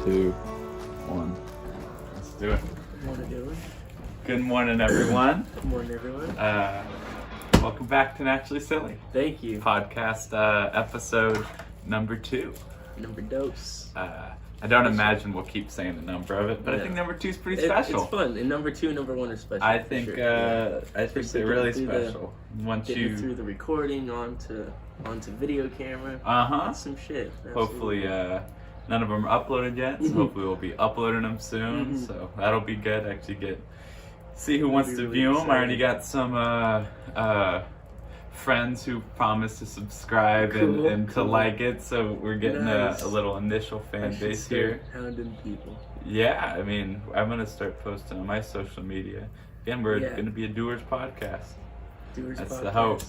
2, 1. Let's do it. Good morning, everyone. Good morning, everyone. Welcome back to Naturally Silly. Thank you. Podcast episode number 2. Number dose. I don't imagine we'll keep saying the number of it, but I think number 2 is pretty special. It's fun. And number 2 and number 1 are special. I think they're really special. Once you through the recording onto video camera. That's some shit. Absolutely. Hopefully, none of them are uploaded yet. So hopefully, we'll be uploading them soon. So that'll be good. Actually, see who wants to really view them. exciting. I already got some friends who promised to subscribe and to like it. So we're getting Nice. a little initial fan base here. Hounding people. Yeah, I mean, I'm gonna start posting on my social media. Again, we're gonna be a Doers podcast. That's the hope.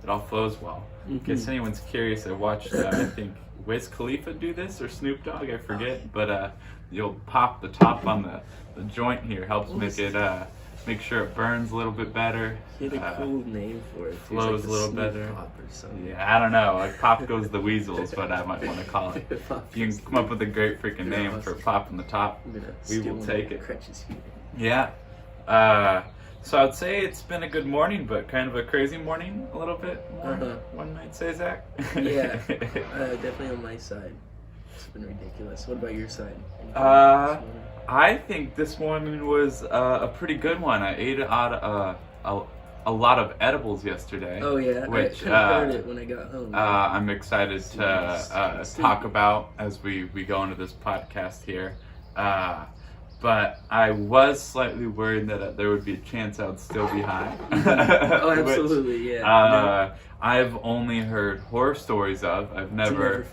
It all flows well. In case anyone's curious, I watched, I think, Wiz Khalifa do this, or Snoop Dogg, I forget. But you'll pop the top on the joint here. Helps make sure it burns a little bit better. He had a cool name for it. Flows a little better. Pop or something. Yeah, I don't know. Like Pop Goes the Weasel is what I might want to call it. If you can come up with a great freaking name for Pop on the top, we will take it. Yeah. So I'd say it's been a good morning, but kind of a crazy morning a little bit. One might say, Zach. Yeah, definitely on my side. It's been ridiculous. What about your side? I think this morning was a pretty good one. I ate a lot of edibles yesterday. Oh yeah, which I heard it when I got home. I'm excited to talk about as we go into this podcast here. But I was slightly worried that there would be a chance I would still be high. Oh, absolutely, yeah. I've only heard horror stories of. I've never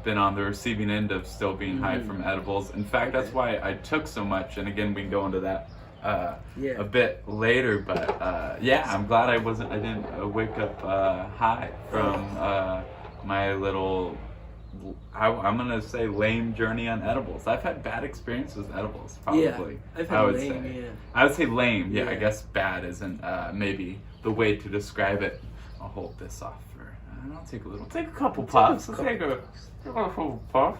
been on the receiving end of still being high from edibles. In fact, that's why I took so much. And again, we can go into that a bit later. But I'm glad I didn't wake up high from my little, I'm gonna say, lame journey on edibles. I've had bad experiences with edibles, probably. Yeah, I would say lame. Yeah, I guess bad isn't maybe the way to describe it. I'll hold this off for. I'll take a couple puffs. Take a couple puff.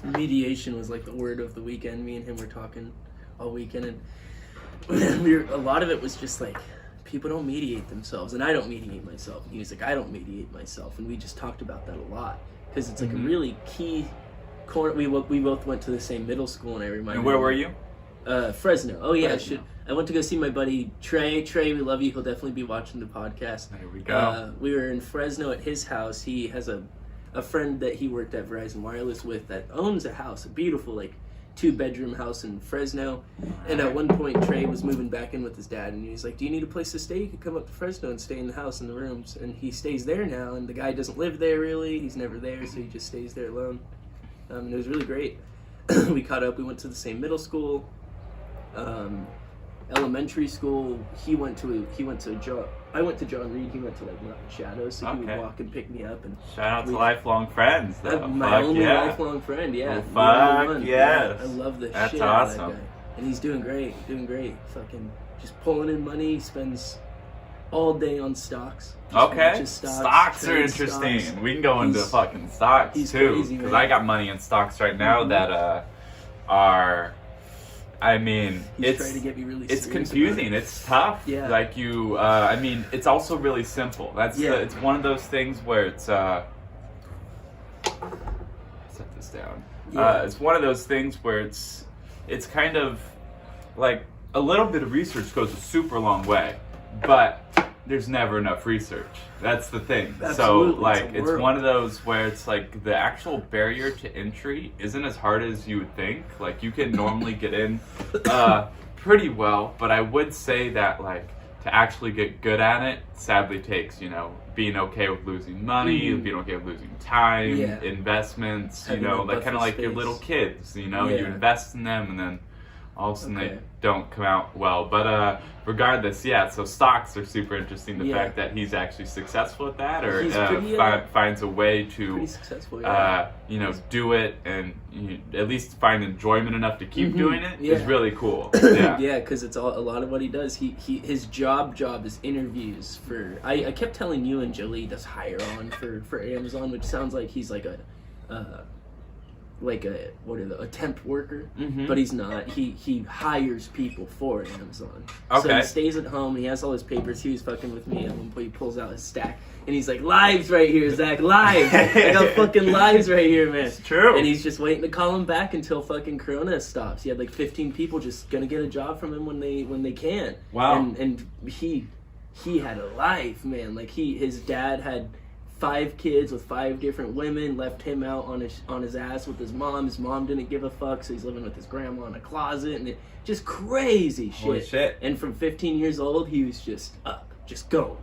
Mediation was like the word of the weekend. Me and him were talking all weekend, and a lot of it was just like, people don't mediate themselves, and I don't mediate myself. And he was like, I don't mediate myself, and we just talked about that a lot because it's like a really key corner. We both went to the same middle school, and I remember. And where were you? Fresno. Oh yeah, Fresno. I went to go see my buddy Trey. Trey, we love you. He'll definitely be watching the podcast. There we go. We were in Fresno at his house. He has a friend that he worked at Verizon Wireless with that owns a house, a beautiful 2-bedroom house in Fresno. And at one point, Trey was moving back in with his dad, and he was like, do you need a place to stay? You could come up to Fresno and stay in the house in the rooms. And he stays there now, and the guy doesn't live there really. He's never there, so he just stays there alone. And it was really great. We caught up. We went to the same middle school. Elementary school, I went to John Reed. He went to Mountain Shadows, so he would walk and pick me up. And shout out to lifelong friends, though. My only lifelong friend, yeah. Fuck yes. I love the That's shit out of awesome. that guy. And he's doing great. Fucking just pulling in money. He spends all day on stocks. Okay. Stocks are interesting. Stocks. We can go into fucking stocks too, because I got money in stocks right now that are. I mean, He's trying to get me really it's serious confusing. It's tough. Yeah. Like you, I mean, it's also really simple. It's one of those things where it's. Set this down. Yeah. It's one of those things where it's kind of like a little bit of research goes a super long way, but there's never enough research. That's the thing. Absolutely. So it's one of those where it's like the actual barrier to entry isn't as hard as you would think. Like you can normally get in pretty well, but I would say that to actually get good at it sadly takes, being okay with losing money, being okay with losing time, investments, kind of like your little kids, you invest in them and then all of a sudden they don't come out well. But regardless, yeah, so stocks are super interesting. The fact that he's actually successful at that, or finds a way to do it, and at least find enjoyment enough to keep doing it is really cool. Yeah, because it's a lot of what he does. His job is interviews for. I kept telling you and Jolie does hire on for Amazon, which sounds like he's like a temp worker, but he's not. He hires people for Amazon. Okay. So he stays at home. He has all his papers. He was fucking with me at one point. He pulls out his stack and he's like, "Lives right here, Zack. Lives. I got fucking lives right here, man." It's true. And he's just waiting to call him back until fucking Corona stops. He had like 15 people just gonna get a job from him when they can. Wow. And he had a life, man. Like his dad had 5 kids with 5 different women, left him out on his ass with his mom. His mom didn't give a fuck, so he's living with his grandma in a closet, and just crazy shit. Holy shit. And from 15 years old, he was just up, just gone.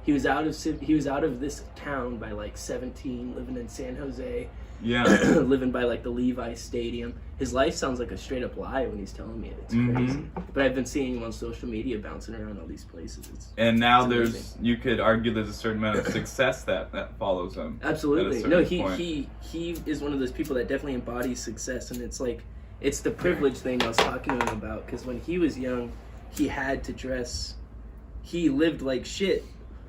He was out of this town by like 17, living in San Jose. Yeah. Living by like the Levi's Stadium. His life sounds like a straight up lie when he's telling me it. It's crazy. But I've been seeing him on social media bouncing around all these places. And now you could argue there's a certain amount of success that follows him. Absolutely. No, he is one of those people that definitely embodies success, and it's the privilege thing I was talking to him about, because when he was young, he had to dress. He lived like shit.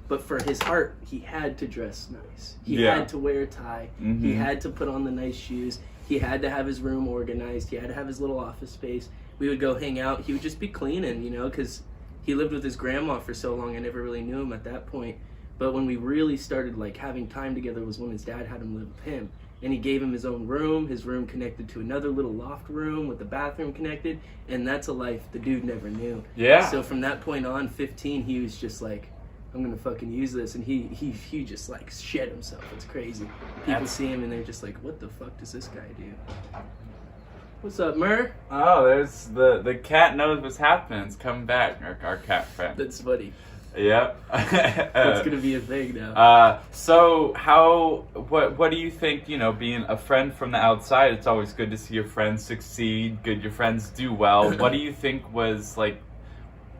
But for his heart, he had to dress nice. He had to wear a tie. He had to put on the nice shoes. He had to have his room organized. He had to have his little office space. We would go hang out. He would just be cleaning, because he lived with his grandma for so long. I never really knew him at that point. But when we really started like having time together was when his dad had him live with him. And he gave him his own room. His room connected to another little loft room with the bathroom connected. And that's a life the dude never knew. Yeah. So from that point on, 15, he was just like, I'm gonna fucking use this, and he just like shed himself. It's crazy. People see him and they're just like, what the fuck does this guy do? What's up, Mur? Oh, there's the cat knows what's happening. It's coming back, our cat friend. That's funny. Yep. That's gonna be a thing now. So what do you think, being a friend from the outside, it's always good to see your friends succeed, your friends do well. What do you think was like,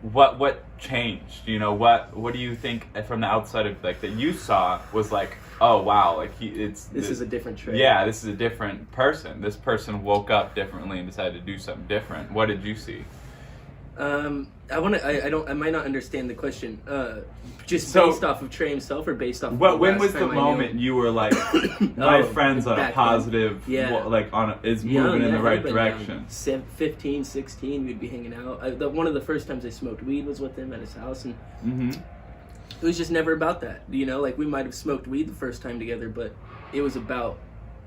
what changed? What do you think from the outside of like that you saw was like, oh wow, like this is a different trait. Yeah, this is a different person. This person woke up differently and decided to do something different. What did you see? I might not understand the question. Just based off of Trey himself, or based off of when was the moment you were like, my friend's on a positive, is moving in the right direction? 15, 16, we'd be hanging out. One of the first times I smoked weed was with him at his house, and it was just never about that. Like we might have smoked weed the first time together, but it was about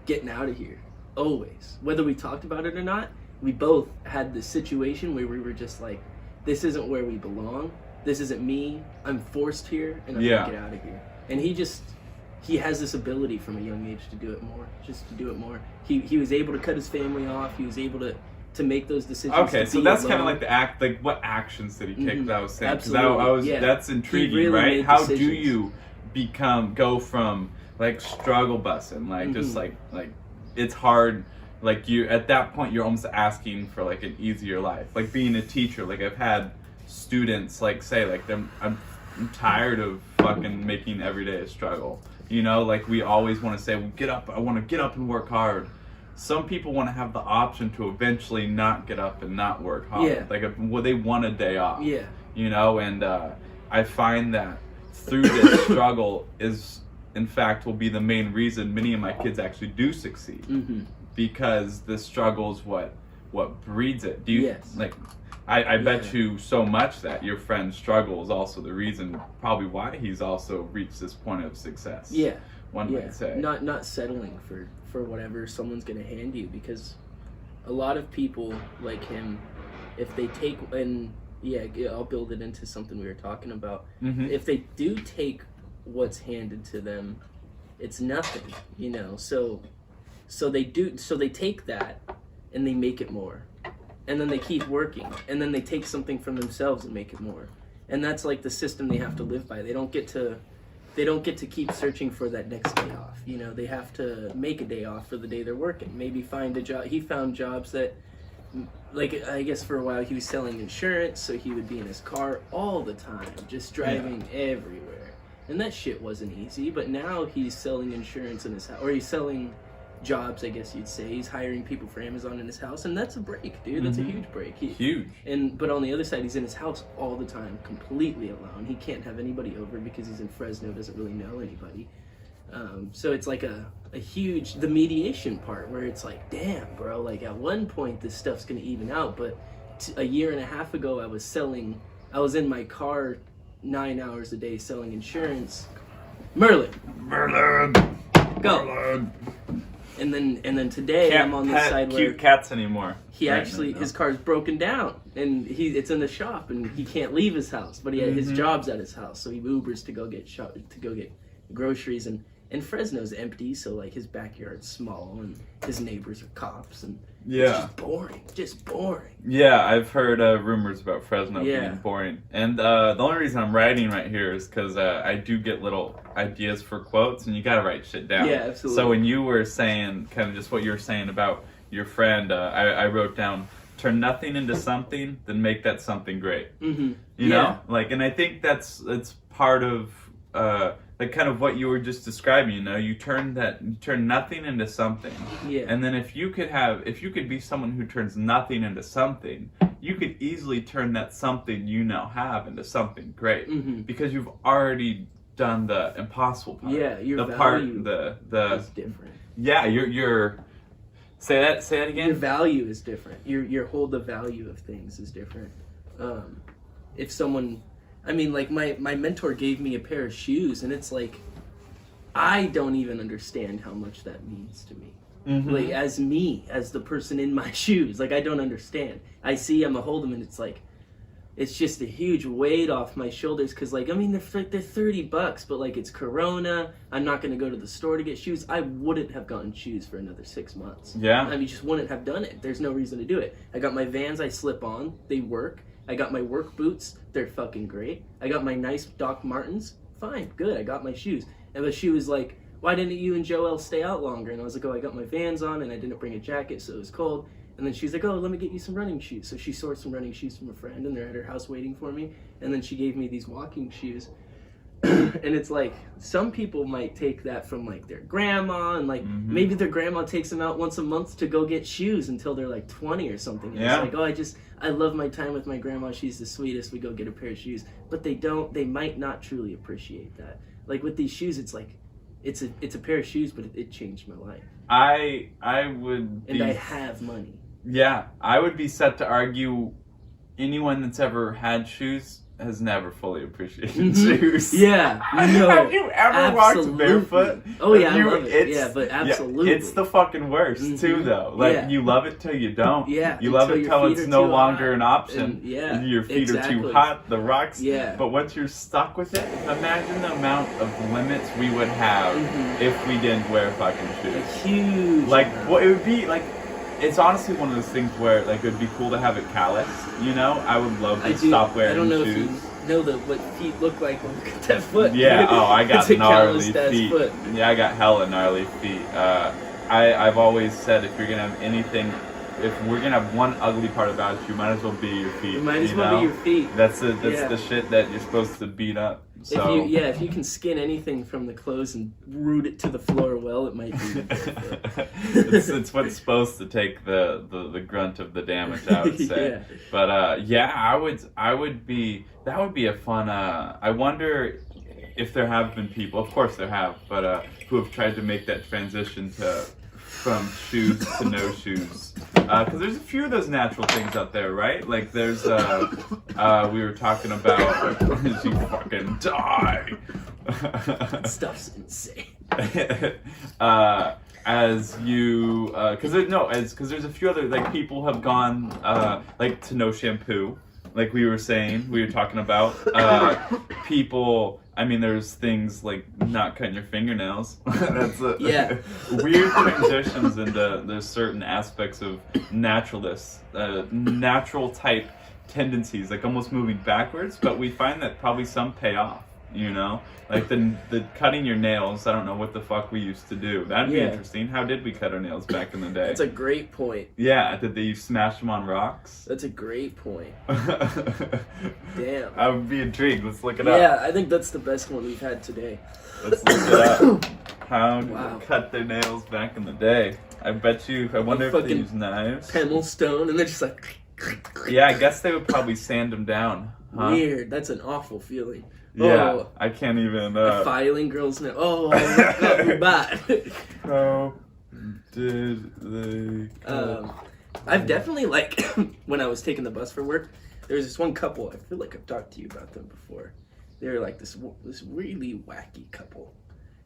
getting out of here. Always. Whether we talked about it or not, we both had this situation where we were just like, this isn't where we belong. This isn't me. I'm forced here, and I'm gonna get out of here. And he has this ability from a young age to do it more. He was able to cut his family off. He was able to make those decisions. Okay, so that's kind of like the act. Like, what actions did he take? That I was saying, because that's intriguing, really, right? How do you go from like struggle busing, like just like it's hard. Like at that point, you're almost asking for like an easier life. Like being a teacher, like I've had students like say like I'm tired of fucking making every day a struggle. Like we always want to say, I want to get up and work hard. Some people want to have the option to eventually not get up and not work hard. Yeah. Like they want a day off. Yeah. And I find that through this struggle is, in fact, will be the main reason many of my kids actually do succeed. Because the struggle is what breeds it. Do you like? I bet you so much that your friend's struggle is also the reason, probably why he's also reached this point of success. Yeah, one might say. Not settling for whatever someone's gonna hand you, because a lot of people like him, if they take I'll build it into something we were talking about. If they do take what's handed to them, it's nothing, So they take that and they make it more, and then they keep working, and then they take something from themselves and make it more, and that's like the system they have to live by. They don't get to keep searching for that next day off. They have to make a day off for the day they're working. Maybe find a job. He found jobs that like, I guess for a while he was selling insurance, so he would be in his car all the time, just driving everywhere. And that shit wasn't easy, but now he's selling insurance in his house, or he's selling jobs, I guess you'd say. He's hiring people for Amazon in his house, and that's a break, dude. That's a huge break. Huge. But on the other side, he's in his house all the time, completely alone. He can't have anybody over because he's in Fresno, doesn't really know anybody. So it's like a huge, the mediation part where it's like, damn, bro, like at one point this stuff's gonna even out, but a year and a half ago I was in my car 9 hours a day selling insurance. Merlin! Go! Merlin. And then today Can't I'm on the side where cute cats anymore. His car's broken down and it's in the shop and he can't leave his house, but his job's at his house, so he Ubers to go get groceries, and Fresno's empty, so like his backyard's small and his neighbors are cops, and it's just boring. Yeah, I've heard rumors about Fresno being boring, and the only reason I'm writing right here is because I do get little ideas for quotes, and you gotta write shit down. Yeah, absolutely. So when you were saying kind of just what you were saying about your friend, I wrote down, turn nothing into something, then make that something great. Mm-hmm. You know, like, and I think that's part of like kind of what you were just describing. You know, you turn nothing into something. Yeah. And then if you could be someone who turns nothing into something, you could easily turn that something you now have into something great, because you've already done the impossible part. Yeah, your value is different. Yeah, your say that again. Your value is different. Your the value of things is different. If someone, I mean, like my mentor gave me a pair of shoes, and it's like, I don't even understand how much that means to me. Mm-hmm. Like as the person in my shoes, like I don't understand. I see him, I hold them, and it's like, it's just a huge weight off my shoulders, because like, I mean, they're $30, but like it's Corona. I'm not going to go to the store to get shoes. I wouldn't have gotten shoes for another 6 months. Yeah. I mean, just wouldn't have done it. There's no reason to do it. I got my Vans, I slip on, they work. I got my work boots, they're fucking great. I got my nice Doc Martens, fine, good, I got my shoes. And she was like, why didn't you and Joel stay out longer? And I was like, oh, I got my Vans on and I didn't bring a jacket, so it was cold. And then she's like, oh, let me get you some running shoes. So she sourced some running shoes from a friend, and they're at her house waiting for me. And then she gave me these walking shoes. And it's like, some people might take that from like their grandma, and like maybe their grandma takes them out once a month to go get shoes until they're like 20 or something. And it's like, oh, I love my time with my grandma, she's the sweetest, we go get a pair of shoes. But they might not truly appreciate that. Like with these shoes, it's like, it's a pair of shoes, but it changed my life. I would be, and I have money. Yeah, I would be set to argue anyone that's ever had shoes has never fully appreciated shoes. Yeah, no. Have you ever walked barefoot? Oh yeah, I love it. Yeah, but absolutely. It's the fucking worst too, though. Like you love it till you don't. Yeah. You love it till it's no longer an option. And, your feet are too hot. The rocks. Yeah. But once you're stuck with it, imagine the amount of limits we would have if we didn't wear fucking shoes. A huge. Like what it would be like. It's honestly one of those things where, like, it would be cool to have it callous, you know? I would love to stop wearing shoes. I don't know if you know what feet look like when you look at that foot. Yeah, I got gnarly feet. Foot. Yeah, I got hella gnarly feet. I've always said, if you're going to have anything, if we're going to have one ugly part about you, might as well be your feet. It might as well be your feet. That's the shit that you're supposed to beat up. So. If you can skin anything from the clothes and root it to the floor, well, it might be. it's what's supposed to take the grunt of the damage, I would say. Yeah. But I would be. That would be a fun. I wonder if there have been people. Of course there have, but who have tried to make that transition from shoes to no shoes. Because there's a few of those natural things out there, right? Like there's, we were talking about, you fucking die. Stuff's insane. As you, because there's a few other, like people have gone, like to no shampoo. Like we were talking about, people, I mean, there's things like not cutting your fingernails. That's weird transitions into there's certain aspects of naturalness, natural type tendencies, like almost moving backwards, but we find that probably some pay off. you know? Like the cutting your nails, I don't know what the fuck we used to do. That'd be interesting. How did we cut our nails back in the day? That's a great point. Yeah, did they smash them on rocks? That's a great point. Damn. I would be intrigued. Let's look it up. Yeah, I think that's the best one we've had today. Let's look it up. How did they cut their nails back in the day? I wonder if they use knives. Pebble stone, and they're just like... Yeah, I guess they would probably sand them down. Huh? Weird. That's an awful feeling. Yeah, I can't even... filing girls now. Oh, that's bad. How did they... I've definitely, like, when I was taking the bus for work, there was this one couple, I feel like I've talked to you about them before. They were like this really wacky couple.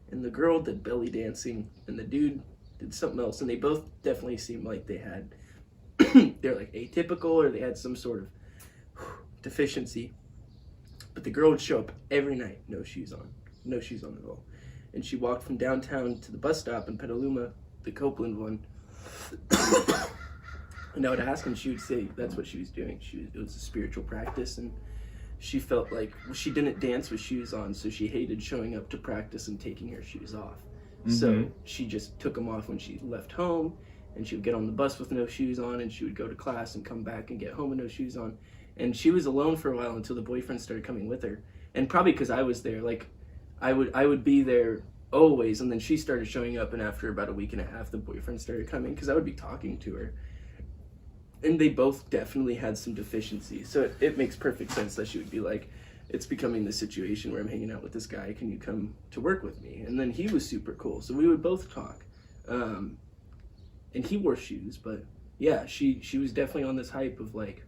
And the girl did belly dancing, and the dude did something else. And they both definitely seemed like they had... they're like atypical, or they had some sort of deficiency. But the girl would show up every night, no shoes on at all. And she walked from downtown to the bus stop in Petaluma, the Copeland one. And I would ask, and she would say that's what she was doing. It was a spiritual practice, and she felt like she didn't dance with shoes on, so she hated showing up to practice and taking her shoes off. Mm-hmm. So she just took them off when she left home, and she would get on the bus with no shoes on, and she would go to class and come back and get home with no shoes on. And she was alone for a while until the boyfriend started coming with her. And probably because I was there, like, I would be there always, and then she started showing up, and after about a week and a half, the boyfriend started coming, because I would be talking to her. And they both definitely had some deficiencies. So it makes perfect sense that she would be like, it's becoming the situation where I'm hanging out with this guy, can you come to work with me? And then he was super cool, so we would both talk. And he wore shoes, but yeah, she was definitely on this hype of like,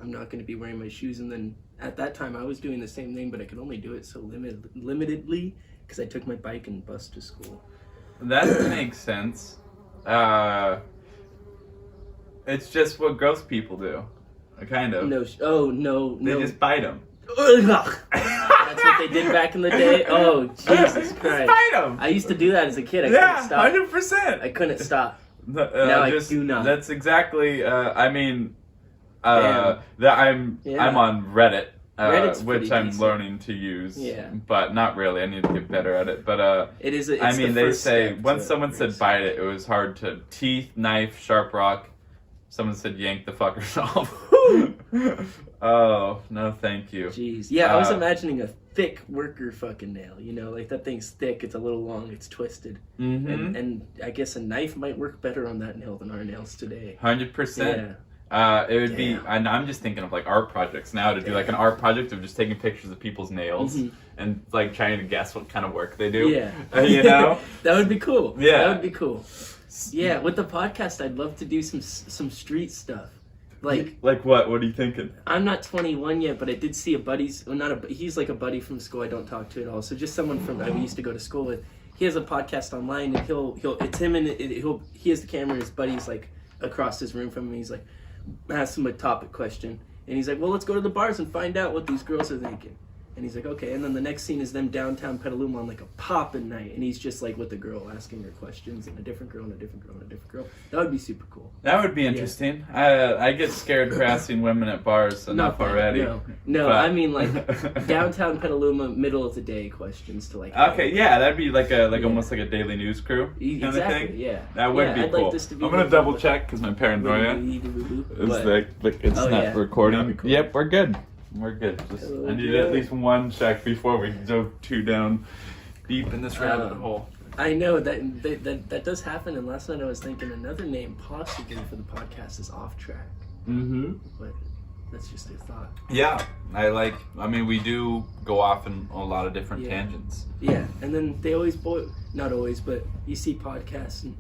I'm not going to be wearing my shoes. And then at that time I was doing the same thing, but I could only do it so limitedly because I took my bike and bus to school. That makes sense. It's just what gross people do, kind of. No. They just bite them. That's what they did back in the day. Oh, Jesus Christ! Bite them. I used to do that as a kid. I couldn't stop. 100%. I couldn't stop. Now I do not. That's exactly. I'm on Reddit, which I'm learning to use. Yeah. But not really. I need to get better at it. But it is. They say once someone said bite it, it was hard to teeth, knife, sharp rock. Someone said yank the fuckers off. Oh, no thank you. Jeez. Yeah, I was imagining a thick worker fucking nail. You know, like that thing's thick, it's a little long, it's twisted. Mm-hmm. And I guess a knife might work better on that nail than our nails today. 100%. Yeah. It would be, and I'm just thinking of like art projects now to do like an art project of just taking pictures of people's nails and like trying to guess what kind of work they do. Yeah. You know? That would be cool. Yeah. That would be cool. Yeah, with the podcast, I'd love to do some street stuff. Like what? What are you thinking? I'm not 21 yet, but I did see a buddy's. Well, he's like a buddy from school I don't talk to at all. So just someone from I used to go to school with. He has a podcast online, and it's him, and he has the camera. And his buddy's like across his room from him. He's like, ask him a topic question, and he's like, well, let's go to the bars and find out what these girls are thinking. And he's like, okay. And then the next scene is them downtown Petaluma on like a poppin' night. And he's just like with the girl asking her questions, and a different girl and a different girl and a different girl. That would be super cool. That would be interesting. Yeah. I get scared harassing women at bars enough already. No, but... I mean like downtown Petaluma, middle of the day questions to like. Okay, yeah, that'd be like almost like a daily news crew kind of thing. Yeah, that would be cool. Like this to be I'm gonna double check because my paranoia is like it's not recording. Cool. Yep, we're good. We're good. I need at least one check before we dove too down deep in this rabbit hole. I know that does happen. And last night I was thinking another name possibly for the podcast is Off Track. Mm-hmm. But that's just a thought. Yeah, we do go off in a lot of different tangents. Yeah, and then they always not always, but you see podcasts, and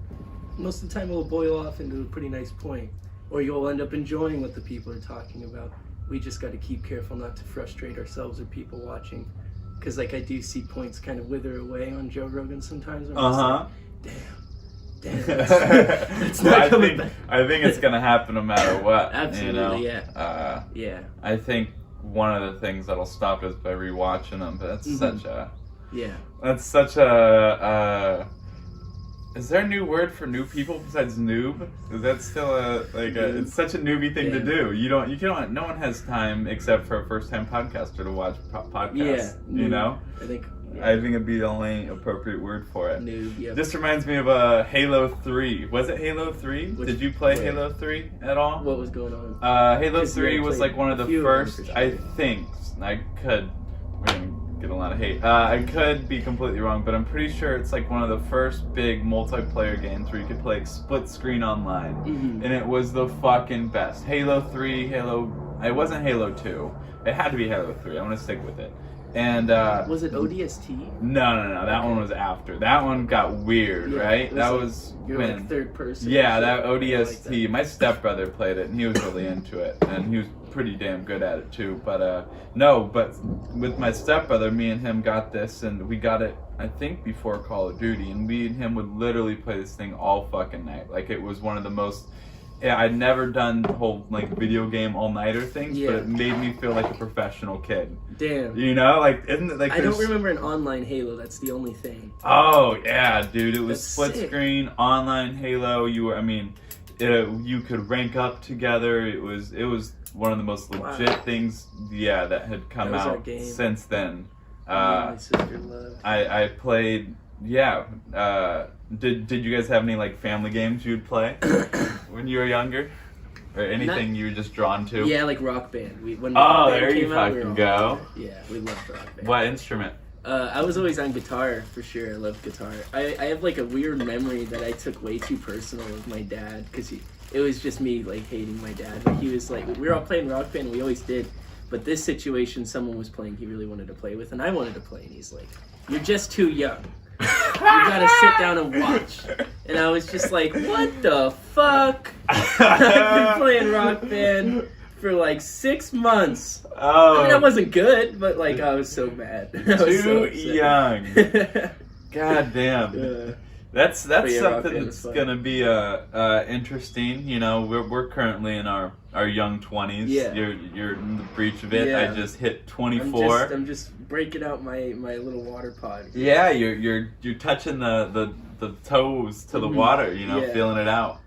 most of the time it will boil off into a pretty nice point, or you'll end up enjoying what the people are talking about. We just got to keep careful not to frustrate ourselves or people watching. Because, like, I do see points kind of wither away on Joe Rogan sometimes. Like, damn. That's not coming back. I think it's going to happen no matter what. Absolutely, yeah. I think one of the things that'll stop us by rewatching them, but that's such a... Yeah. That's such a... Is there a new word for new people besides noob? Is that still it's such a newbie thing to do. No one has time except for a first-time podcaster to watch podcasts. Yeah, you know? I think it'd be the only appropriate word for it. Noob, yep. This reminds me of Halo 3. Was it Halo 3? Did you play Halo 3 at all? What was going on? Halo 3 was like one of the first, sure. I think. We're going to get a lot of hate. I could be completely wrong, but I'm pretty sure it's like one of the first big multiplayer games where you could play split screen online. Mm-hmm. And it was the fucking best. Halo 3, it wasn't Halo 2. It had to be Halo 3. I'm going to stick with it. And was it ODST? No. That one was after. That one got weird, right? That was when like third person. Yeah, that ODST. Like that. My stepbrother played it, and he was really into it, and he was pretty damn good at it too. But with my stepbrother, me and him got this, and we got it, I think, before Call of Duty, and we and him would literally play this thing all fucking night. Like, it was one of the most. Yeah, I'd never done the whole video game all-nighter things, but it made me feel like a professional kid. Damn. You know, isn't it like? I don't remember an online Halo. That's the only thing. Oh yeah, dude! It was split screen online Halo. You could rank up together. It was one of the most legit things. Yeah, that had come out since then. My sister loved. I played. Yeah. Did you guys have any family games you'd play when you were younger, or anything you were just drawn to? Yeah, like Rock Band. There you fucking go. Yeah, we loved Rock Band. What instrument? I was always on guitar for sure. I loved guitar. I have a weird memory that I took way too personal with my dad because it was just me hating my dad. He was we were all playing Rock Band. We always did. But this situation, someone was playing he really wanted to play with, and I wanted to play, and he's like, "You're just too young. You gotta sit down and watch." And I was just like, what the fuck? I've been playing Rock Band for 6 months. Oh. I mean, I wasn't good, but I was so mad. Too young. God damn. That's something that's gonna be interesting. You know, we're currently in our young 20s. Yeah. You're in the breach of it. Yeah. I just hit 24. I'm just breaking out my little water pod. Yeah, you're touching the toes to the water. Feeling it out.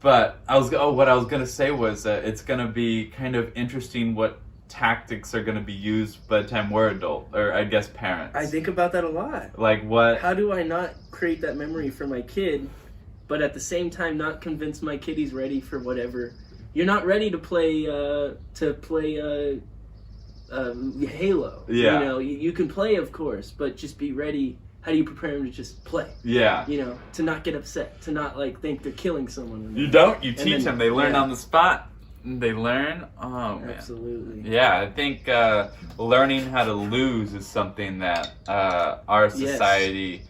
But what I was gonna say was it's gonna be kind of interesting what tactics are going to be used by the time we're adult, or I guess parents. I think about that a lot. What? How do I not create that memory for my kid, but at the same time not convince my kid he's ready for whatever? You're not ready to play Halo. Yeah. You can play, of course, but just be ready. How do you prepare them to just play? Yeah. To not get upset, to not think they're killing someone. You don't. You teach them. They learn on the spot. They learn? Oh, man. Absolutely. Yeah, I think learning how to lose is something that our society...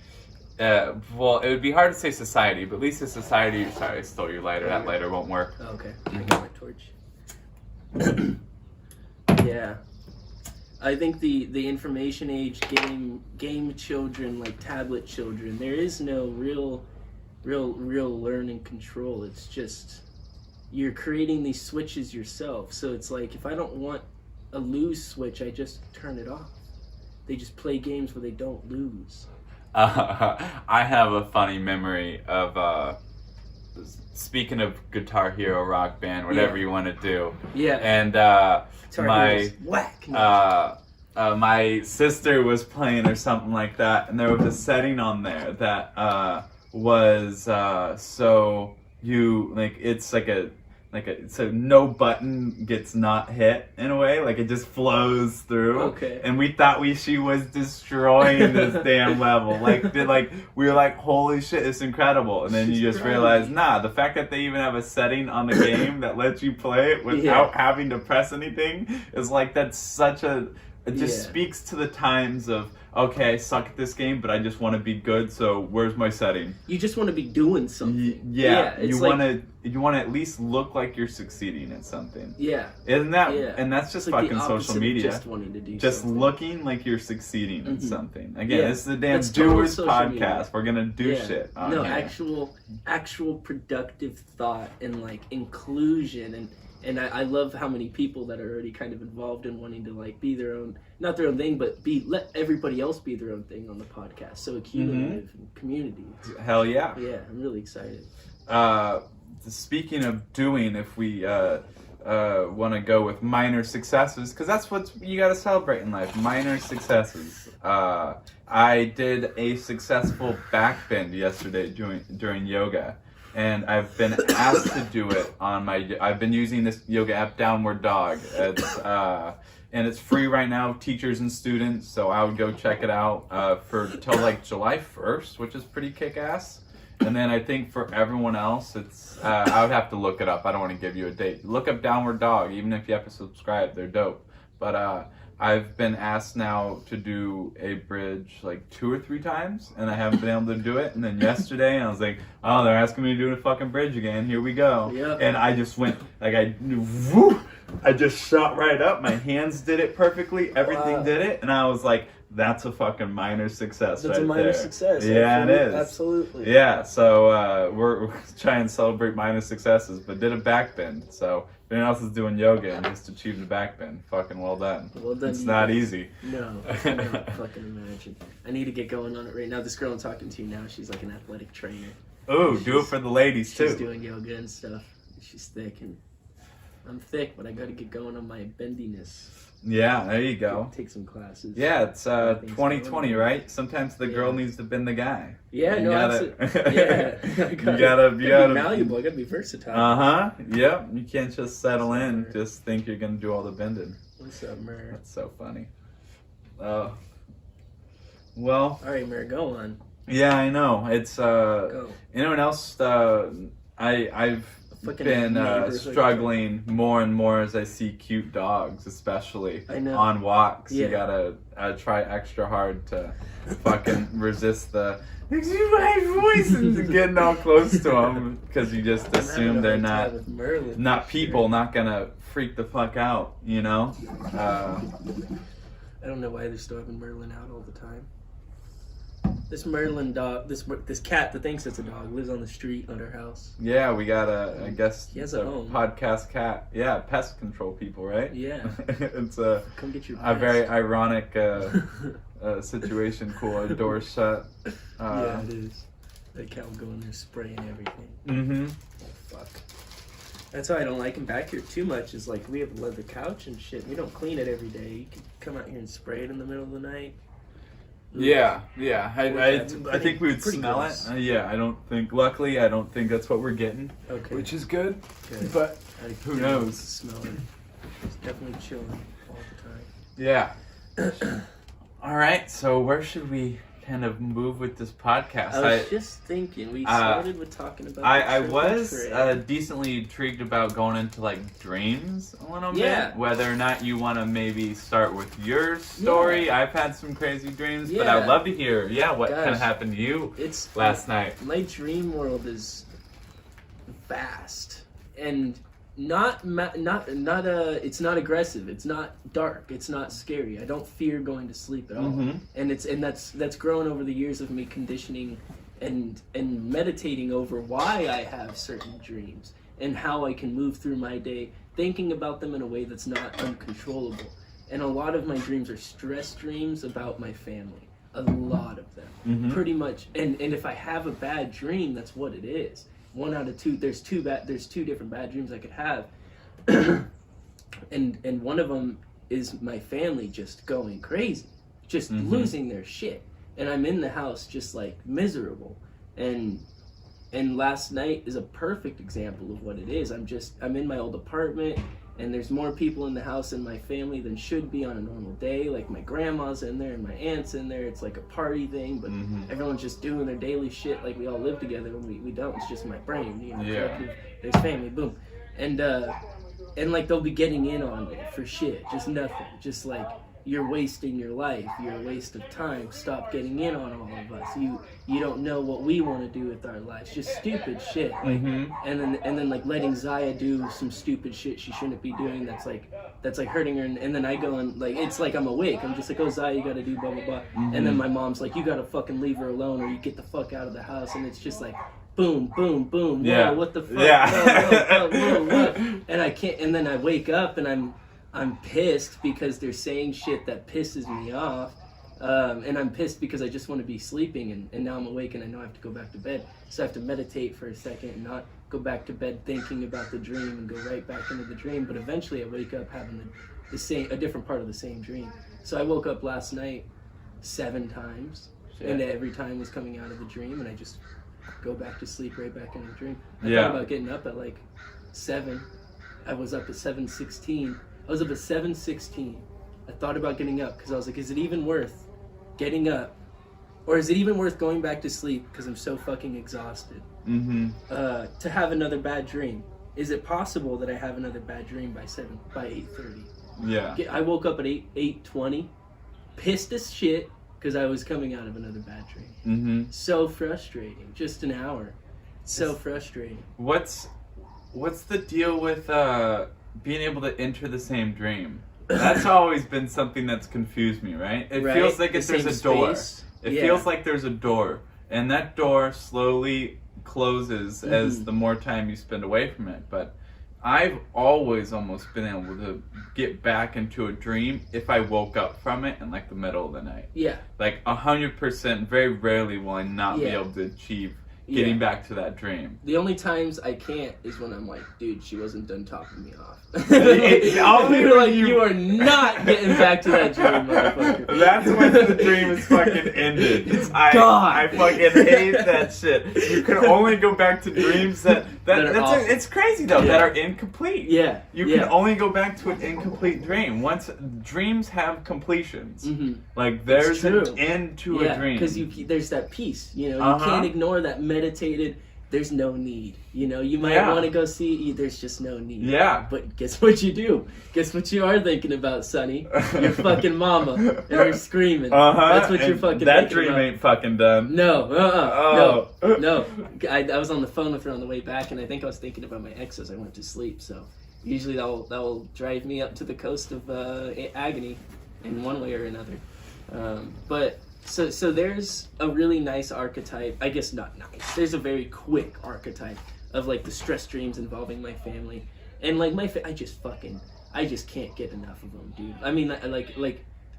well, it would be hard to say society, but at least the society... Sorry, I stole your lighter. That lighter won't work. Oh, okay. I got my torch. Yeah. I think the information age game children, tablet children, there is no real learn and control. It's just... You're creating these switches yourself. So it's if I don't want a lose switch, I just turn it off. They just play games where they don't lose. I have a funny memory of, speaking of Guitar Hero, Rock Band, whatever you want to do. Yeah. And my sister was playing or something like that, and there was a setting on there that was so you it's so no button gets not hit in a way, it just flows through. Okay. And we thought she was destroying this damn level. We were holy shit, it's incredible. And then you just realize, the fact that they even have a setting on the game that lets you play it without having to press anything is that's such a... It just speaks to the times of, okay, I suck at this game, but I just want to be good, so where's my setting? You just want to be doing something. You want to at least look like you're succeeding at something. Yeah. Isn't that? Yeah. And that's just fucking social media. Just wanting to do something. Looking like you're succeeding at something. Again, this is the damn Doers podcast. Media. We're gonna do shit. No, here. actual productive thought and inclusion And I love how many people that are already kind of involved in wanting to like be their own, not their own thing, but let everybody else be their own thing on the podcast. So a cumulative community. Hell yeah. Yeah, I'm really excited. Speaking of doing, if we want to go with minor successes, because that's what you got to celebrate in life, minor successes. I did a successful back bend yesterday during yoga. And I've been asked to do it on I've been using this yoga app, Downward Dog. It's, and it's free right now, teachers and students, so I would go check it out till like July 1st, which is pretty kick-ass. And then I think for everyone else, it's, I would have to look it up. I don't want to give you a date. Look up Downward Dog, even if you have to subscribe, they're dope. But I've been asked now to do a bridge like 2 or 3 times, and I haven't been able to do it. And then yesterday, I was like, oh, they're asking me to do a fucking bridge again. Here we go. Yep. And I just went, like, I just shot right up. My hands did it perfectly. Everything did it. And I was like, that's a fucking minor success. That's right, a minor success. Yeah, it is. Absolutely. Yeah, so we're trying to celebrate minor successes, but did a back bend. So if anyone else is doing yoga and just achieved a back bend, fucking well done. Well done. It's not easy. No, I can't fucking imagine. I need to get going on it right now. This girl I'm talking to now, she's like an athletic trainer. Oh, do it for the ladies too. She's doing yoga and stuff. She's thick, and I'm thick, but I got to get going on my bendiness. Yeah, there you go. Take some classes. Yeah, it's 2020, right? Sometimes the girl needs to bend the guy. Yeah, you you gotta be malleable. I gotta be versatile. Yep. You can't just settle in. Just think you're gonna do all the bending. What's up, Mer? That's so funny. Well. All right, Mer, go on. Yeah, I know. It's Go. Anyone else? I've been struggling more and more as I see cute dogs, especially on walks. You gotta try extra hard to fucking resist the voice and getting all close to them, because you just assume they're not people, not gonna freak the fuck out, you know? I don't know why they're still having Merlin out all the time. This Merlin dog, this cat that thinks it's a dog, lives on the street under our house. Yeah, we got I guess he has a home. Podcast cat. Yeah, pest control people, right? Yeah. It's come get your a very ironic situation. Cool, door shut. Yeah, it is. That cat will go in there spraying everything. Mm-hmm. Oh, fuck. That's why I don't like him back here too much. Is like we have a leather couch and shit. We don't clean it every day. You can come out here and spray it in the middle of the night. Yeah. I think we would smell it. Yeah, luckily, I don't think that's what we're getting. Okay. Which is good. But who knows? Smell it. It's definitely chilling all the time. Yeah. All right, so where should we kind of move with this podcast? I was just thinking, we started with talking about I was decently intrigued about going into like dreams a little bit. Whether or not you want to maybe start with your story. I've had some crazy dreams, but I would love to hear what kind of happened to you last night. My dream world is vast and not it's not aggressive, it's not dark, it's not scary. I don't fear going to sleep at all. And that's grown over the years of me conditioning and meditating over why I have certain dreams and how I can move through my day thinking about them in a way that's not uncontrollable. And a lot of my dreams are stress dreams about my family, a lot of them. Pretty much. And if I have a bad dream, that's what it is. 1 out of 2. There's 2 different bad dreams I could have, and one of them is my family just going crazy, just losing their shit, and I'm in the house just like miserable, and last night is a perfect example of what it is. I'm in my old apartment, and there's more people in the house in my family than should be on a normal day. Like my grandma's in there and my aunt's in there. It's like a party thing, but everyone's just doing their daily shit like we all live together when we don't. It's just my brain, you know. There's family, boom. And like they'll be getting in on me for shit, just nothing. Just like, you're wasting your life, you're a waste of time, stop getting in on all of us, you don't know what we want to do with our lives, just stupid shit, like, and then like letting Zaya do some stupid shit she shouldn't be doing, that's like hurting her, and then I go and like, it's like I'm awake, I'm just like, oh Zaya, you gotta do blah blah blah, and then my mom's like, you gotta fucking leave her alone or you get the fuck out of the house, and it's just like, boom, boom, boom. Yeah. Whoa, what the fuck? Yeah. Whoa. And I can't. And then I wake up and I'm pissed because they're saying shit that pisses me off. And I'm pissed because I just want to be sleeping, and now I'm awake and I know I have to go back to bed. So I have to meditate for a second and not go back to bed thinking about the dream and go right back into the dream. But eventually I wake up having a different part of the same dream. So I woke up last night 7 times, and every time was coming out of the dream, and I just go back to sleep right back into the dream. I thought about getting up at like 7. I was up at 7:16. I was up at 7:16. I thought about getting up because I was like, is it even worth getting up? Or is it even worth going back to sleep because I'm so fucking exhausted to have another bad dream? Is it possible that I have another bad dream by 8:30? Yeah. I woke up at 8:20, pissed as shit because I was coming out of another bad dream. So frustrating. Just an hour. So frustrating. What's the deal with being able to enter the same dream? That's always been something that's confused me, right? It feels like there's a door. It feels like there's a door, and that door slowly closes as the more time you spend away from it. But I've always almost been able to get back into a dream if I woke up from it in like the middle of the night. Yeah. Like 100%, very rarely will I not be able to achieve getting back to that dream. The only times I can't is when I'm like, dude, she wasn't done talking me off. You're like, you are not getting back to that dream, motherfucker. That's when the dream is fucking ended. I fucking hate that shit. You can only go back to dreams that it's crazy though, that are incomplete. Yeah. You can only go back to an incomplete dream. Once dreams have completions, like there's an end to a dream. Because there's that peace, you know, you can't ignore that meditated, there's no need. You know, you might want to go see, there's just no need. Yeah. But guess what you do? Guess what you are thinking about, Sonny? Your fucking mama. And her screaming. That's what you're fucking that thinking about. Dream ain't fucking done. No. No. I was on the phone with her on the way back, and I think I was thinking about my ex as I went to sleep. So usually that will drive me up to the coast of agony in one way or another. But So there's a really nice archetype. I guess not nice. There's a very quick archetype of like the stress dreams involving my family, and like I just can't get enough of them, dude. I mean,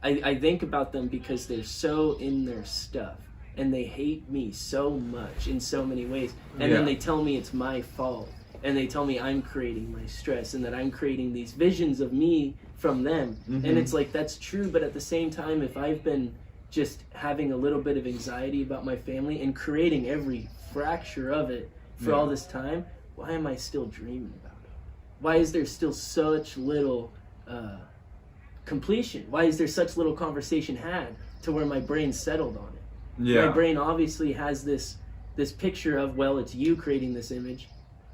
I think about them because they're so in their stuff, and they hate me so much in so many ways, and then they tell me it's my fault, and they tell me I'm creating my stress, and that I'm creating these visions of me from them, and it's like that's true, but at the same time, if I've been just having a little bit of anxiety about my family and creating every fracture of it for all this time, why am I still dreaming about it? Why is there still such little completion? Why is there such little conversation had to where my brain settled on it? My brain obviously has this picture of, well, it's you creating this image,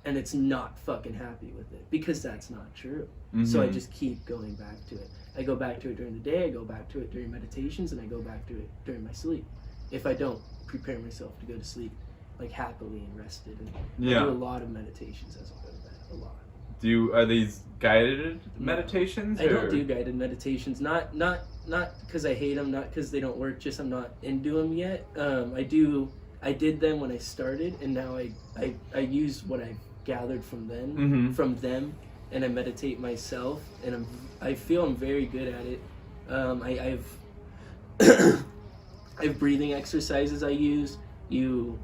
and it's not fucking happy with it, because that's not true. So I just keep going back to it. I go back to it during the day, I go back to it during meditations, and I go back to it during my sleep. If I don't prepare myself to go to sleep, like happily and rested. And I do a lot of meditations as I go to bed, a lot. Are these guided meditations? I don't do guided meditations, not because I hate them, not because they don't work, just I'm not into them yet. I did them when I started, and now I use what I gathered from them, and I meditate myself, and I feel I'm very good at it. I have breathing exercises I use. You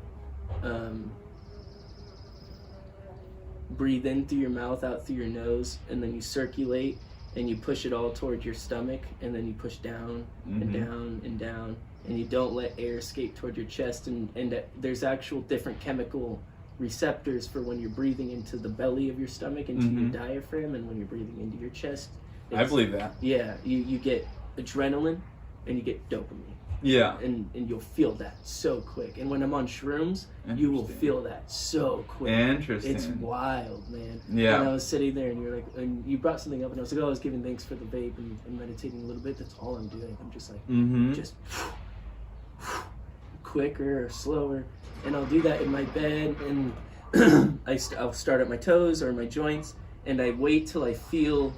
breathe in through your mouth, out through your nose, and then you circulate, and you push it all towards your stomach, and then you push down and down and down, and you don't let air escape toward your chest, and there's actual different chemical receptors for when you're breathing into the belly of your stomach, into your diaphragm, and when you're breathing into your chest. I believe that. Yeah, you get adrenaline and you get dopamine. Yeah. And you'll feel that so quick. And when I'm on shrooms, you will feel that so quick. Interesting. It's wild, man. Yeah. And I was sitting there, and you're like, and you brought something up, and I was like, I was giving thanks for the vape and meditating a little bit. That's all I'm doing. I'm just like, just quicker or slower. And I'll do that in my bed, and I'll start at my toes or my joints, and I wait till I feel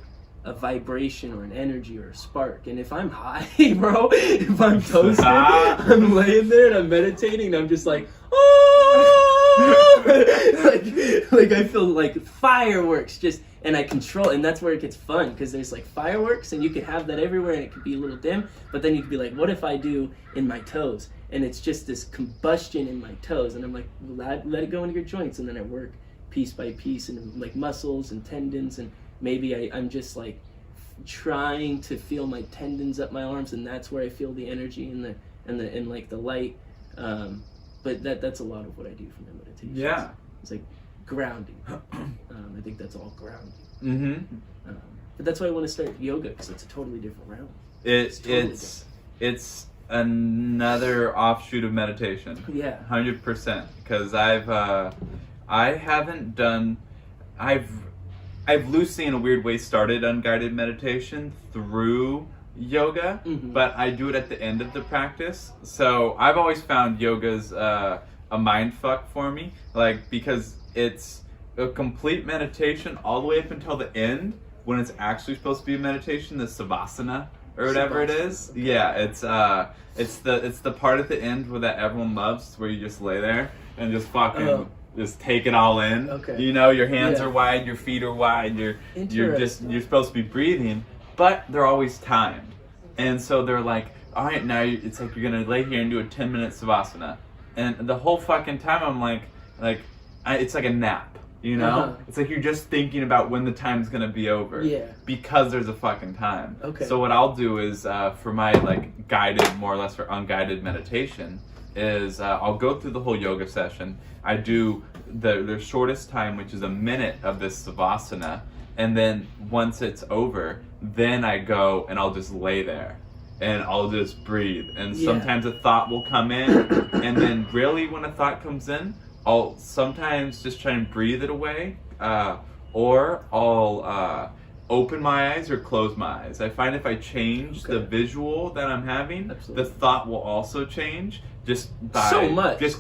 a vibration or an energy or a spark. And if I'm high, bro, if I'm toasted, I'm laying there and I'm meditating, and I'm just like, oh, like I feel like fireworks just, and I control, and that's where it gets fun, because there's like fireworks and you can have that everywhere and it could be a little dim, but then you could be like, what if I do in my toes? And it's just this combustion in my toes, and I'm like, let it go into your joints, and then I work piece by piece and like muscles and tendons, and maybe I'm just like trying to feel my tendons up my arms, and that's where I feel the energy and like the light. But that's a lot of what I do for my meditation. Yeah. It's like grounding. I think that's all grounding. Mm-hmm. But that's why I want to start yoga, because it's a totally different realm. It's another offshoot of meditation. Yeah. 100%. Because I've loosely in a weird way started unguided meditation through yoga, but I do it at the end of the practice. So I've always found yoga's a mind fuck for me, like, because it's a complete meditation all the way up until the end, when it's actually supposed to be a meditation, the savasana or whatever it is. Yeah, it's the part at the end where that everyone loves, where you just lay there and just fucking just take it all in. Okay. You know, your hands are wide, your feet are wide, you're supposed to be breathing, but they're always timed. And so they're like, all right, now it's like you're gonna lay here and do a 10-minute savasana, and the whole fucking time I'm like it's like a nap, you know? It's like you're just thinking about when the time's gonna be over. Yeah. Because there's a fucking time. Okay. So what I'll do is for my like guided, more or less, or unguided meditation, is I'll go through the whole yoga session. I do the shortest time, which is a minute of this savasana, and then once it's over, then I go and I'll just lay there and I'll just breathe. And sometimes a thought will come in, and then really when a thought comes in, I'll sometimes just try and breathe it away, or I'll open my eyes or close my eyes. I find if I change the visual that I'm having, the thought will also change. Just because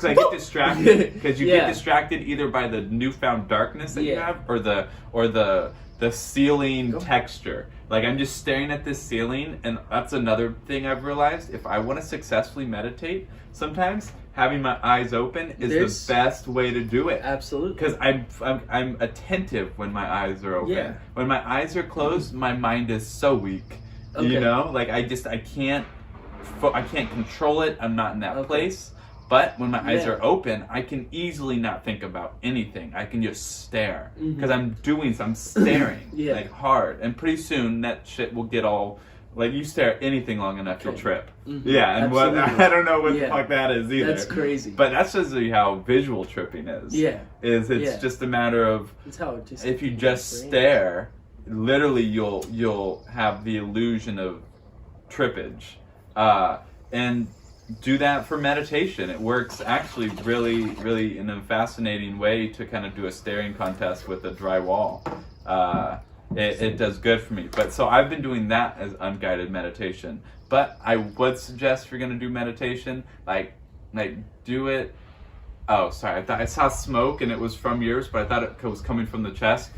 I get distracted, because you get distracted either by the newfound darkness that you have, or the ceiling texture. Like, I'm just staring at this ceiling, and that's another thing I've realized. If I want to successfully meditate, sometimes having my eyes open is the best way to do it. Absolutely. Because I'm attentive when my eyes are open. Yeah. When my eyes are closed, my mind is so weak. Okay. You know, like I can't control it. I'm not in that place. But when my eyes are open, I can easily not think about anything. I can just stare, because I'm staring like hard, and pretty soon that shit will get all, like, you stare at anything long enough, you'll trip. Yeah, and I don't know what the fuck that is either. That's crazy. But that's just how visual tripping is. Yeah, it's just a matter of, if you just stare, literally you'll have the illusion of trippage, and do that for meditation. It works actually really, really in a fascinating way to kind of do a staring contest with a dry wall. It does good for me. But so I've been doing that as unguided meditation. But I would suggest, if you're gonna do meditation, like do it. Oh, sorry. I thought I saw smoke and it was from yours, but I thought it was coming from the chest.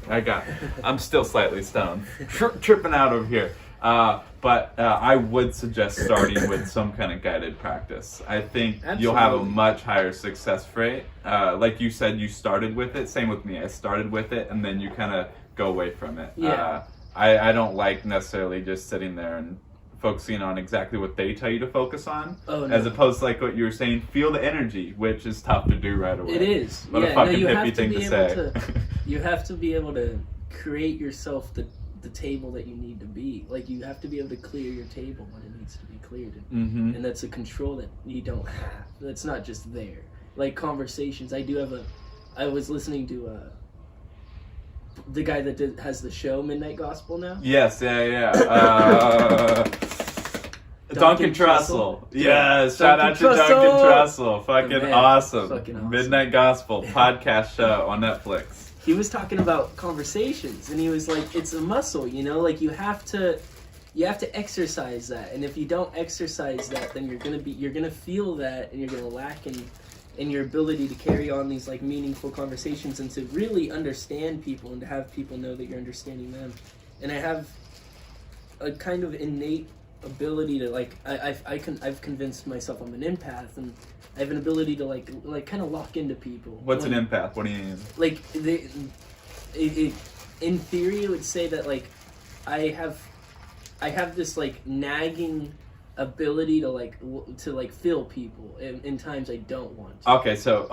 I'm still slightly stoned, tripping out over here. But I would suggest starting with some kind of guided practice. I think you'll have a much higher success rate. Like you said, you started with it. Same with me. I started with it, and then you kind of go away from it. Yeah. I don't like necessarily just sitting there and focusing on exactly what they tell you to focus on, as opposed to like what you were saying, feel the energy, which is tough to do right away. It is. What a fucking hippie thing to say. You have to be able to create yourself the table that you need to be. Like, you have to be able to clear your table when it needs to be cleared. And that's a control that you don't have. That's not just there. Like conversations, I was listening to the guy that has the show Midnight Gospel now. Yes, yeah. Duncan Trussell. Yes, shout out to Duncan Trussell. Fucking awesome. Midnight Gospel podcast show on Netflix. He was talking about conversations, and he was like, it's a muscle, you know, like you have to exercise that, and if you don't exercise that, then you're gonna feel that, and you're gonna lack in your ability to carry on these like meaningful conversations, and to really understand people, and to have people know that you're understanding them. And I have a kind of innate ability to like I've convinced myself I'm an empath, and I have an ability to like kind of lock into people. What's an empath? What do you mean? Like in theory, it would say that like I have this like nagging ability to like feel people in times I don't want to. Okay, so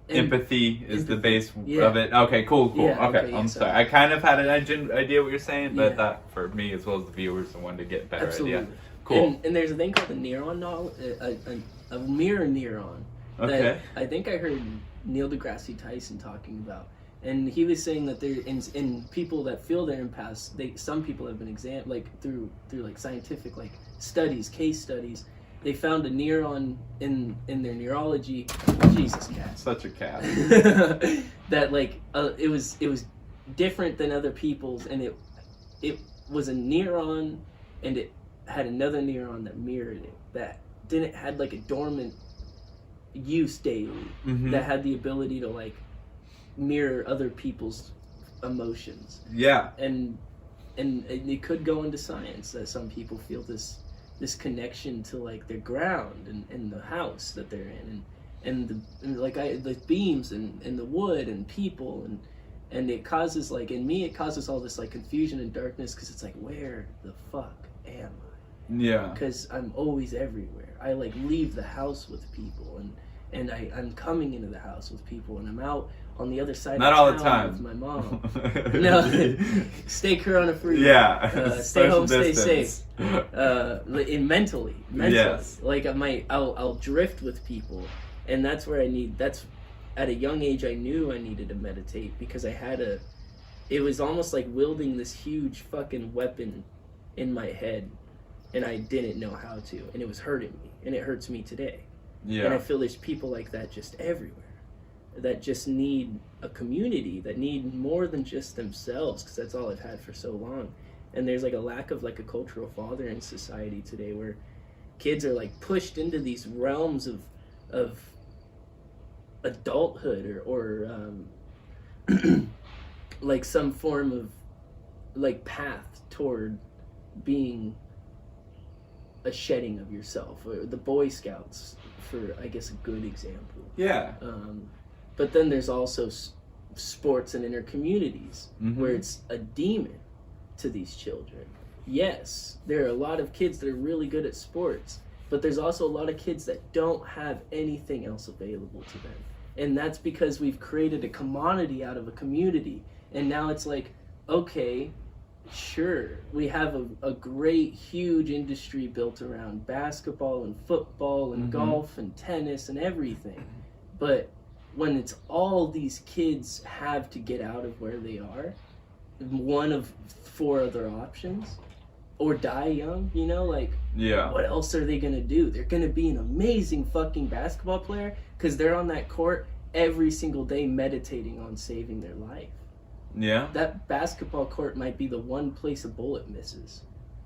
empathy is the base of it. Okay, cool. Yeah, okay, I'm sorry. I kind of had an idea what you're saying, but that for me as well as the viewers, I wanted to get a better idea. Cool. And there's a thing called a neuron, a mirror neuron. Okay. That I think I heard Neil deGrasse Tyson talking about. And he was saying that there in people that feel they're empaths, some people have been through like scientific like studies, case studies, they found a neuron in their neurology. Jesus, cat. Such a cat. That like it was different than other people's, and it was a neuron, and it had another neuron that mirrored it, that had like a dormant use daily, that had the ability to like mirror other people's emotions. Yeah. And it could go into science that some people feel this connection to like their ground and the house that they're in, and the beams and the wood and people, and it causes like, in me, it causes all this like confusion and darkness, because it's like, where the fuck am I? Yeah. Because I'm always everywhere. I like leave the house with people, and I'm coming into the house with people, and I'm out on the other side Not of all town the time. with my mom. No, stay corona-free. Yeah. Stay home, distance. stay safe. Mentally. Yes. Like I'll drift with people, and that's where that's at a young age I knew I needed to meditate, because it was almost like wielding this huge fucking weapon in my head, and I didn't know how to, and it was hurting me, and it hurts me today. Yeah. And I feel there's people like that just everywhere, that just need a community, that need more than just themselves, because that's all I've had for so long. And there's like a lack of like a cultural father in society today, where kids are like pushed into these realms of adulthood or like some form of like path toward being a shedding of yourself, or the Boy Scouts, for I guess a good example. Yeah. But then there's also sports and inner communities, where it's a demon to these children. Yes, there are a lot of kids that are really good at sports, but there's also a lot of kids that don't have anything else available to them. And that's because we've created a commodity out of a community. And now it's like, okay, sure, we have a great, huge industry built around basketball and football and golf and tennis and everything. But when it's all these kids have to get out of where they are, one of 4 other options, or die young, like, what else are they going to do? They're going to be an amazing fucking basketball player because they're on that court every single day meditating on saving their life. Yeah. That basketball court might be the one place a bullet misses.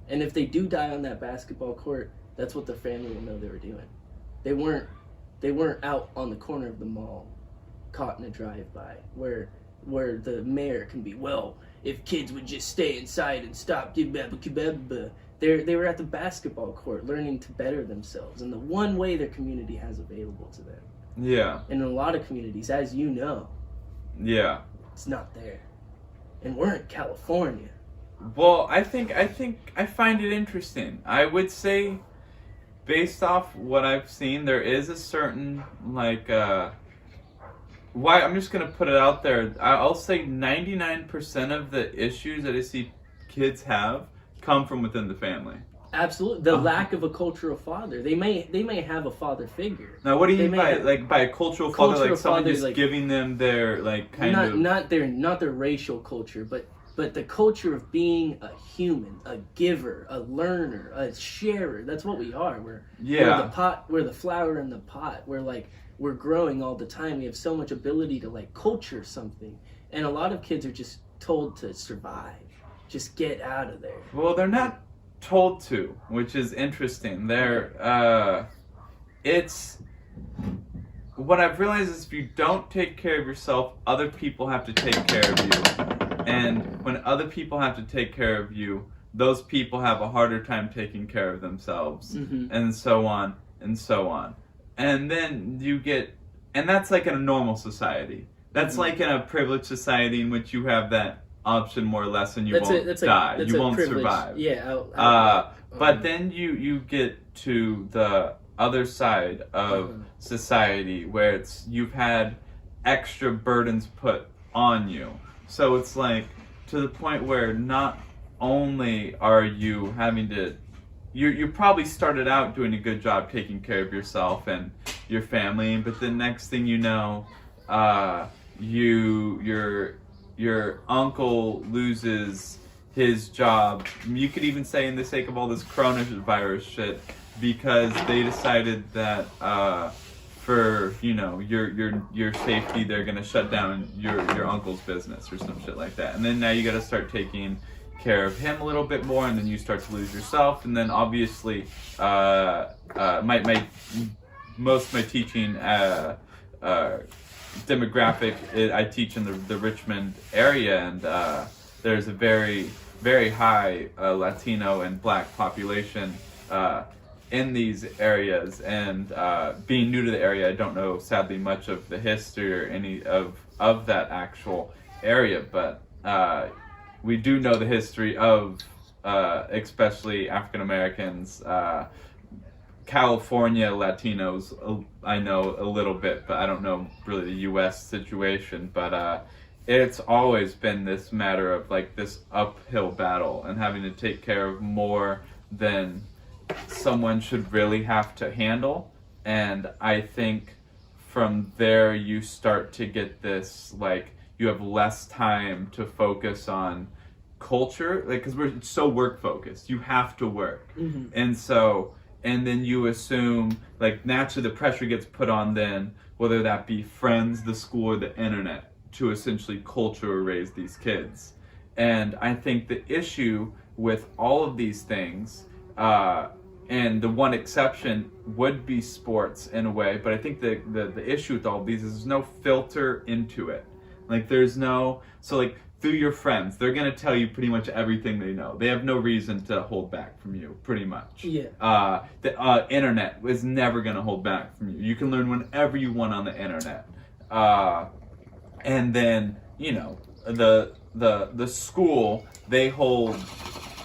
And if they do die on that basketball court, that's what the family will know they were doing. They weren't out on the corner of the mall caught in a drive-by where the mayor can be, well, if kids would just stay inside and stop, they were at the basketball court learning to better themselves, and the one way their community has available to them. Yeah. And in a lot of communities, as you know, it's not there. And we're in California. Well, I find it interesting. I would say, based off what I've seen, there is a certain why I'm just gonna put it out there. I'll say 99% of the issues that I see kids have come from within the family. Absolutely, the lack of a cultural father. They may have a father figure. Now, what do you mean by a cultural father? Like someone just giving them their not their racial culture, but the culture of being a human, a giver, a learner, a sharer. That's what we are. We're the flower in the pot. We're growing all the time. We have so much ability to culture something, and a lot of kids are just told to survive, just get out of there. Well, they're not told to, which is interesting. It's what I've realized is if you don't take care of yourself, other people have to take care of you, and when other people have to take care of you, those people have a harder time taking care of themselves, and so on and so on. And then you get, and that's like in a normal society. That's like in a privileged society in which you have that option more or less, and you won't die. You won't survive. Yeah. But then you get to the other side of society where it's you've had extra burdens put on you. So it's like to the point where not only are you having to, you probably started out doing a good job taking care of yourself and your family, but the next thing you know, your uncle loses his job. You could even say, in the sake of all this coronavirus shit, because they decided that for your safety, they're gonna shut down your uncle's business or some shit like that. And then now you got to start taking care of him a little bit more, and then you start to lose yourself. And then obviously, most of my teaching demographic, I teach in the Richmond area, and there's a very, very high Latino and Black population in these areas. And being new to the area, I don't know sadly much of the history or any of that actual area, but we do know the history of especially African Americans, California Latinos. I know a little bit, but I don't know really the U.S. situation. But it's always been this matter of like this uphill battle and having to take care of more than someone should really have to handle. And I think from there you start to get this, like, you have less time to focus on culture, like, because we're so work focused. You have to work. And then you assume, like, naturally the pressure gets put on then, whether that be friends, the school, or the internet, to essentially culture or raise these kids. And I think the issue with all of these things, and the one exception would be sports in a way, but I think the issue with all of these is there's no filter into it. Like, there's no, so like, through your friends, they're going to tell you pretty much everything they know. They have no reason to hold back from you, pretty much. Yeah. The internet is never going to hold back from you. You can learn whenever you want on the internet. And then, you know, the school, they hold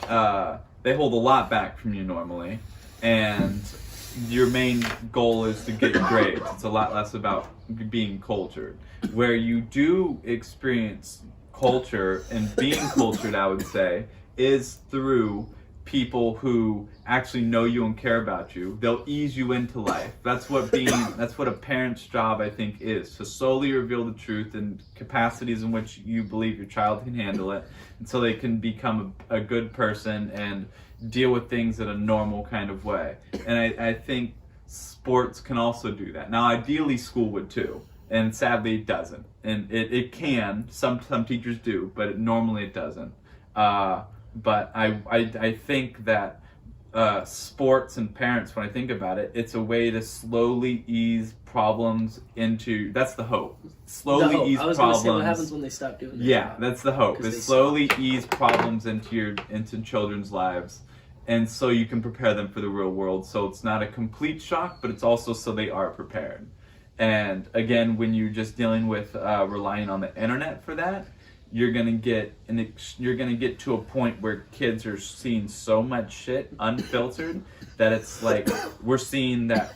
a lot back from you normally. And your main goal is to get grades. It's a lot less about being cultured. Where you do experience culture and being cultured, I would say, is through people who actually know you and care about you. They'll ease you into life. That's what a parent's job, I think, is, to slowly reveal the truth in capacities in which you believe your child can handle it, and so they can become a good person and deal with things in a normal kind of way. And I think sports can also do that. Now, ideally, school would too. And sadly, it doesn't. And it can. Some teachers do, but normally it doesn't. But I think that sports and parents, when I think about it, it's a way to slowly ease problems into. That's the hope. Slowly ease problems. I was going to say, what happens when they stop doing that? Yeah, that's the hope. Is slowly ease problems into children's lives, and so you can prepare them for the real world. So it's not a complete shock, but it's also so they are prepared. And again, when you're just dealing with relying on the internet for that, you're gonna get to a point where kids are seeing so much shit unfiltered that it's like we're seeing that.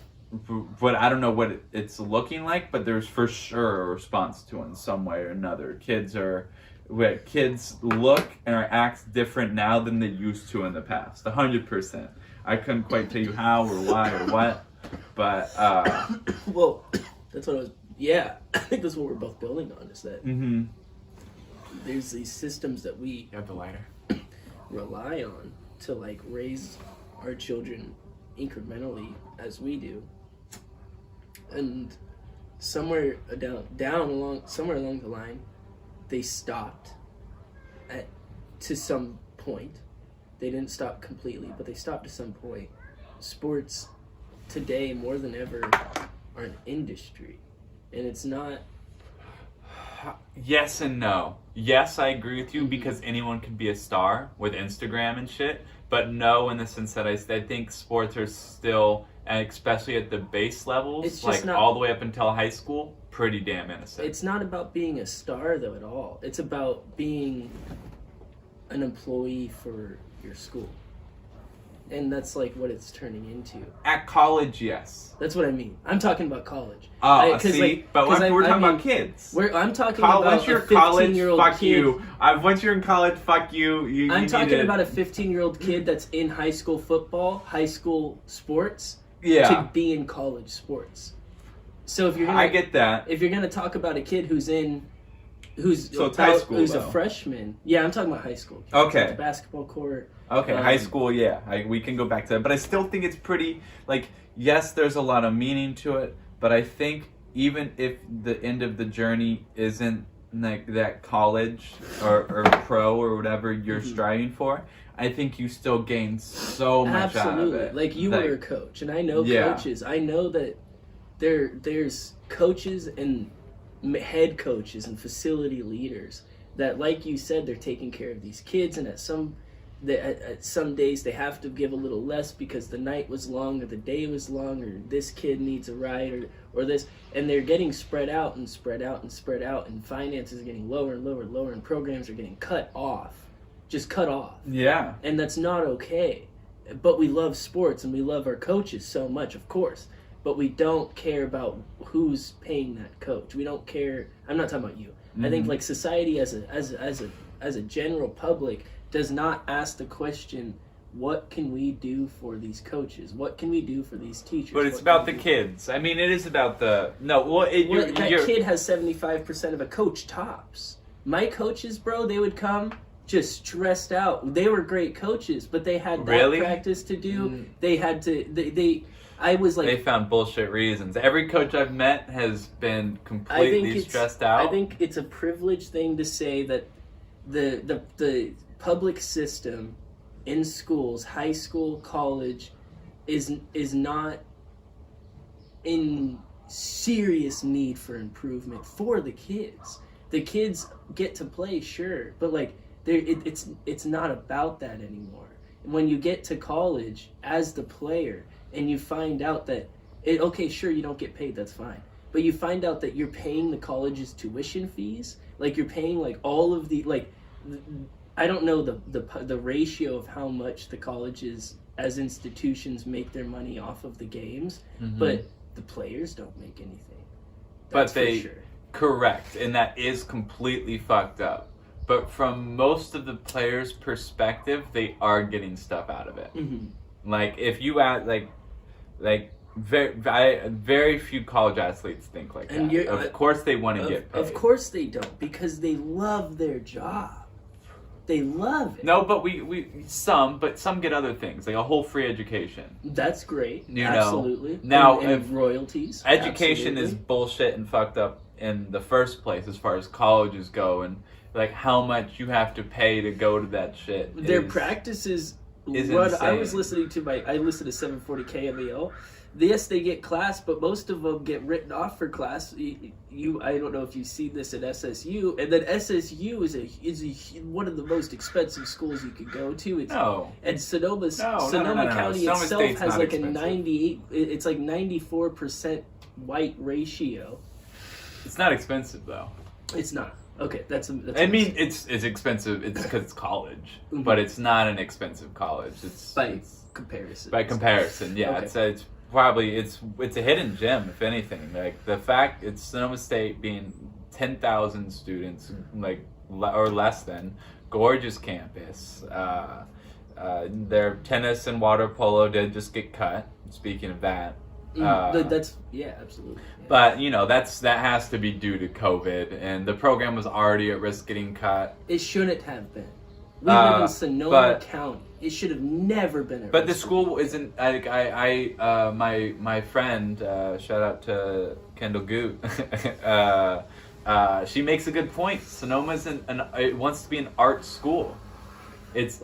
But I don't know what it's looking like, but there's for sure a response to it in some way or another. Kids look and act different now than they used to in the past. 100%. I couldn't quite tell you how or why or what. But well, that's what I was. Yeah, I think that's what we're both building on. Is that there's these systems that we have the lighter rely on to like raise our children incrementally as we do, and somewhere along the line, they stopped to some point. They didn't stop completely, but they stopped to some point. Sports today, more than ever, are an industry, and it's not Yes and no. Yes, I agree with you because anyone can be a star with Instagram and shit. But no, in the sense that I think sports are still, and especially at the base levels, like all the way up until high school, pretty damn innocent. It's not about being a star though at all. It's about being an employee for your school. And that's like what it's turning into. At college, yes. That's what I mean. I'm talking about college. We're talking about kids. I'm talking about once you're a 15-year-old fuck kid. You. Once you're in college, fuck you. I'm talking about a 15-year-old kid that's in high school football, high school sports, to be in college sports. So if you're gonna, I get that. If you're gonna talk about a kid who's high school, who's a freshman, I'm talking about high school. Kids. Okay. It's a basketball court. Okay, high school, we can go back to that. But I still think it's pretty, yes, there's a lot of meaning to it, but I think even if the end of the journey isn't like that college or pro or whatever you're striving for, I think you still gain so much out of it. Like you were a coach, and I know coaches. I know that there's coaches and head coaches and facility leaders that, like you said, they're taking care of these kids, and at some days they have to give a little less because the night was long or the day was long or this kid needs a ride or this, and they're getting spread out and spread out and spread out, and finances are getting lower and lower and lower, and programs are getting cut off. Yeah. And that's not okay. But we love sports and we love our coaches so much, of course. But we don't care about who's paying that coach. We don't care. I'm not talking about you. Mm-hmm. I think like society as a general public does not ask the question, what can we do for these coaches? What can we do for these teachers? But it's about the kids. I mean, it is about the... No, that kid has 75% of a coach tops. My coaches, bro, they would come just stressed out. They were great coaches, but they had that practice to do. They had to... I was like... They found bullshit reasons. Every coach I've met has been completely stressed out. I think it's a privileged thing to say that the public system in schools, high school, college, is not in serious need for improvement for the kids. The kids get to play, sure, but like it's not about that anymore. When you get to college as the player and you find out that sure, you don't get paid, that's fine, but you find out that you're paying the college's tuition fees, like you're paying like all of the I don't know the ratio of how much the colleges as institutions make their money off of the games, but the players don't make anything. That's for sure. Correct, and that is completely fucked up. But from most of the players' perspective, they are getting stuff out of it. Mm-hmm. Like if you add very few college athletes think like that. Of course they want to get paid. Of course they don't, because they love their job. They love it. No, but some get other things, like a whole free education. That's great. Absolutely. Now, and royalties. Education absolutely. is bullshit and fucked up in the first place as far as colleges go, and like how much you have to pay to go to that shit. Their practices is run. insane. I listen to 740 KMEL. Yes, they get class, but most of them get written off for class. I don't know if you've seen this at SSU, and then SSU is one of the most expensive schools you could go to. And Sonoma County itself has like a 98. It's like 94% white ratio. It's not expensive though. It's not. Okay, that's it's expensive. It's because it's college, but it's not an expensive college. It's by comparison. Yeah. Okay. It's probably it's a hidden gem, if anything. Like the fact it's Sonoma State being 10,000 students, like or less than, gorgeous campus. Their tennis and water polo did just get cut. Speaking of that. That's absolutely. Yeah. But that has to be due to COVID, and the program was already at risk getting cut. It shouldn't have been. We live in Sonoma County. It should have never been at risk. But the school isn't. My friend, shout out to Kendall Goot. She makes a good point. Sonoma's it wants to be an art school. Its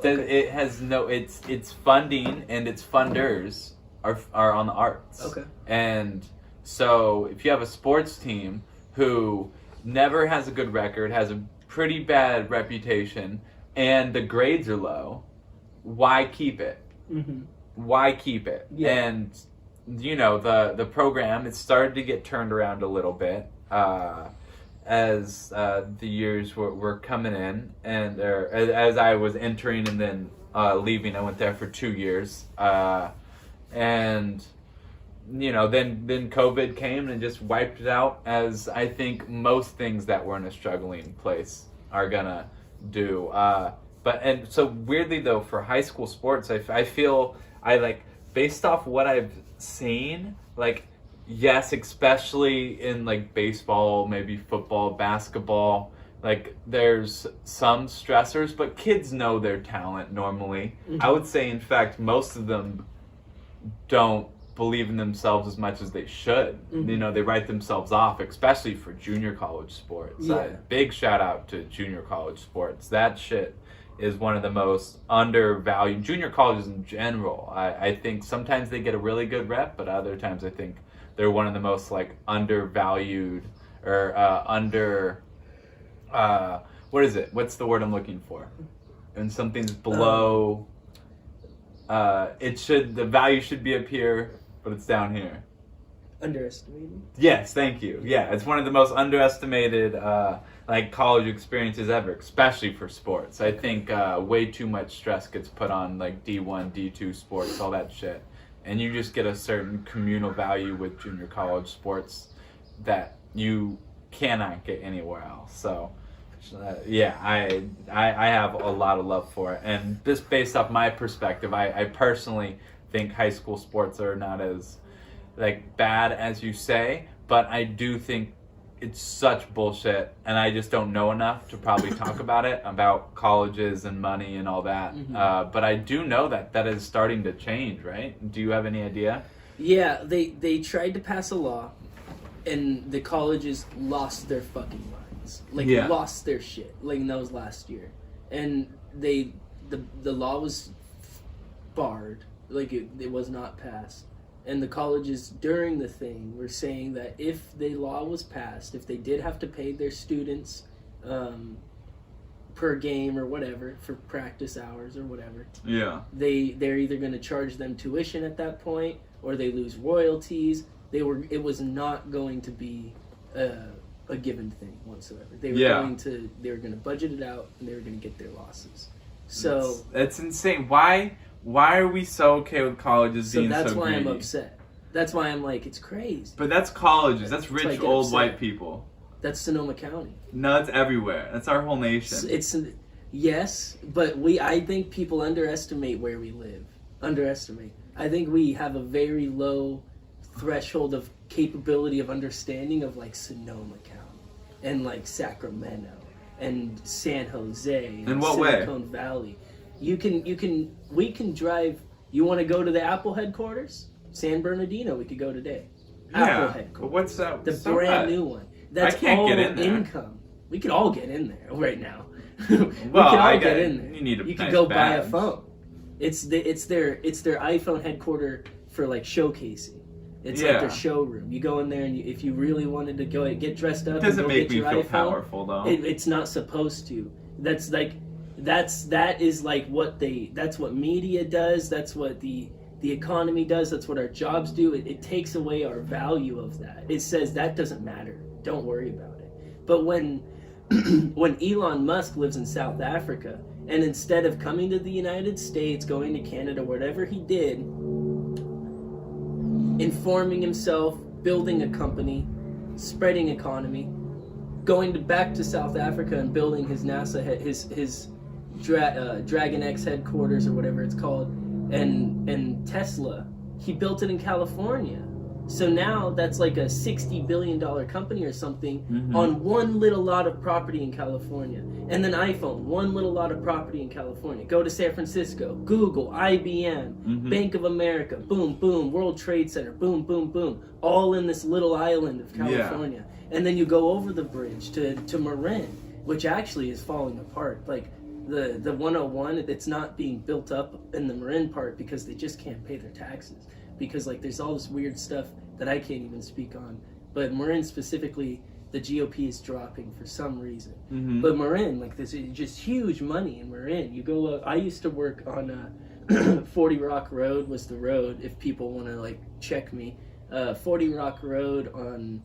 funding and its funders are on the arts. Okay. And so if you have a sports team who never has a good record, has a pretty bad reputation, and the grades are low, why keep it? Mm-hmm. Why keep it? Yeah. And, you know, the program, it started to get turned around a little bit as the years were coming in, and as I was entering and then leaving. I went there for 2 years. And, you know, then COVID came and just wiped it out, as I think most things that were in a struggling place are gonna do. And so weirdly though, for high school sports, I feel based off what I've seen, like, yes, especially in like baseball, maybe football, basketball, like there's some stressors, but kids know their talent normally. Mm-hmm. I would say, in fact, most of them don't believe in themselves as much as they should. Mm-hmm. You know, they write themselves off, especially for junior college sports. Yeah. Big shout out to junior college sports. That shit is one of the most undervalued. Junior colleges in general, I think sometimes they get a really good rep, but other times I think they're one of the most like undervalued or what is it? What's the word I'm looking for? And something's below. The value should be up here, but it's down here. Underestimated? Yes, thank you. Yeah, it's one of the most underestimated like college experiences ever, especially for sports. I think way too much stress gets put on like D1, D2 sports, all that shit. And you just get a certain communal value with junior college sports that you cannot get anywhere else. So yeah, I have a lot of love for it. And just based off my perspective, I personally think high school sports are not as like bad as you say, but I do think it's such bullshit, and I just don't know enough to probably talk about colleges and money and all that. Mm-hmm. But I do know that is starting to change, right? Do you have any idea? Yeah, they tried to pass a law, and the colleges lost their fucking minds. Like, lost their shit. Like, that was last year. And the law was barred. Like, it was not passed. And the colleges during the thing were saying that if the law was passed, if they did have to pay their students per game or whatever for practice hours or whatever, they're either going to charge them tuition at that point or they lose royalties. It was not going to be a given thing whatsoever. They were going to budget it out, and they were going to get their losses. So that's insane. Why are we so okay with colleges being so greedy? So that's why I'm upset. That's why I'm like, it's crazy. But that's colleges. That's rich, like, old white people. That's Sonoma County. No, it's everywhere. That's our whole nation. Yes, but I think people underestimate where we live. I think we have a very low threshold of capability of understanding of like Sonoma County and like Sacramento and San Jose and Silicon Valley. We can drive. You want to go to the Apple headquarters? San Bernardino, we could go today. Apple headquarters. But what's that? The brand new one. That's all income. We could all get in there right now. We can all get in there. You could go buy a phone. It's their iPhone headquarter for like showcasing. It's like their showroom. You go in there, and if you really wanted to go get dressed up, doesn't make me feel iPhone, powerful though. It's not supposed to. That's what media does. That's what the economy does. That's what our jobs do. It takes away our value of that. It says that doesn't matter. Don't worry about it. But when Elon Musk lives in South Africa, and instead of coming to the United States, going to Canada, whatever he did, informing himself, building a company, spreading economy, going back to South Africa and building his NASA, his Dragon X headquarters or whatever it's called, and Tesla, he built it in California. So now that's like a $60 billion company or something on one little lot of property in California. And then iPhone, one little lot of property in California. Go to San Francisco, Google, IBM, Bank of America, boom, boom, World Trade Center, boom, boom, boom, all in this little island of California. Yeah. And then you go over the bridge to Marin, which actually is falling apart. Like the 101, it's not being built up in the Marin part because they just can't pay their taxes. Because like there's all this weird stuff that I can't even speak on. But Marin specifically, the GOP is dropping for some reason. Mm-hmm. But Marin, like, there's just huge money in Marin. You go, I used to work on 40 Rock Road was the road, if people want to, like, check me. 40 Rock Road on,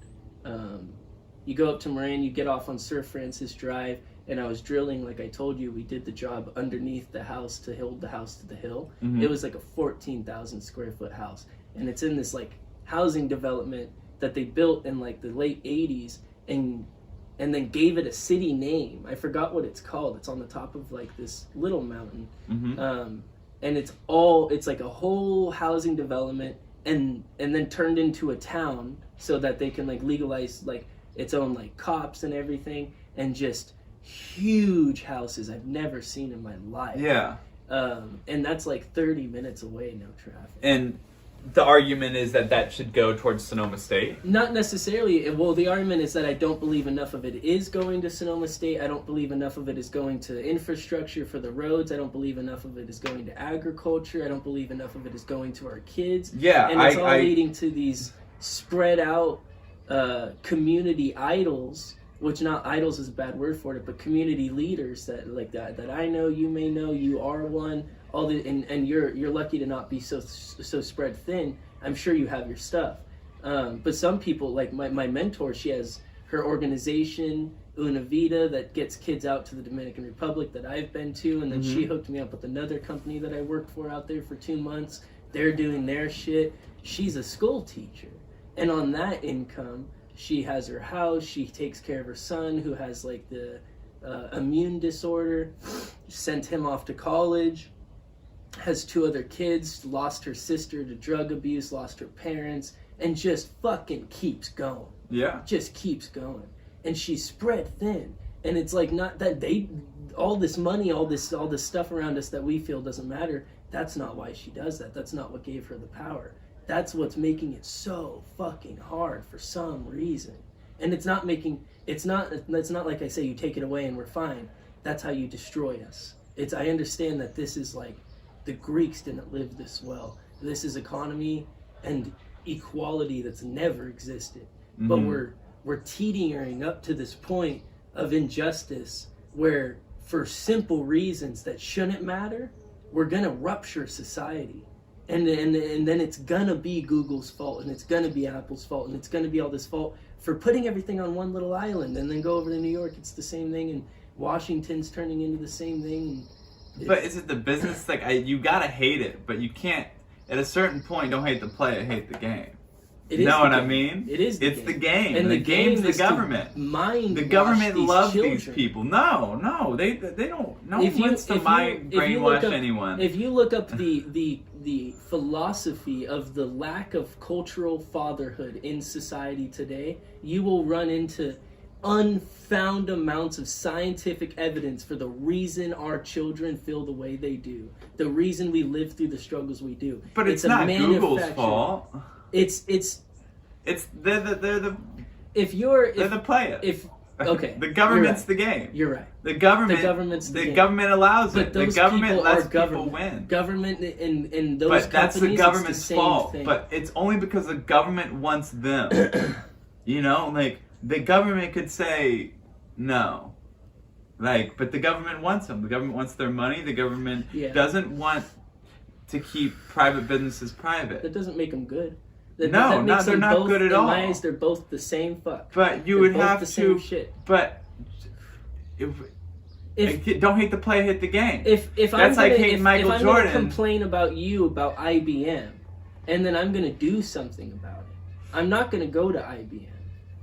you go up to Marin, you get off on Sir Francis Drive, and I was drilling, like I told you, we did the job underneath the house to hold the house to the hill. Mm-hmm. It was like a 14,000 square foot house. And it's in this, like, housing development that they built in, like, the late 80s and then gave it a city name. I forgot what it's called. It's on the top of, like, this little mountain. Mm-hmm. And it's like a whole housing development and then turned into a town so that they can, like, legalize, like, its own, like, cops and everything, and just huge houses I've never seen in my life. Yeah. And that's like 30 minutes away, no traffic. And the argument is that should go towards Sonoma State? Not necessarily. Well, the argument is that I don't believe enough of it is going to Sonoma State. I don't believe enough of it is going to infrastructure for the roads. I don't believe enough of it is going to agriculture. I don't believe enough of it is going to our kids. Yeah, and it's all leading to these spread out community idols, which not idols is a bad word for it, but community leaders that I know, you may know, you are one. And you're lucky to not be so spread thin. I'm sure you have your stuff, but some people, like my mentor, she has her organization Una Vida that gets kids out to the Dominican Republic that I've been to, and then she hooked me up with another company that I worked for out there for 2 months. They're doing their shit. She's a school teacher, and on that income, she has her house. She takes care of her son who has, like, the immune disorder. Sent him off to college. Has 2 other kids, lost her sister to drug abuse, lost her parents, and just fucking keeps going. Yeah. Just keeps going. And she's spread thin. And it's like, not that all this money, all this stuff around us that we feel doesn't matter, that's not why she does that. That's not what gave her the power. That's what's making it so fucking hard for some reason. And it's not like I say you take it away and we're fine. That's how you destroy us. I understand that this is like, the Greeks didn't live this well. This is economy and equality that's never existed. Mm-hmm. But we're teetering up to this point of injustice where, for simple reasons that shouldn't matter, we're gonna rupture society. And then it's gonna be Google's fault, and it's gonna be Apple's fault, and it's gonna be all this fault for putting everything on one little island, and then go over to New York, it's the same thing, and Washington's turning into the same thing. But is it the business? Like, you gotta hate it, but you can't. At a certain point, don't hate the play, hate the game. You know what I mean? It is. It's the game. And the game's the government. The government loves these people. No, they don't. No one wants to brainwash anyone. If you look up the philosophy of the lack of cultural fatherhood in society today, you will run into unfound amounts of scientific evidence for the reason our children feel the way they do, the reason we live through the struggles we do. But it's not Google's fault. It's they're the player. Okay, the government's the game. You're right. The government's the government allows it. The government lets people win. Government and those. But that's the government's fault. But it's only because the government wants them. You know, like, the government could say no, like, but the government wants them. The government wants their money. The government doesn't want to keep private businesses private. That doesn't make them good. They're not good at all. In my eyes, they're both the same fuck. But you would have to. Shit. But if don't hate the play, hate the game. If that's I'm like gonna, hating Michael if I'm Jordan. Gonna complain about IBM, and then I'm gonna do something about it. I'm not gonna go to IBM.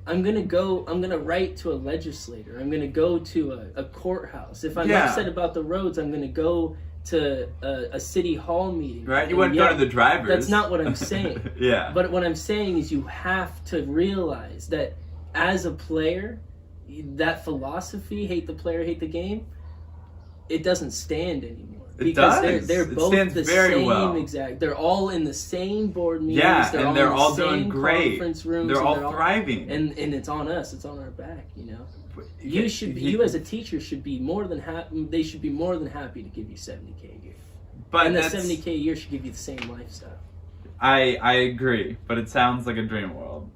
I'm gonna write to a legislator. I'm gonna go to a courthouse. If I'm upset about the roads, I'm gonna go to a city hall meeting. Right? You wouldn't go to the drivers. That's not what I'm saying. Yeah. But what I'm saying is you have to realize that as a player, that philosophy, hate the player, hate the game, it doesn't stand anymore. Because they're both the same exact. They're all in the same board meetings. Yeah, they're and they're all in the doing same great. Conference rooms, they're all thriving. And it's on us. It's on our back. You know. You as a teacher should be more than happy. They should be more than happy to give you $70K a year. But and that $70K a year should give you the same lifestyle. I agree, but it sounds like a dream world.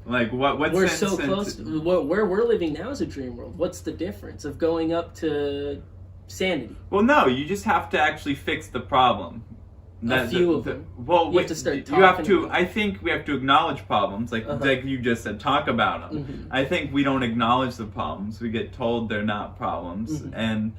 Like, what we're sense so close. Where we're living now is a dream world. What's the difference of going up to sanity? Well, no, you just have to actually fix the problem. A few of them. Well, you have to start talking. You have to. I think we have to acknowledge problems, like you just said. Talk about them. Mm-hmm. I think we don't acknowledge the problems. We get told they're not problems, and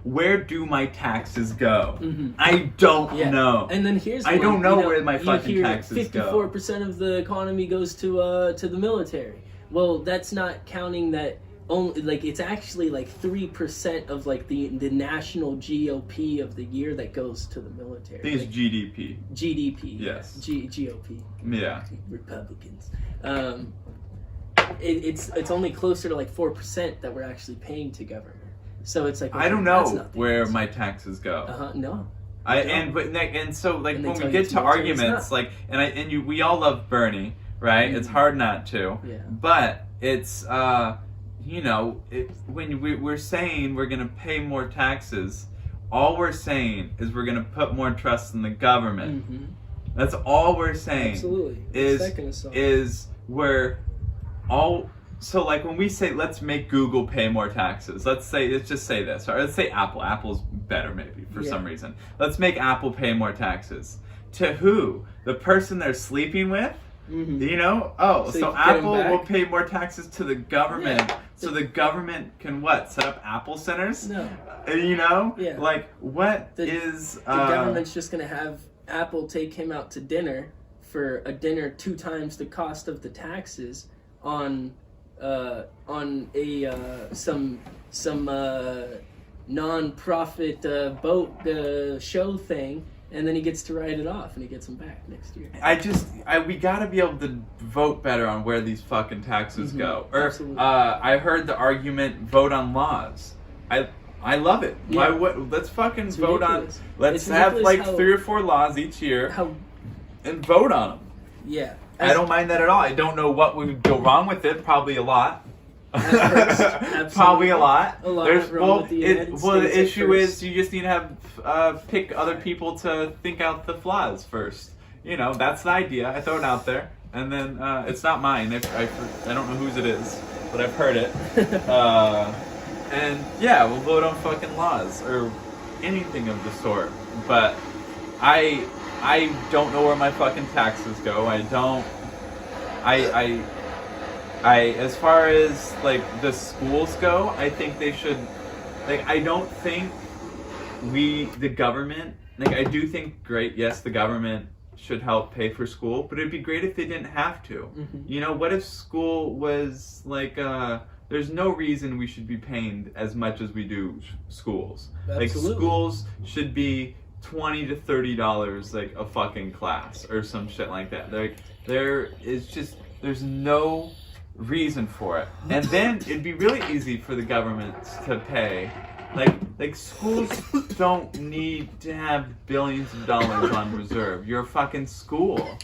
where do my taxes go? I don't know. And then here's I don't know where my fucking taxes go. 54% of the economy goes to the military. Well, that's not counting that. Only like it's actually like 3% of like the national GOP of the year that goes to the military. I think it's GDP. GDP. Yes. GOP. Yeah. Republicans. It's only closer to like 4% that we're actually paying to government. So it's like, okay, I don't know where my taxes go. No. So when we get to arguments we all love Bernie, right? It's hard not to. Yeah. But it's when we're saying we're going to pay more taxes, all we're saying is we're going to put more trust in the government. That's all we're saying. Absolutely. Is we're all. So like when we say let's make Google pay more taxes, let's just say this, or let's say Apple. Apple's better maybe for some reason. Let's make Apple pay more taxes. To who? The person they're sleeping with? So Apple will pay more taxes to the government, so the government can set up Apple centers? No. The government's just gonna have Apple take him out to dinner for a dinner 2 times the cost of the taxes on some non-profit boat show thing. And then he gets to write it off, and he gets them back next year. We gotta be able to vote better on where these fucking taxes go. Or, I heard the argument, vote on laws. I love it. Yeah. Let's fucking vote on. Let's have like 3 or 4 laws each year, and vote on them. Yeah, I don't mind that at all. I don't know what would go wrong with it. Probably a lot. Probably a lot. The issue is you just need to have pick other people to think out the flaws first. That's the idea. I throw it out there, and then it's not mine. I don't know whose it is, but I've heard it. And yeah, we'll vote on fucking laws or anything of the sort. But I don't know where my fucking taxes go. As far as like the schools go, I think they should, I don't think the government, I do think the government should help pay for school, but it'd be great if they didn't have to. What if school was there's no reason we should be paying as much as we do schools. Absolutely. Schools should be $20 to $30 a fucking class or some shit like that. There's no reason for it. And then it'd be really easy for the government to pay. Schools don't need to have billions of dollars on reserve. You're a fucking school.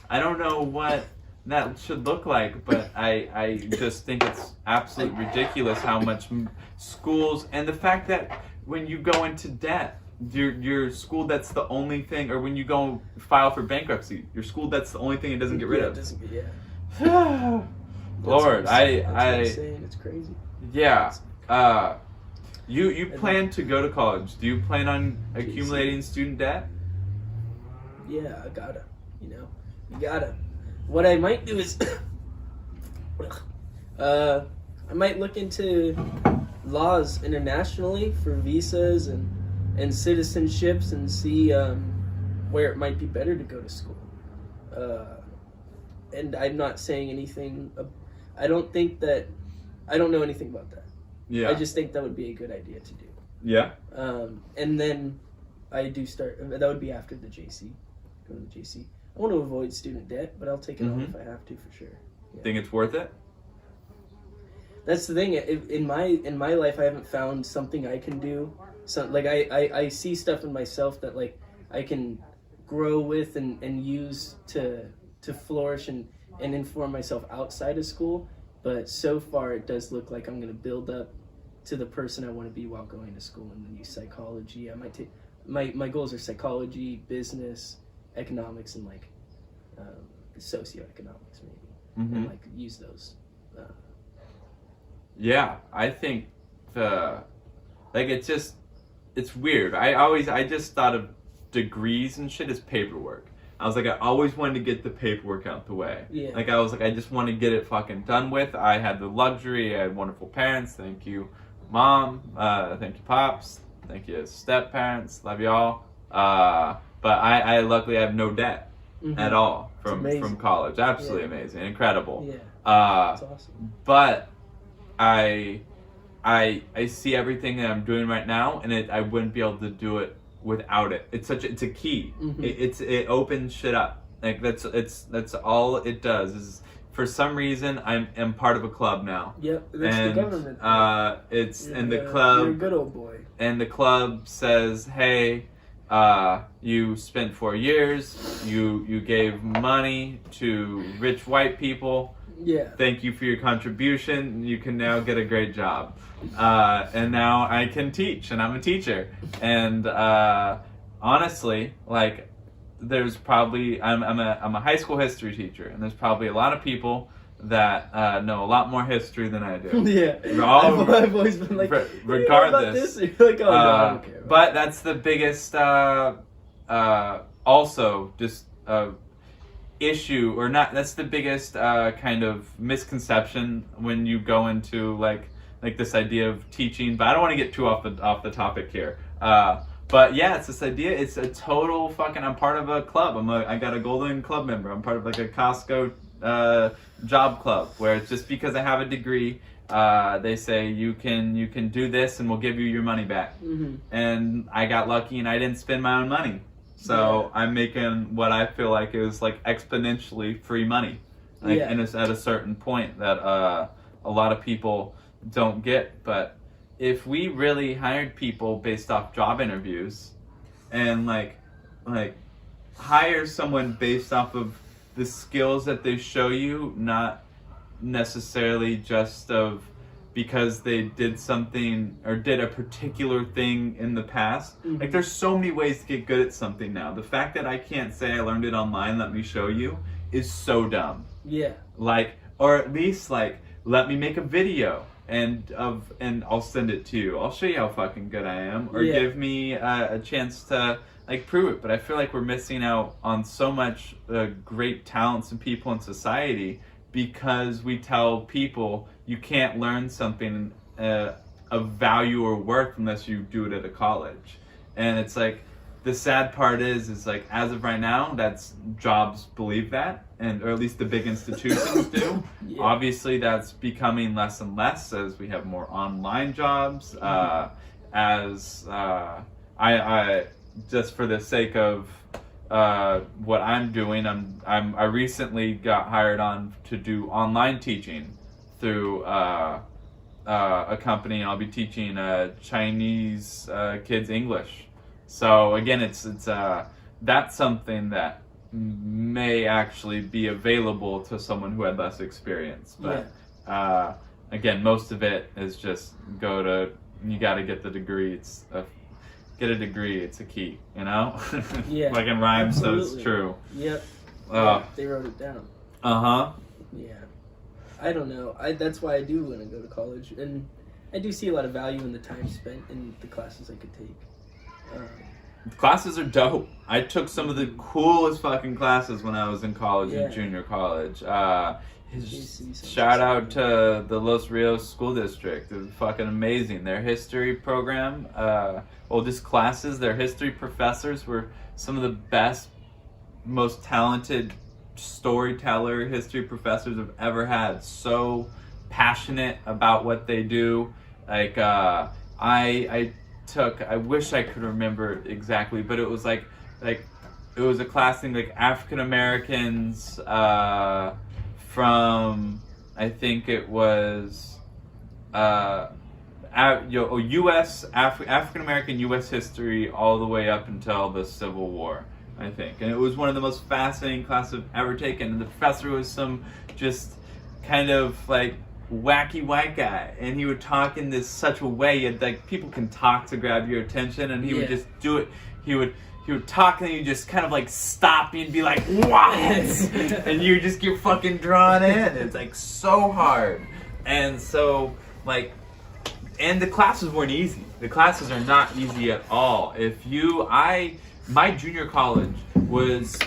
I don't know what that should look like, but I just think it's absolutely ridiculous how much schools, and the fact that when you go into debt, your school, that's the only thing, or when you go file for bankruptcy, your school, that's the only thing it doesn't get rid of. Lord, it's crazy. Yeah. You plan to go to college. Do you plan on accumulating student debt? Yeah, I gotta. You gotta. What I might do is, I might look into laws internationally for visas and citizenships and see where it might be better to go to school. And I'm not saying anything. I don't know anything about that. Yeah. I just think that would be a good idea to do. Yeah. And then I do start. That would be after the JC. Go to the JC. I want to avoid student debt, but I'll take it on if I have to, for sure. Yeah. Think it's worth it? That's the thing. In my life, I haven't found something I can do. So I see stuff in myself that I can grow with and use to flourish and inform myself outside of school. But so far, it does look like I'm going to build up to the person I want to be while going to school and then use psychology. I might take my goals are psychology, business, economics, and socioeconomics maybe, Mm-hmm. and like use those. Yeah, I think it's weird. I just thought of degrees and shit as paperwork. I was like, I always wanted to get the paperwork out the way. Yeah. Like, I was like, I just want to get it fucking done with. I had the luxury. I had wonderful parents. Thank you, Mom. Thank you, Pops. Thank you, step parents. Love y'all. But I luckily have no debt at all from college. Absolutely amazing. Incredible. Yeah. That's awesome. But I see everything that I'm doing right now, and I wouldn't be able to do it without it. It's a key. Mm-hmm. It opens shit up. Like that's all it does. Is for some reason I'm part of a club now. Yep, that's the government. The club. You're a good old boy. And the club says, hey, you spent 4 years. You gave money to rich white people. Yeah. Thank you for your contribution. You can now get a great job. And now I can teach, and I'm a teacher. And honestly, like, there's probably I'm a high school history teacher, and there's probably a lot of people that know a lot more history than I do. Yeah. I've always been like, regardless. You know about this? You're like, oh, no, I don't care. But that's the biggest also just issue, or not, that's the biggest kind of misconception when you go into like this idea of teaching. But I don't want to get too off the topic here. But yeah, it's this idea. It's a total fucking. I'm part of a club. I got a golden club member. I'm part of like a Costco job club, where it's just because I have a degree. They say you can do this, and we'll give you your money back. Mm-hmm. And I got lucky, and I didn't spend my own money. So I'm making what I feel like is like exponentially free money, and it's at a certain point that a lot of people don't get. But if we really hired people based off job interviews, and like hire someone based off of the skills that they show you, not necessarily just of because they did something or did a particular thing in the past. Mm-hmm. Like, there's so many ways to get good at something now. The fact that I can't say I learned it online, let me show you, is so dumb. Yeah. Like, or at least like, let me make a video and I'll send it to you. I'll show you how fucking good I am. Or give me a chance to like prove it. But I feel like we're missing out on so much great talents and people in society, because we tell people you can't learn something of value or worth unless you do it at a college. And it's like, the sad part is like, as of right now, that's jobs believe that, or at least the big institutions do. Yeah. Obviously, that's becoming less and less as we have more online jobs. I just for the sake of what I'm doing, I recently got hired on to do online teaching through a company. I'll be teaching Chinese kids English. So again, it's that's something that may actually be available to someone who had less experience. But again, most of it is just you got to get the degree. Get a degree, it's a key, you know? Yeah. Like in rhyme, absolutely. So it's true. Yep. They wrote it down. Uh-huh. Yeah. I don't know. That's why I do want to go to college. And I do see a lot of value in the time spent in the classes I could take. Classes are dope. I took some of the coolest fucking classes when I was in college and junior college. Shout out to the Los Rios School District. It was fucking amazing. Their history program, just classes, their history professors were some of the best, most talented storyteller history professors I've ever had. So passionate about what they do. Like, I wish I could remember exactly, but it was like it was a class thing, like African Americans, from, I think it was U.S. African American U.S. history all the way up until the Civil War, I think. And it was one of the most fascinating classes I've ever taken. And the professor was some just kind of like wacky white guy, and he would talk in such a way like people can talk to grab your attention, and he would just do it. He he would talk and then you just kind of like stop and be like, what? And you just get fucking drawn in. It's like so hard. And so like, and the classes weren't easy. The classes are not easy at all. My junior college was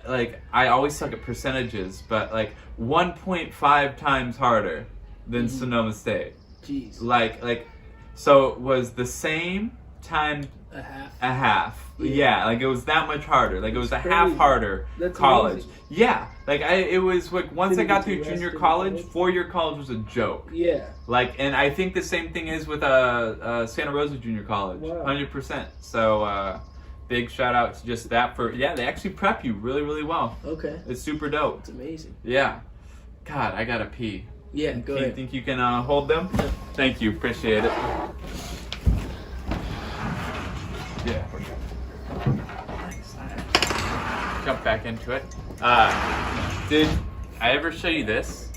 like, I always suck at percentages, but like 1.5 times harder than Sonoma State. Jeez. Like, so it was the same time a half. Yeah, like it was that much harder. Like it was a half harder That's college. amazing. Yeah, like it was like once I got through junior college, 4-year college was a joke. Yeah. Like, and I think the same thing is with Santa Rosa Junior College, 100%. So big shout out to just that they actually prep you really, really well. Okay. It's super dope. It's amazing. Yeah. God, I gotta pee. Yeah, go ahead. Think you can hold them? Yeah. Thank you, appreciate it. Yeah, we're good. Nice. Jump back into it. Did I ever show you this?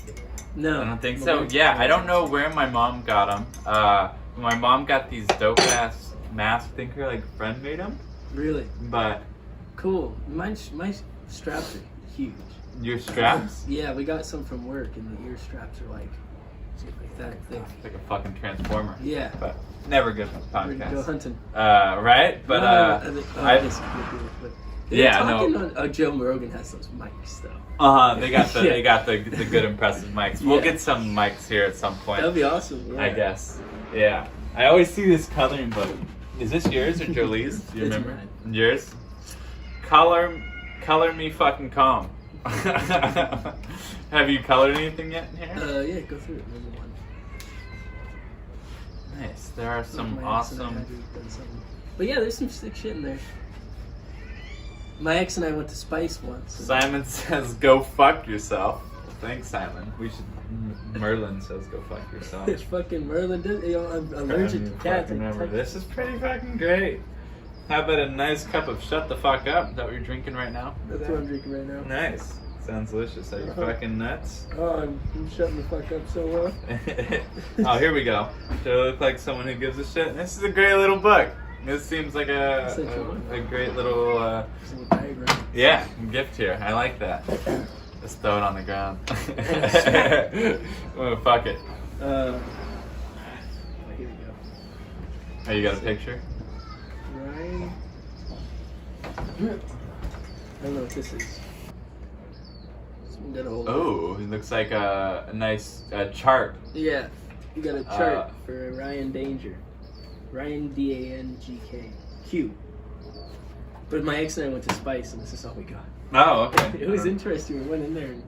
No. I don't think so. Yeah, I don't know where my mom got them. My mom got these dope ass mask thinker, like friend made them. Really? But cool. My straps are huge. Your straps? Yeah, we got some from work, and the ear straps are like that thick. Like a fucking transformer. Yeah. But never good for the We're gonna go podcast. hunting. Right? But Joe Rogan has those mics though. They got the good impressive mics. We'll get some mics here at some point. That'd be awesome. Yeah. I guess. Yeah. I always see this coloring book. Is this yours or Jolie's? Do you remember? Mine. Yours? Color me fucking calm. Have you colored anything yet in here? Yeah, go through it. Number one. Nice. There are some awesome. But yeah, there's some sick shit in there. My ex and I went to Spice once. Simon says, "Go fuck yourself." Thanks, Simon. Merlin says, "Go fuck yourself." It's fucking Merlin. I'm allergic to cats. Remember, this is pretty fucking great. How about a nice cup of shut the fuck up? Is that what you're drinking right now? That's what I'm drinking right now. Nice. Sounds delicious. Are you fucking nuts? Oh, I'm shutting the fuck up so well. Oh, here we go. Do I look like someone who gives a shit? This is a great little book. This seems like a great little yeah, gift here. I like that. Just throw it on the ground. Oh, fuck it. Here we go. Oh, you got a picture? Right. I don't know what this is. Oh, it looks like a nice chart. Yeah, you got a chart for Ryan Danger. Ryan Dangk. Q. But my ex and I went to Spice, and this is all we got. Oh, okay. It was interesting. We went in there. And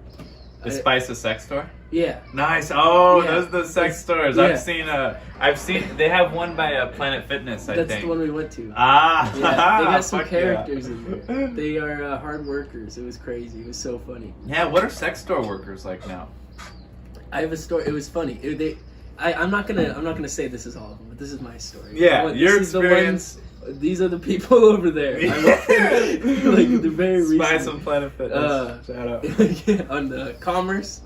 the Spice a sex store? Yeah. Nice. Oh, yeah. Those are the sex stores. Yeah. I've seen. They have one by Planet Fitness. I think that's the one we went to. Ah. Yeah, they got some characters in there. They are hard workers. It was crazy. It was so funny. Yeah. What are sex store workers like now? I have a story. It was funny. I'm not gonna say this is all of them, but this is my story. Yeah, your experience. These are the people over there. Like they're very recent. Spice on Planet Fitness. Shout out. Yeah, on the Commerce.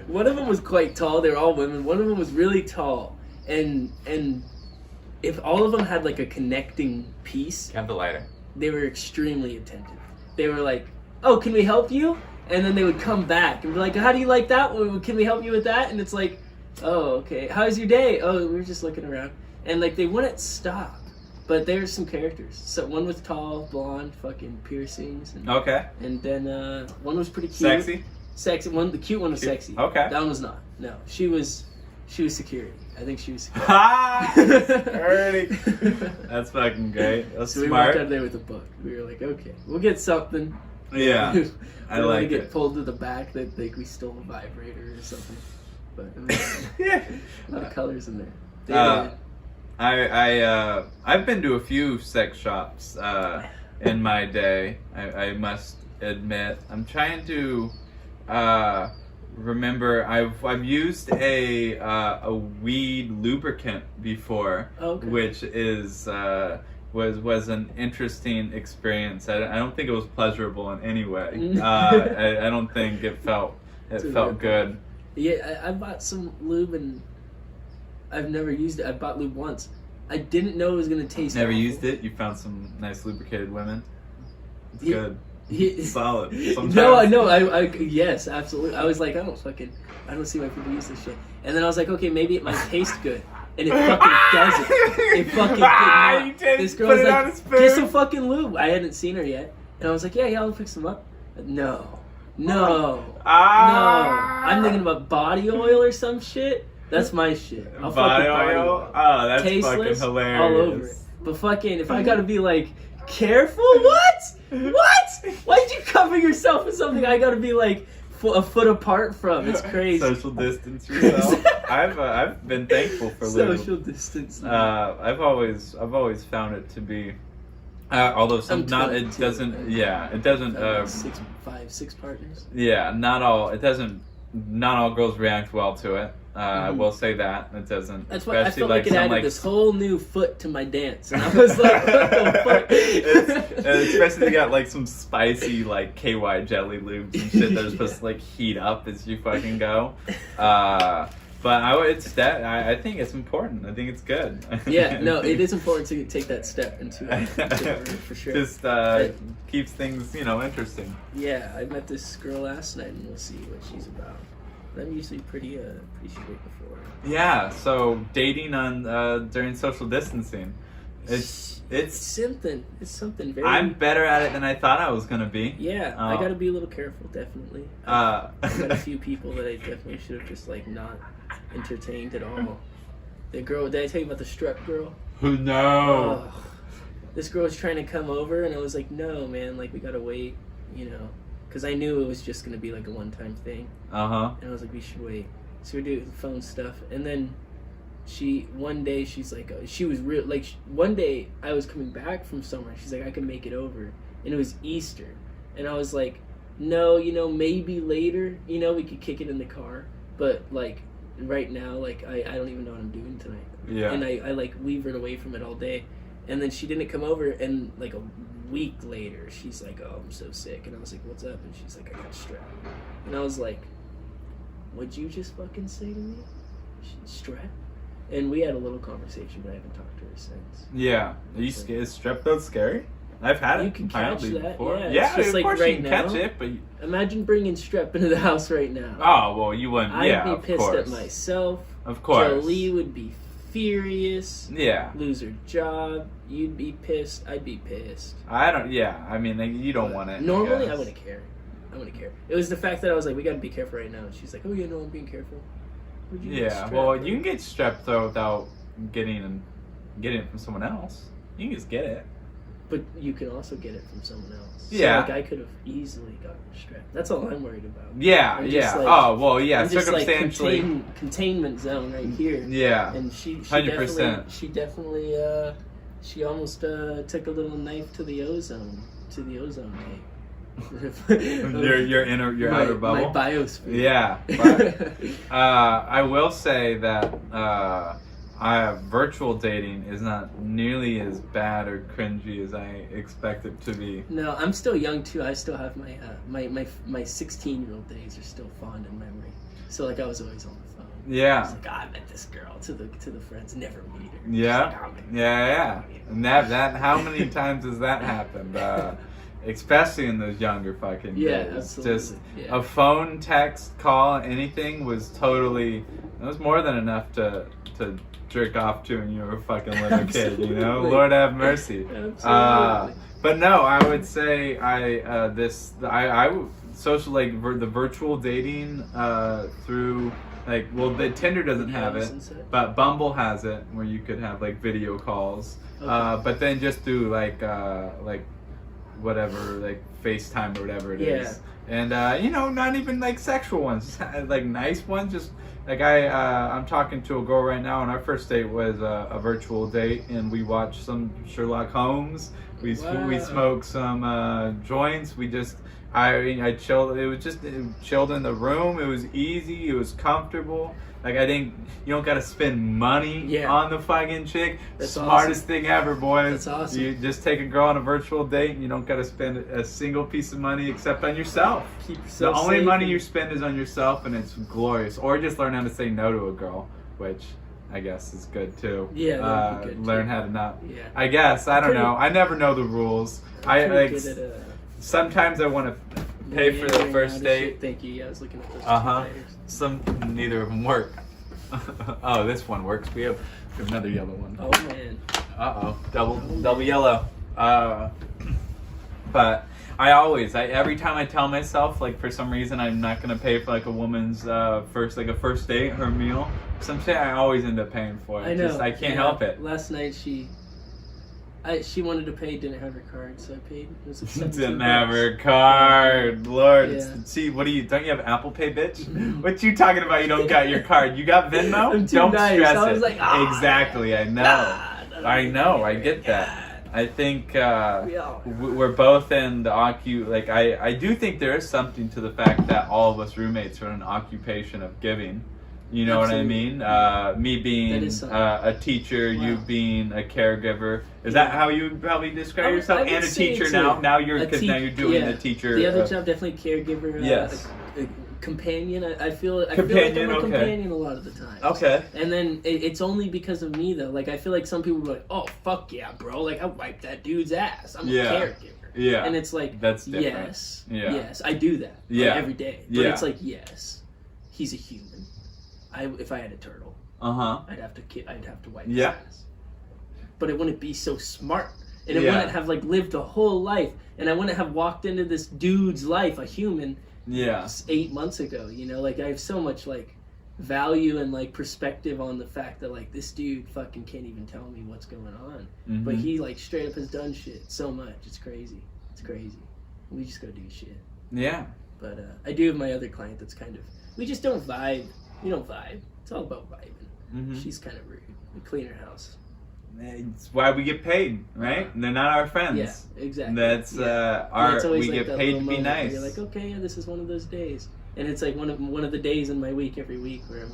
One of them was quite tall. They were all women. One of them was really tall, and if all of them had like a connecting piece, have the lighter. They were extremely attentive. They were like, "Oh, can we help you?" And then they would come back and be like, "How do you like that one? Can we help you with that?" And it's like, "Oh, okay. How's your day?" "Oh, we were just looking around." And like they wouldn't stop. But there's some characters. So one was tall, blonde, fucking piercings. And, okay. And then one was pretty cute. Sexy. The cute one was sexy. Okay. That one was not. No, she was security. I think she was security. Ha! Security. That's fucking great. That's so smart. We walked out there with a book. We were like, okay, we'll get something. Yeah. I like it. Get pulled to the back that like we stole a vibrator or something. But yeah, a lot of colors in there. I've been to a few sex shops in my day. I must admit. I'm trying to remember. I've used a weed lubricant before, which is was an interesting experience. I don't think it was pleasurable in any way. I don't think it felt good. Yeah, I bought some lube and I've never used it. I bought lube once, I didn't know it was gonna taste. Never awful. used it. You found some nice lubricated women. It's good. Yeah. Solid. Sometimes. No, I yes, absolutely. I was like, I don't see why people use this shit. And then I was like, okay, maybe it might taste good. And it fucking doesn't. It fucking did not. This girl was like, get some fucking lube. I hadn't seen her yet. And I was like, yeah, I'll fix them up. No. I'm thinking about body oil or some shit. That's my shit. I'll body fucking oil? Oh, that's tasteless, fucking hilarious. all over it. But fucking, if I gotta be like, careful? What? Why'd you cover yourself with something I gotta be like a foot apart from? It's crazy. Social distance yourself. I've been thankful for social distance. I've always found it to be, although it doesn't. Yeah, it doesn't. Six partners. Yeah, not all girls react well to it. I will say that it doesn't. That's why I felt like it added this whole new foot to my dance, and I was like, "What the fuck?" Especially you got like some spicy like KY jelly lubes and shit that are supposed to like heat up as you fucking go. But I think it's important. I think it's good. Yeah, no, it is important to take that step into it, for sure. Just keeps things, interesting. Yeah, I met this girl last night, and we'll see what she's about. But I'm usually pretty straight before. Yeah, so dating on during social distancing, it's something. It's something very. I'm better at it than I thought I was gonna be. Yeah, I gotta be a little careful, definitely. I've met a few people that I definitely should have just like not entertained at all. The girl, did I tell you about the strep girl? No. This girl was trying to come over, and I was like, no, man, like we gotta wait, because I knew it was just gonna be like a one-time thing. And I was like, we should wait. So we do phone stuff, and then one day she's like, she was real. Like one day I was coming back from somewhere. She's like, I can make it over, and it was Easter, and I was like, no, maybe later, we could kick it in the car, but like right now, like I don't even know what I'm doing tonight. Yeah. And I like levered away from it all day, and then she didn't come over, and like a week later she's like, oh, I'm so sick, and I was like, what's up? And she's like, I got strep, and I was like, what'd you just fucking say to me? Strep? And we had a little conversation, but I haven't talked to her since. Yeah. Are you scared? Is strep throat scary? I've had it. You can catch that. Before. Yeah, it's just of course right you can now. catch it, but imagine bringing strep into the house right now. Oh well, you wouldn't. I'd be pissed at myself. Of course. Jolie would be furious. Yeah. Lose her job. You'd be pissed. I'd be pissed. I don't. Yeah. I mean, you don't want it. Normally, I wouldn't care. It was the fact that I was like, we gotta be careful right now. And she's like, oh yeah, no, I'm being careful. Yeah. Well, you can get strep throat without getting it from someone else. You can just get it. But you can also get it from someone else. Yeah. So, like, I could have easily gotten strep. That's all I'm worried about. Yeah, Like, oh, well, yeah, I'm just circumstantially. Like containment zone right here. Yeah. And she 100%. definitely, she almost took a little knife to the ozone tank. your outer bubble. My biosphere. Yeah. But, I will say that virtual dating is not nearly as bad or cringy as I expect it to be. No, I'm still young too. I still have my 16-year-old days are still fond in memory. So like I was always on the phone. Yeah. I was like, I met this girl to the friends, never meet her. Yeah. Yeah. And that how many times has that happened? Especially in those younger fucking days. Absolutely. Just a phone, text, call, anything was totally. It was more than enough to jerk off to when you were a fucking little kid. Lord have mercy. Absolutely. But no, I would say social the virtual dating through the Tinder doesn't have it, but Bumble has it where you could have like video calls. Okay. But then just do like whatever, like FaceTime or whatever it is. And not even like sexual ones, like nice ones. Just like I'm talking to a girl right now, and our first date was a virtual date, and we watched some Sherlock Holmes. We smoked some joints. I chilled. It was just chilled in the room. It was easy. It was comfortable. Like you don't gotta spend money on the fucking chick. That's Smartest thing ever, boys. That's awesome. You just take a girl on a virtual date, and you don't gotta spend a single piece of money except on yourself. Keep yourself The only safe money you spend is on yourself, and it's glorious. Or just learn how to say no to a girl, which I guess, is good too. Yeah, that would be good learn too. how to not. Yeah. I guess I don't know. I never know the rules. I like. Good at, sometimes I want to pay for the first date. Thank you. Yeah, I was looking at those. Neither of them work. Oh, this one works. We have another yellow one. Oh man. Double yellow. But every time I tell myself, like, for some reason I'm not gonna pay for like a woman's first date, her meal. Someday I always end up paying for it. I know. Just, I can't help it. Last night she wanted to pay, didn't have her card, so I paid. It was Didn't have her card, Lord. Yeah. See, don't you have Apple Pay, bitch? What you talking about? You don't got your card? You got Venmo? I'm too Don't nice. stress I was it. like, exactly. I know. I know. I get that. I think we're both in the like I do think there is something to the fact that all of us roommates are in an occupation of giving. You know Absolutely. what I mean? Me being a teacher, you being a caregiver. Is that how you would probably describe yourself? And a teacher now. Now you're doing the teacher. The other job, definitely caregiver. Yes. A companion. I feel like I'm a companion a lot of the time. Okay. And then it's only because of me though. Like I feel like some people are like, "Oh fuck yeah, bro! Like I wiped that dude's ass. I'm a caregiver." Yeah. And it's like, that's different. Yes, yes, I do that. Every day. But it's like, yes, he's a human. If I had a turtle, I'd have to wipe his ass. But it wouldn't be so smart, and it wouldn't have like lived a whole life, and I wouldn't have walked into this dude's life, a human. 8 months ago, you know, like I have so much like value and like perspective on the fact that like this dude fucking can't even tell me what's going on, but he like straight up has done shit so much. It's crazy. We just go do shit. Yeah. But I do have my other client that's kind of, we just don't vibe. We don't vibe. It's all about vibing. She's kind of rude. We clean her house. It's why we get paid, right? They're not our friends. Yeah, exactly. That's we like get paid to be nice. You're like, okay, yeah, this is one of those days, and it's like one of the days in my week every week where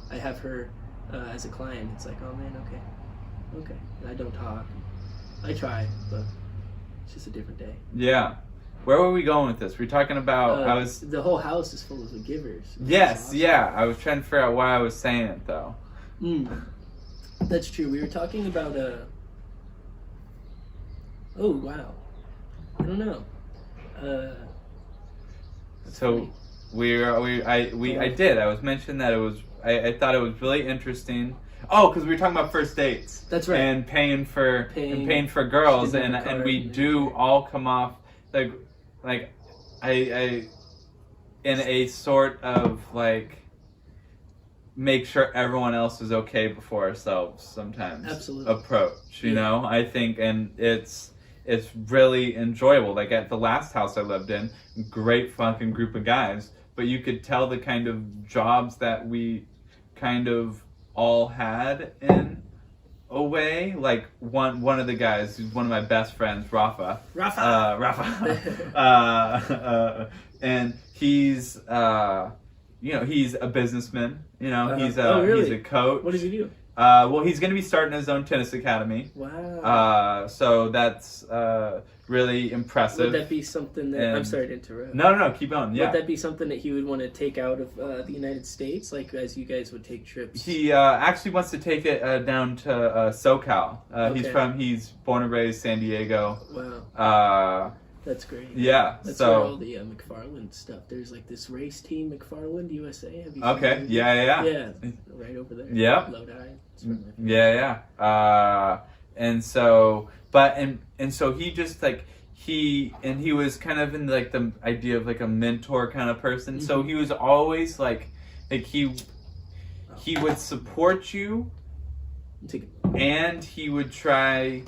I have her as a client. It's like, oh man, okay. And I don't talk. I try, but it's just a different day. Yeah. Where were we going with this? We're talking about the whole house is full of the givers. Yes, awesome. Yeah. I was trying to figure out why I was saying it though. That's true. We were talking about oh wow, I don't know. So I did. I was mentioning that it was. I thought it was really interesting. Oh, because we were talking about first dates. That's right. And paying for girls, and we do all come off like I in a sort of like make sure everyone else is okay before ourselves sometimes. Absolutely. Approach, you know? I think, and it's really enjoyable. Like at the last house I lived in, great fucking group of guys, but you could tell the kind of jobs that we kind of all had in a way. Like one of the guys who's one of my best friends, Rafa. And he's he's a businessman. You know, he's a coach. What does he do? Well, he's going to be starting his own tennis academy. Wow. So that's really impressive. Would that be something that... I'm sorry to interrupt. No, keep going. Yeah. Would that be something that he would want to take out of the United States, like as you guys would take trips? He actually wants to take it down to SoCal. Okay. He's born and raised San Diego. Wow. That's great. Yeah. That's where all the McFarland stuff. There's like this race team, McFarland USA. Have you seen Okay. Yeah. Yeah. Right over there. Yeah. Lodi. Yeah. And so, so he just like he was kind of in like the idea of like a mentor kind of person. Mm-hmm. So he was always like he would support you, and he would try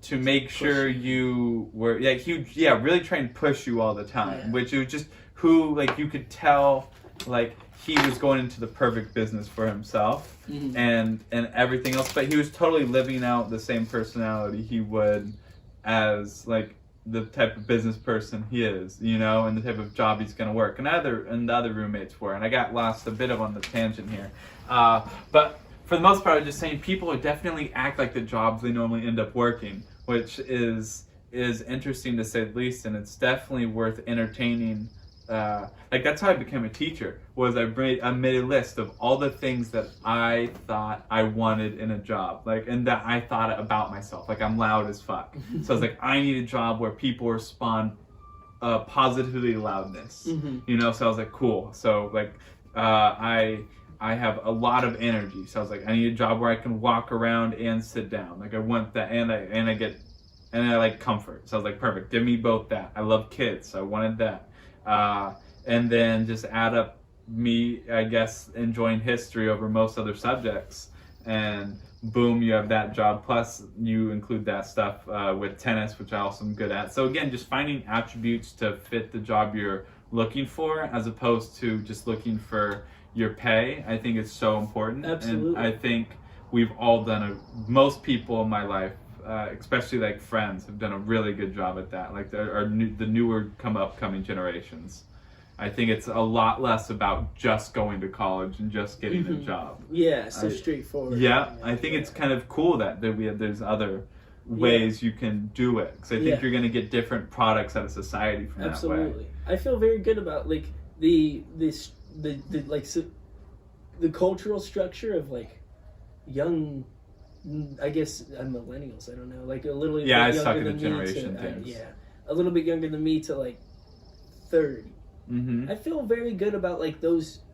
to make sure you were he would really try and push you all the time, which it was just you could tell like he was going into the perfect business for himself and everything else, but he was totally living out the same personality he would as like the type of business person he is, you know, and the type of job he's going to work, and the other roommates were. And I got lost a bit on the tangent here, but for the most part I was just saying people would definitely act like the jobs they normally end up working, which is interesting to say the least, and it's definitely worth entertaining like that's how I became a teacher. Was I made a list of all the things that I thought I wanted in a job, like, and that I thought about myself. Like, I'm loud as fuck, so I was like, I need a job where people respond positively to loudness. You know, so I was like, cool. So like, I have a lot of energy, so I was like, I need a job where I can walk around and sit down. Like, I want that, and I like comfort. So I was like, perfect, give me both that. I love kids, so I wanted that. And then just add up me, I guess, enjoying history over most other subjects, and boom, you have that job. Plus you include that stuff with tennis, which I also am good at. So again, just finding attributes to fit the job you're looking for, as opposed to just looking for your pay. I think it's so important. Absolutely. And I think we've all most people in my life, especially like friends, have done a really good job at that. Like the newer upcoming generations. I think it's a lot less about just going to college and just getting a job. Yeah, so straightforward. Yeah, I think it's kind of cool that there's other ways you can do it. Because I think you're going to get different products out of society from that way. Absolutely. I feel very good about like the cultural structure of like young, I guess millennials. I don't know, like a little bit I younger suck at the than generation me to, things. a little bit younger than me to like 30. I feel very good about like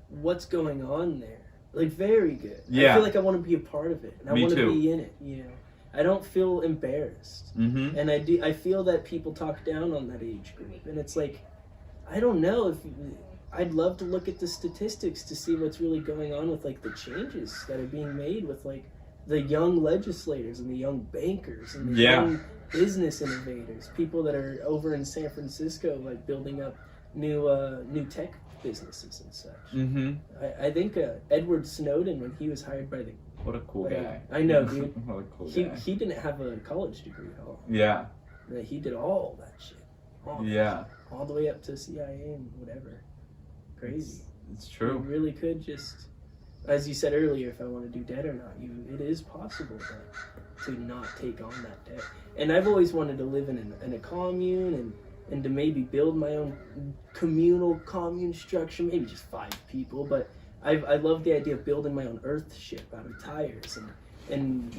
what's going on there. Like very good. I feel like I want to be a part of it, and I want to be in it. You know, I don't feel embarrassed, and I feel that people talk down on that age group, and it's like, I don't know if. I'd love to look at the statistics to see what's really going on with like the changes that are being made with like the young legislators and the young bankers and the young business innovators, people that are over in San Francisco like building up new tech businesses and such. I think Edward Snowden, when he was hired by the what a cool guy. I know, dude. What a cool guy. He didn't have a college degree at all. Yeah. He did all that shit. All the way up to CIA and whatever. Crazy. It's true. You really could just, as you said earlier, if I want to do debt or not, it is possible to not take on that debt. And I've always wanted to live in a commune and to maybe build my own communal commune structure, maybe just 5 people. But I love the idea of building my own earth ship out of tires. And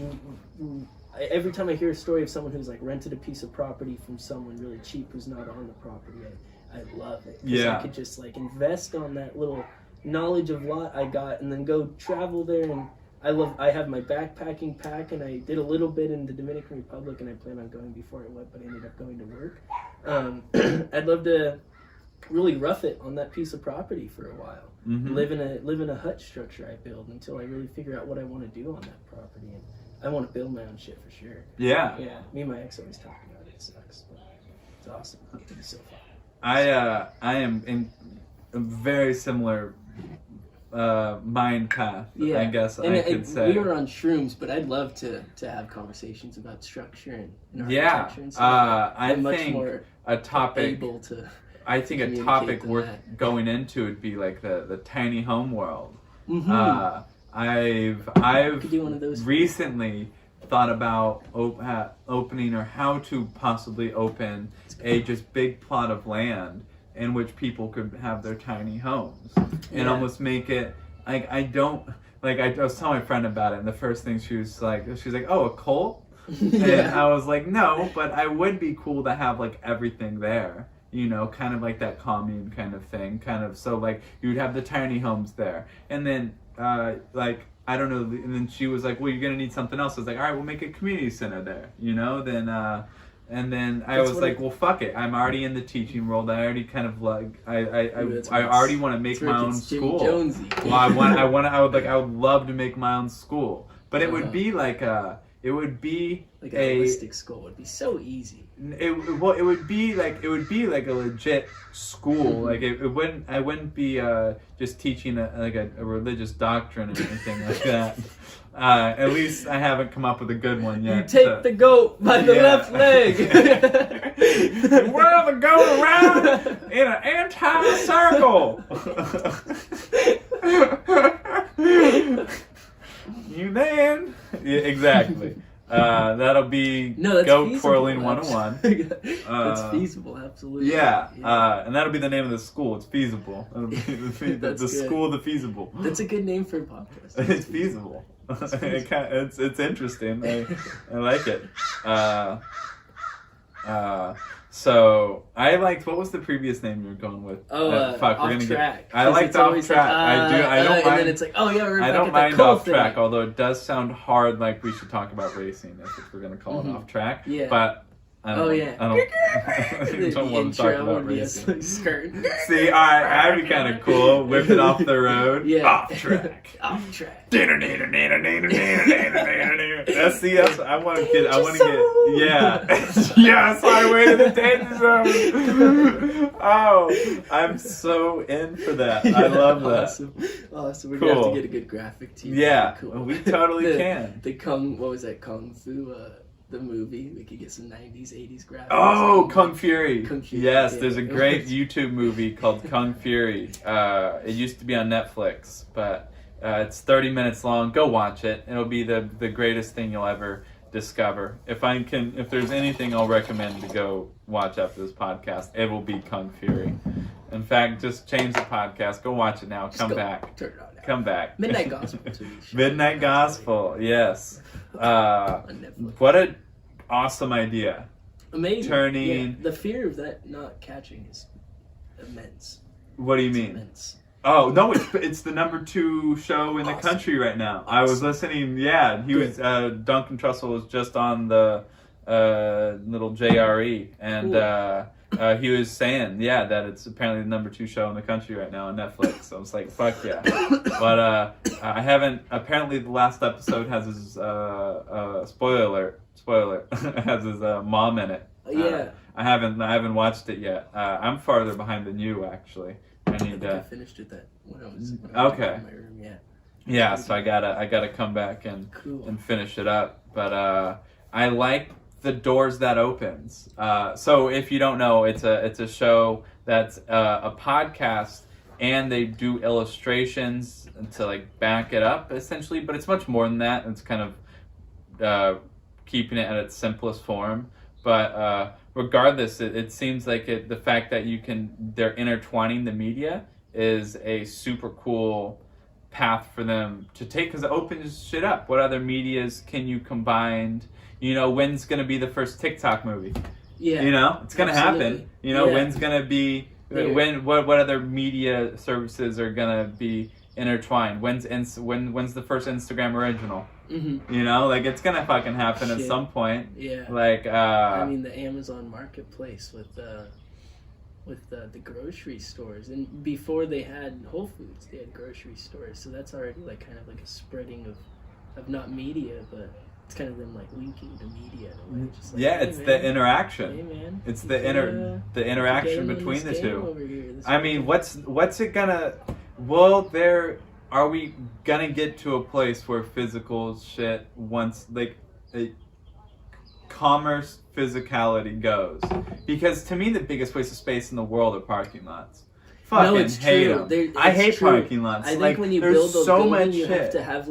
every time I hear a story of someone who's like rented a piece of property from someone really cheap who's not on the property, I love it. I could just like invest on that little knowledge of lot I got and then go travel there. And I have my backpacking pack, and I did a little bit in the Dominican Republic, and I plan on going before I went, but I ended up going to work. I'd love to really rough it on that piece of property for a while. Live in a hut structure I build until I really figure out what I want to do on that property. And I want to build my own shit for sure. Yeah. Me and my ex always talk about it. It sucks, but it's awesome. It'd be so fun. I am in a very similar mind path, I guess I could say. We were on shrooms, but I'd love to have conversations about structure and architecture and stuff. I think a topic worth going into would be like the tiny home world. I've recently thought about opening, or how to possibly open a just big plot of land in which people could have their tiny homes and almost make it like I was telling my friend about it, and the first thing she was like, oh, a cult? And I was like, no, but I would be cool to have like everything there, you know, kind of like that commune kind of thing, so like you'd have the tiny homes there, and then I don't know, and then she was like, well, you're gonna need something else. I was like, all right, we'll make a community center there, you know. Then and then I was like, well, fuck it, I'm already in the teaching world. I already kind of like I already want to make my own school. Well, I would love to make my own school, but it would be like a holistic school. Would be so easy. It would be like a legit school. Like I wouldn't be just teaching a religious doctrine or anything like that. At least I haven't come up with a good one yet. You take the goat by the left leg. Whirl the goat around in an anti-circle. You then. Yeah, exactly. That'll be Goat Twirling 101. That's feasible, absolutely. Yeah, and that'll be the name of the school. It's feasible. It'll be the School of the Feasible. That's a good name for a podcast. It's feasible. It's interesting. I like it. So I liked. What was the previous name you were going with? Off Track. I liked Off Track. I don't mind. And then it's like, oh yeah, we're I back don't at mind the Off Track, although it does sound hard. Like we should talk about racing if we're gonna call it Off Track. Yeah. But I don't want to talk about racing. See, I'd be kind of cool. Whip it off the road. Yeah. Off Track. Off Track. That's I want to get. Yes, Highway to the Danger Zone. Oh, I'm so in for that. I love that. Awesome. We're gonna have to get a good graphic team. Yeah, cool. We totally can. The Kung Fu. The movie, we could get some 90s, 80s graphics. Oh, Kung Fury. Yes, yeah. There's a great YouTube movie called Kung Fury. It used to be on Netflix, but it's 30 minutes long. Go watch it. It'll be the greatest thing you'll ever discover. If there's anything I'll recommend to go watch after this podcast, it will be Kung Fury. In fact, just change the podcast. Go watch it now. Come back. Turn it on now. Come back. Midnight Gospel. Midnight Gospel. Yes. What an awesome idea. Amazing. Turning. Yeah, the fear of that not catching is immense. What do you mean? Immense. Oh no, it's the number 2 show in the country right now. I was listening. Yeah, he was. Duncan Trussell was just on the little JRE, and he was saying, that it's apparently the number 2 show in the country right now on Netflix. So I was like, fuck yeah. But I haven't. Apparently, the last episode has his spoiler alert, has his mom in it. Yeah. I haven't watched it yet. I'm farther behind than you actually. I finished it when I was in my room. Yeah, so I gotta come back and finish it up. But I like the doors that opens. So if you don't know, it's a show that's a podcast, and they do illustrations to like back it up essentially. But it's much more than that. It's kind of keeping it at its simplest form. But regardless, it seems like the fact that they're intertwining the media is a super cool path for them to take, because it opens shit up. What other medias can you combine? When's going to be the first TikTok movie? Yeah. It's going to happen. When's going to be, what other media services are going to be intertwined? When's the first Instagram original? Mm-hmm. It's gonna fucking happen at some point. Yeah. I mean, the Amazon Marketplace with the grocery stores, and before they had Whole Foods, they had grocery stores. So that's already kind of a spreading of not media, but it's kind of them linking to media in a way. Just it's the interaction. Hey man, it's the interaction between the two. I mean, what's it gonna? Well, are we gonna get to a place where physical shit once commerce physicality goes? Because to me, the biggest waste of space in the world are parking lots. Fucking hate them. I hate parking lots. I think when you build a building, you have to have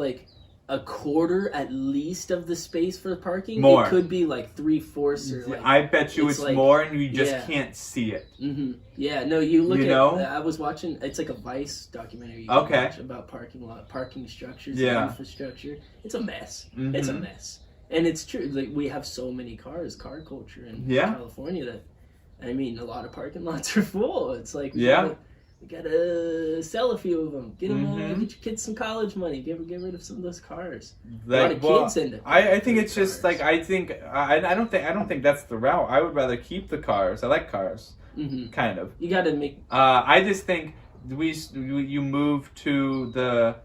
a quarter at least of the space for parking. More. It could be 3/4 or I bet you it's more, and you just can't see it. Mm-hmm. Yeah, no, you look at. I was watching. It's a Vice documentary you can watch about parking structures, and infrastructure. It's a mess. Mm-hmm. It's a mess, and it's true. We have so many cars, car culture in California that, I mean, a lot of parking lots are full. It's we gotta sell a few of them. Get them. Get your kids some college money. Get rid of some of those cars. A lot of kids in it. I think it's just I don't think that's the route. I would rather keep the cars. I like cars. Mm-hmm. Kind of. You gotta make. I just think you move to the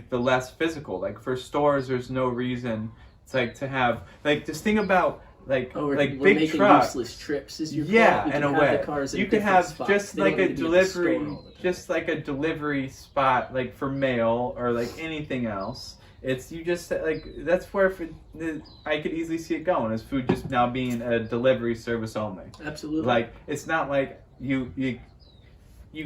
less physical. For stores, there's no reason to have just think about. We're big trucks. Useless trips is your fault. In a way. You could have just a delivery spot for mail or anything else. It's you just that's where I could easily see it going, as food just now being a delivery service only. Absolutely. It's not you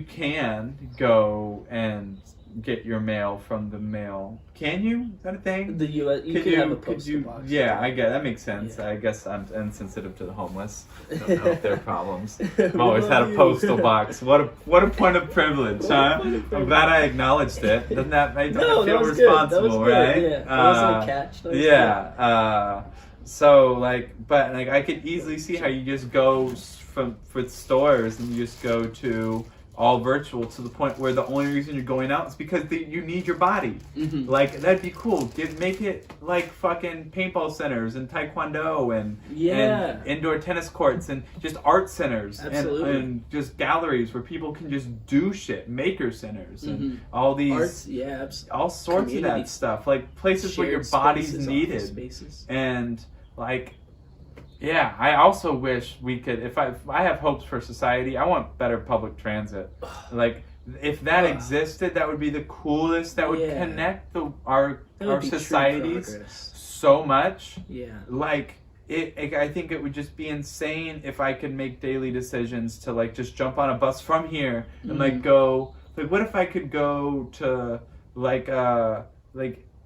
can go and get your mail from the mail. Can you? Is that a thing? The U.S. You can have a postal box. Yeah, I get that makes sense. Yeah. I guess I'm insensitive to the homeless. I don't know if their problems. I've always had a postal box. What a point of privilege, huh? I'm glad I acknowledged it. Doesn't that make me feel responsible, right? Yeah, that wasn't a catch. Yeah. So but I could easily see how you just go for stores and you just go to all virtual to the point where the only reason you're going out is because you need your body. Mm-hmm. That'd be cool. Make it like fucking paintball centers and taekwondo and indoor tennis courts and just art centers and just galleries where people can just do shit. Maker centers and all these all sorts of that stuff. Like places where your body's needed. And yeah, I also wish we could, if I have hopes for society, I want better public transit. If that existed, that would be the coolest. That would connect our societies so much. Yeah. I think it would just be insane if I could make daily decisions to just jump on a bus from here and go, what if I could go to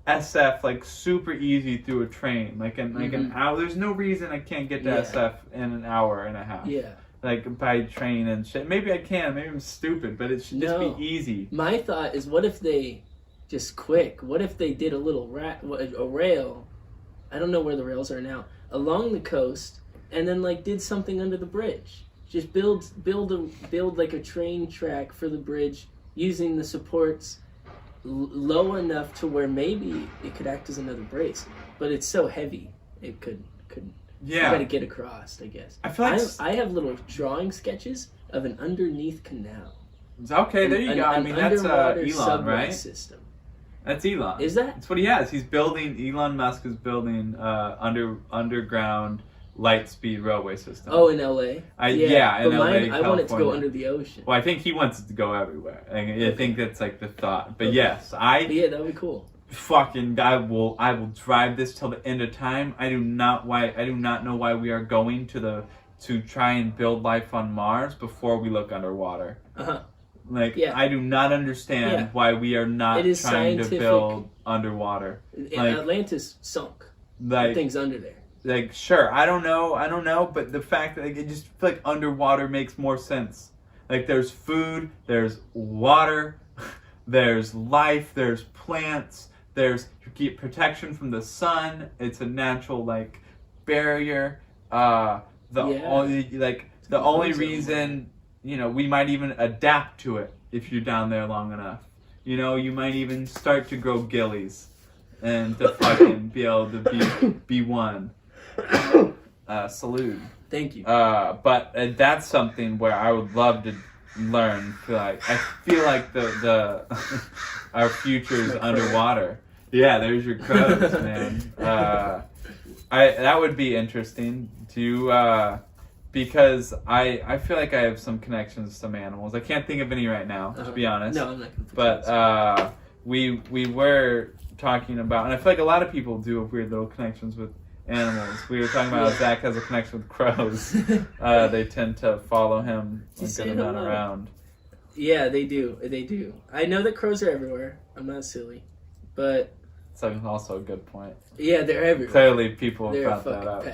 SF super easy through a train an hour. There's no reason I can't get to SF in an hour and a half. Yeah. By train and shit. Maybe I can. Maybe I'm stupid, but it should just be easy. My thought is, what if they what if they did a little a rail? I don't know where the rails are now, along the coast, and then did something under the bridge. Just build a train track for the bridge using the supports low enough to where maybe it could act as another brace, but it's so heavy it could you gotta get across, I guess. I feel I have little drawing sketches of an underneath canal. Okay, there you go. I mean, that's Elon, right? System. That's Elon. Is that? That's what he has. Elon Musk is building underground light speed railway system. Oh, in LA? In LA, I want it to go under the ocean. Well, I think he wants it to go everywhere. I think that's the thought. But yes, that would be cool. Fucking, I will drive this till the end of time. I do not know why we are going to try and build life on Mars before we look underwater. I do not understand why we are not trying to build underwater. Atlantis sunk. Things under there. Sure, I don't know, but the fact that it just feel underwater makes more sense. There's food, there's water, there's life, there's plants, you get protection from the sun. It's a natural barrier. The only reason we might even adapt to it if you're down there long enough. You might even start to grow gillies and to fucking be able to be one. Salute. Thank you. But that's something where I would love to learn. I feel like the our future is underwater. Yeah, there's your crows, man. That would be interesting to because I feel like I have some connections to some animals. I can't think of any right now, to be honest. No, I'm not gonna. But we were talking about, and I feel like a lot of people do have weird little connections with animals. We were talking about how Zack has a connection with crows. They tend to follow him a good amount around. Yeah, they do. I know that crows are everywhere. I'm not silly, but it's also a good point. Yeah, they're everywhere. Clearly, people have brought that up.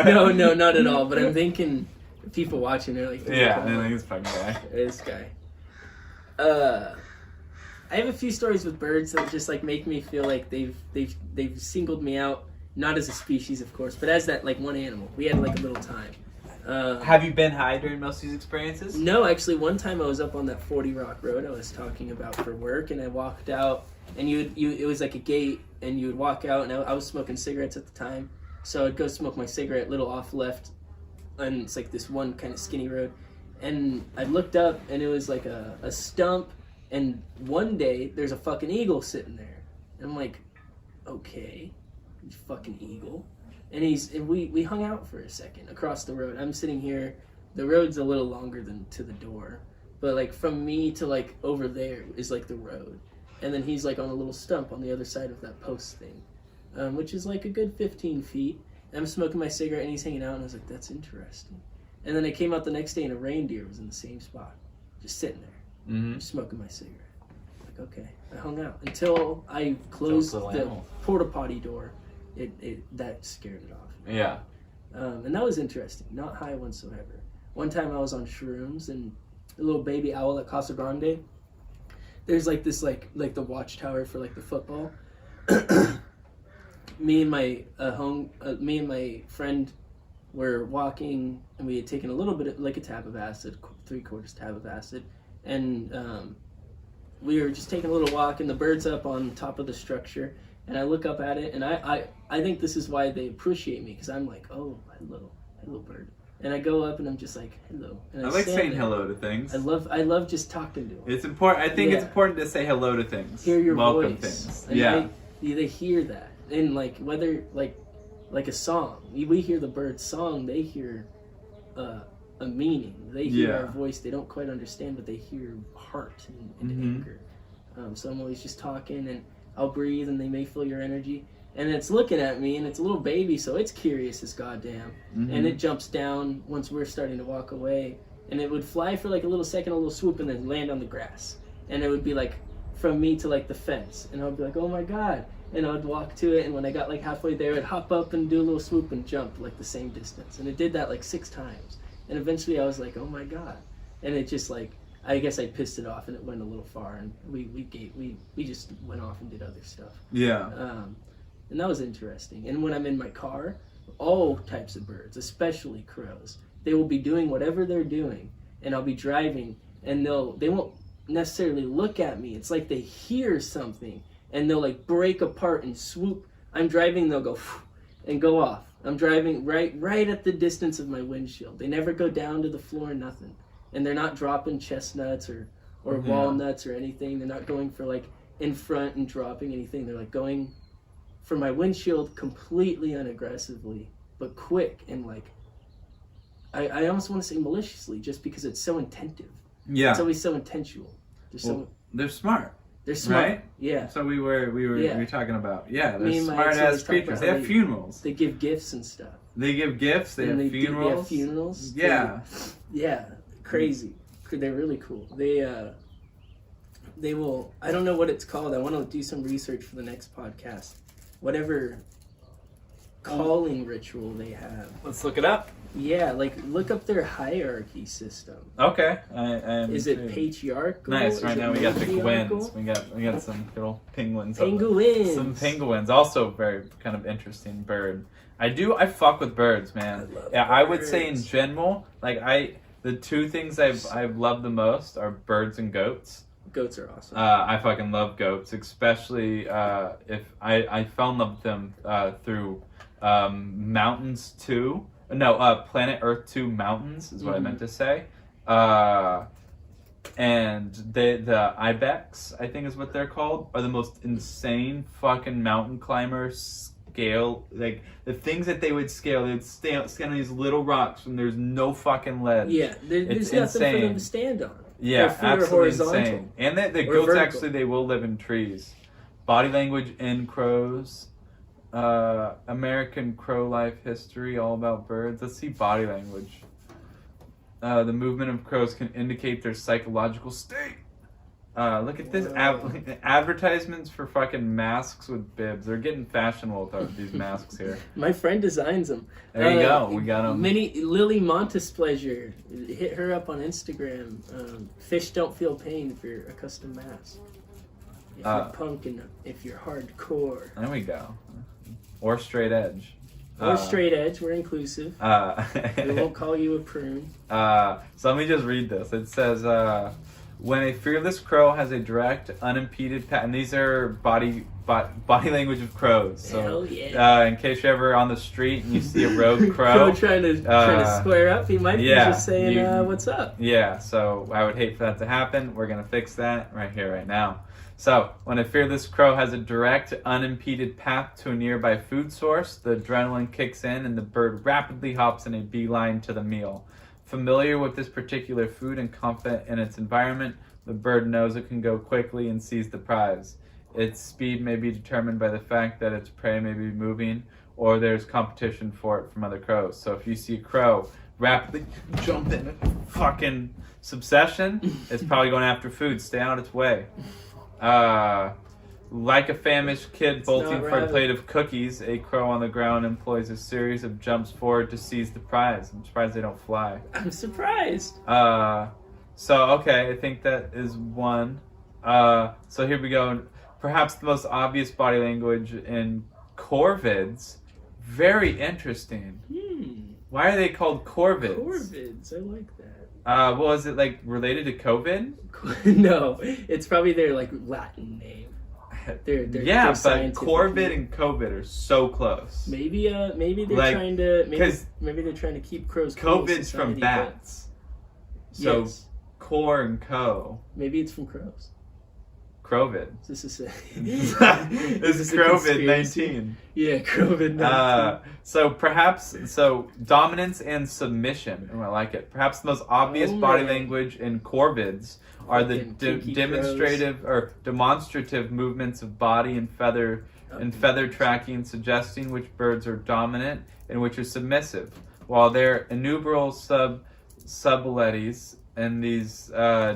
No, not at all. But I'm thinking people watching, they're like, yeah, I think it's fucking guy. This guy. I have a few stories with birds that just make me feel like they've singled me out. Not as a species, of course, but as that one animal. We had a little time. Have you been high during most of these experiences? No, actually, one time I was up on that 40 Rock Road I was talking about for work, and I walked out, and it was a gate, and you would walk out, and I was smoking cigarettes at the time, so I'd go smoke my cigarette a little off left, and it's this one kind of skinny road, and I looked up, and it was a stump, and one day there's a fucking eagle sitting there, and I'm like, okay. Fucking eagle, and we hung out for a second across the road. I'm sitting here, the road's a little longer than to the door, but from me to over there is the road, and then he's on a little stump on the other side of that post thing, which is a good 15 feet. And I'm smoking my cigarette and he's hanging out, and I was like, that's interesting. And then I came out the next day and a reindeer was in the same spot, just sitting there, smoking my cigarette. like, okay. I hung out until I closed the porta potty door. That scared it off. Yeah. And that was interesting. Not high whatsoever. One time I was on shrooms and a little baby owl at Casa Grande. There's like this like the watchtower for like the football. me and my friend were walking, and we had taken a little bit of, like a tab of acid, 3/4 tab of acid, and we were just taking a little walk, and the bird's up on top of the structure, and I look up at it, and I think this is why they appreciate me, because I'm like, oh, hello bird. And I go up and I'm just like, hello. And I like saying hello to things. I love just talking to them. It's important. I think it's important to say hello to things. Hear your Welcome voice. Things. And they hear that. And like whether like a song, we hear the bird's song, they hear a meaning. They hear our voice. They don't quite understand, but they hear heart and anger. So I'm always just talking, and I'll breathe, and they may feel your energy. And it's looking at me, and it's a little baby, so it's curious as goddamn. And it jumps down once we're starting to walk away. And it would fly for like a little second, a little swoop, and then land on the grass. And it would be like from me to like the fence. And I would be like, oh my God. And I would walk to it, and when I got like halfway there, I'd hop up and do a little swoop and jump like the same distance. And it did that like 6 times. And eventually I was like, oh my God. And it just like, I guess I pissed it off, and it went a little far. And we just went off and did other stuff. Yeah. And that was interesting. And when I'm in my car, all types of birds, especially crows, they will be doing whatever they're doing, and I'll be driving, and they won't necessarily look at me. It's like they hear something, and they'll like break apart and swoop. I'm driving, they'll go and go off. I'm driving right at the distance of my windshield. They never go down to the floor, nothing. And they're not dropping chestnuts or walnuts or anything. They're not going for like in front and dropping anything. They're like going for my windshield completely unaggressively, but quick, and like I almost want to say maliciously, just because it's so intentive. Yeah, it's always so intentional. They're smart. They're smart, right? Yeah. So we were talking about they're smart ass creatures. They have funerals. They give gifts and stuff. They give gifts. They have funerals. They have funerals. Yeah. Crazy. They're really cool. They will. I don't know what it's called. I want to do some research for the next podcast. Whatever calling ritual they have. Let's look it up. Yeah, like look up their hierarchy system. Okay. Is it patriarchal? Nice. Right now we got the gwens. We got some little penguins. Some penguins. Also very kind of interesting bird. I fuck with birds, man. I would say in general, like the 2 things I've loved the most are birds and goats. Goats are awesome. I fucking love goats, especially if I fell in love with them through Mountains 2. No, Planet Earth 2 Mountains is what I meant to say. And the ibex, I think is what they're called, are the most insane fucking mountain climbers. Scale, like the things that they would scale, they'd stand on these little rocks when there's no fucking ledge. Yeah, there's nothing for them to stand on. Yeah, absolutely insane. And the goats vertical. Actually, they will live in trees. Body language in crows. American crow life history, all about birds. Let's see body language. The movement of crows can indicate their psychological state. Look at this. Advertisements for fucking masks with bibs. They're getting fashionable with these masks here. My friend designs them. There you go. We got them. Lily Montespleasure. Hit her up on Instagram. Fish don't feel pain for a custom mask. If you're punk and if you're hardcore. There we go. Or straight edge. Or straight edge. We're inclusive. We won't call you a prune. So let me just read this. It says, when a fearless crow has a direct, unimpeded path, and these are body language of crows. So, hell yeah. In case you're ever on the street and you see a rogue crow, trying to square up, he might be just saying, "What's up?" Yeah. So I would hate for that to happen. We're gonna fix that right here, right now. So, when a fearless crow has a direct, unimpeded path to a nearby food source, the adrenaline kicks in and the bird rapidly hops in a beeline to the meal. Familiar with this particular food and confident in its environment, the bird knows it can go quickly and seize the prize. Its speed may be determined by the fact that its prey may be moving, or there's competition for it from other crows. So if you see a crow rapidly jump in fucking succession, it's probably going after food. Stay out of its way. Like a famished kid It's bolting not for a rabbit. plate of cookies, a crow on the ground employs a series of jumps forward to seize the prize. I'm surprised they don't fly. I'm surprised. Okay, I think that is one. So here we go. Perhaps the most obvious body language in corvids. Very interesting. Why are they called corvids? Corvids, I like that. Well, is it like related to COVID? No, it's probably their like Latin name. They're But corvid and COVID are so close. Maybe they're Like, trying to maybe they're trying to keep crows. COVID's from bats. So yes. core and co. Maybe it's from crows. Crovid. This is This is COVID-19. Yeah, COVID-19. So dominance and submission. Oh, I like it. Perhaps the most obvious body language in corvids are the demonstrative movements of body and feather tracking, suggesting which birds are dominant and which are submissive. While there are innumerable subtleties in these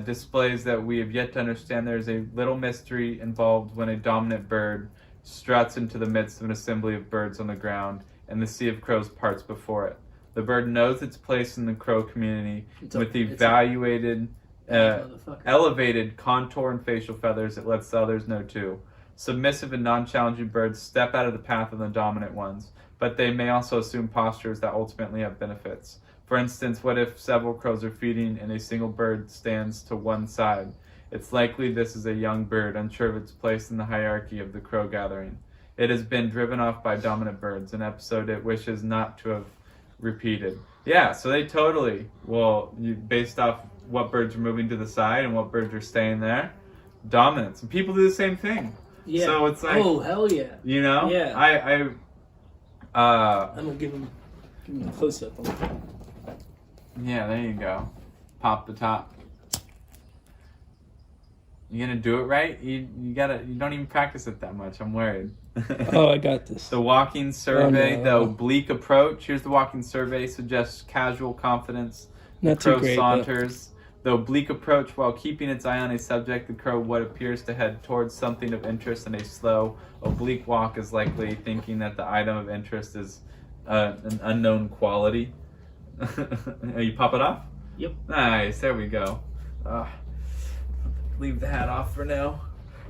displays that we have yet to understand, there is a little mystery involved when a dominant bird struts into the midst of an assembly of birds on the ground and the sea of crows parts before it. The bird knows its place in the crow community with the elevated contour and facial feathers. It lets the others know too. Submissive and non-challenging birds step out of the path of the dominant ones, but they may also assume postures that ultimately have benefits. For instance, what if several crows are feeding and a single bird stands to one side? It's likely this is a young bird, unsure of its place in the hierarchy of the crow gathering. It has been driven off by dominant birds, an episode it wishes not to have repeated. Yeah, so they totally will, based off what birds are moving to the side and what birds are staying there, dominance. And people do the same thing. Yeah. So it's like, oh, hell yeah. You know? Yeah. I'm going to give him a close-up on that. Yeah, there you go. Pop the top. You gonna do it right? You don't even practice it that much. I'm worried. Oh, I got this. The walking survey, no. the oblique approach. Here's the walking survey. Suggests casual confidence. Not The crow too great. saunters. The oblique approach, while keeping its eye on a subject, the crow what appears to head towards something of interest, and a slow oblique walk is likely thinking that the item of interest is an unknown quality. You pop it off? Yep. Nice. There we go. Leave the hat off for now.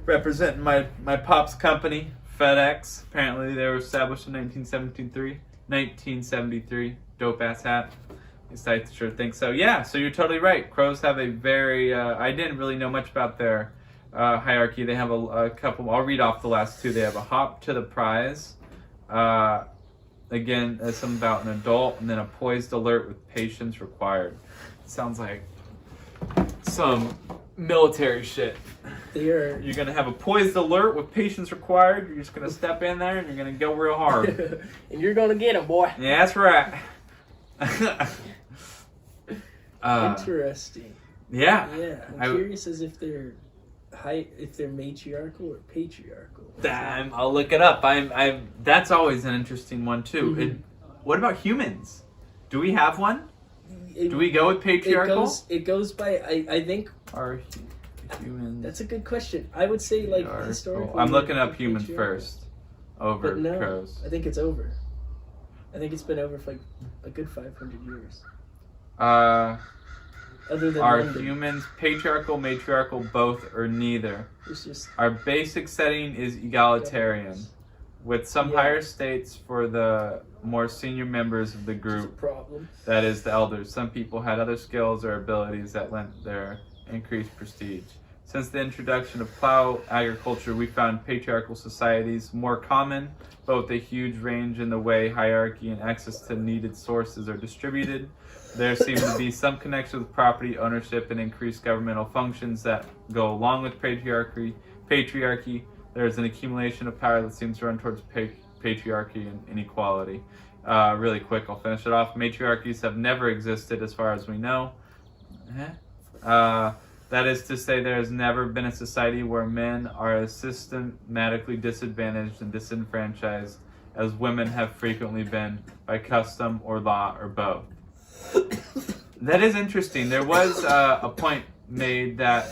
Representing my pop's company, FedEx. Apparently they were established in 1973. Dope ass hat. At least I sure think so. Yeah, so you're totally right. Crows have a very, I didn't really know much about their hierarchy. They have a couple, I'll read off the last two. They have a hop to the prize. Again, something about an adult, and then a poised alert with patience required. Sounds like some military shit. You're going to have a poised alert with patience required. You're just going to step in there and you're going to go real hard. And you're going to get him, boy. Yeah, that's right. Interesting. Yeah. Yeah, I'm curious as if they're matriarchal or patriarchal. I'll look it up. That's always an interesting one too. Mm-hmm. What about humans? Do we have one? Do we go with patriarchal? It goes by. I think. Are humans? That's a good question. I would say like historically. I'm looking up humans first over crows. I think it's over. I think it's been over for like a good 500 years. Other than are London. humans patriarchal, matriarchal, both, or neither? It's just our basic setting is egalitarian, with some higher states for the more senior members of the group. Problem. That is, the elders. Some people had other skills or abilities that lent their increased prestige. Since the introduction of plow agriculture, we found patriarchal societies more common, but with a huge range in the way hierarchy and access to needed sources are distributed. There seems to be some connection with property ownership and increased governmental functions that go along with patriarchy. There is an accumulation of power that seems to run towards patriarchy and inequality. Really quick, I'll finish it off. Matriarchies have never existed as far as we know. That is to say, there has never been a society where men are as systematically disadvantaged and disenfranchised as women have frequently been by custom or law or both. That is interesting. There was a point made that,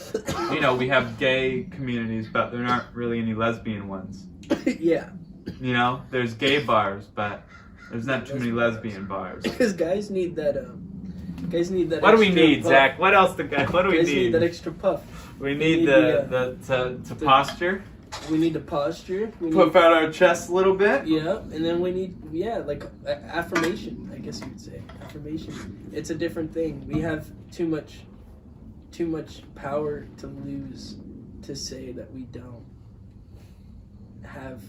you know, we have gay communities, but there aren't really any lesbian ones. Yeah. You know, there's gay bars, but there's not too many lesbian bars. Because guys need that. Guys need that. What do we need, puff. Zach? What else? What do we Guys need? need that extra puff. We need the posture. We need the posture. We Puff out our chest a little bit. Yeah, and then we need like affirmation. I guess you would say affirmation. It's a different thing. We have too much power to lose to say that we don't have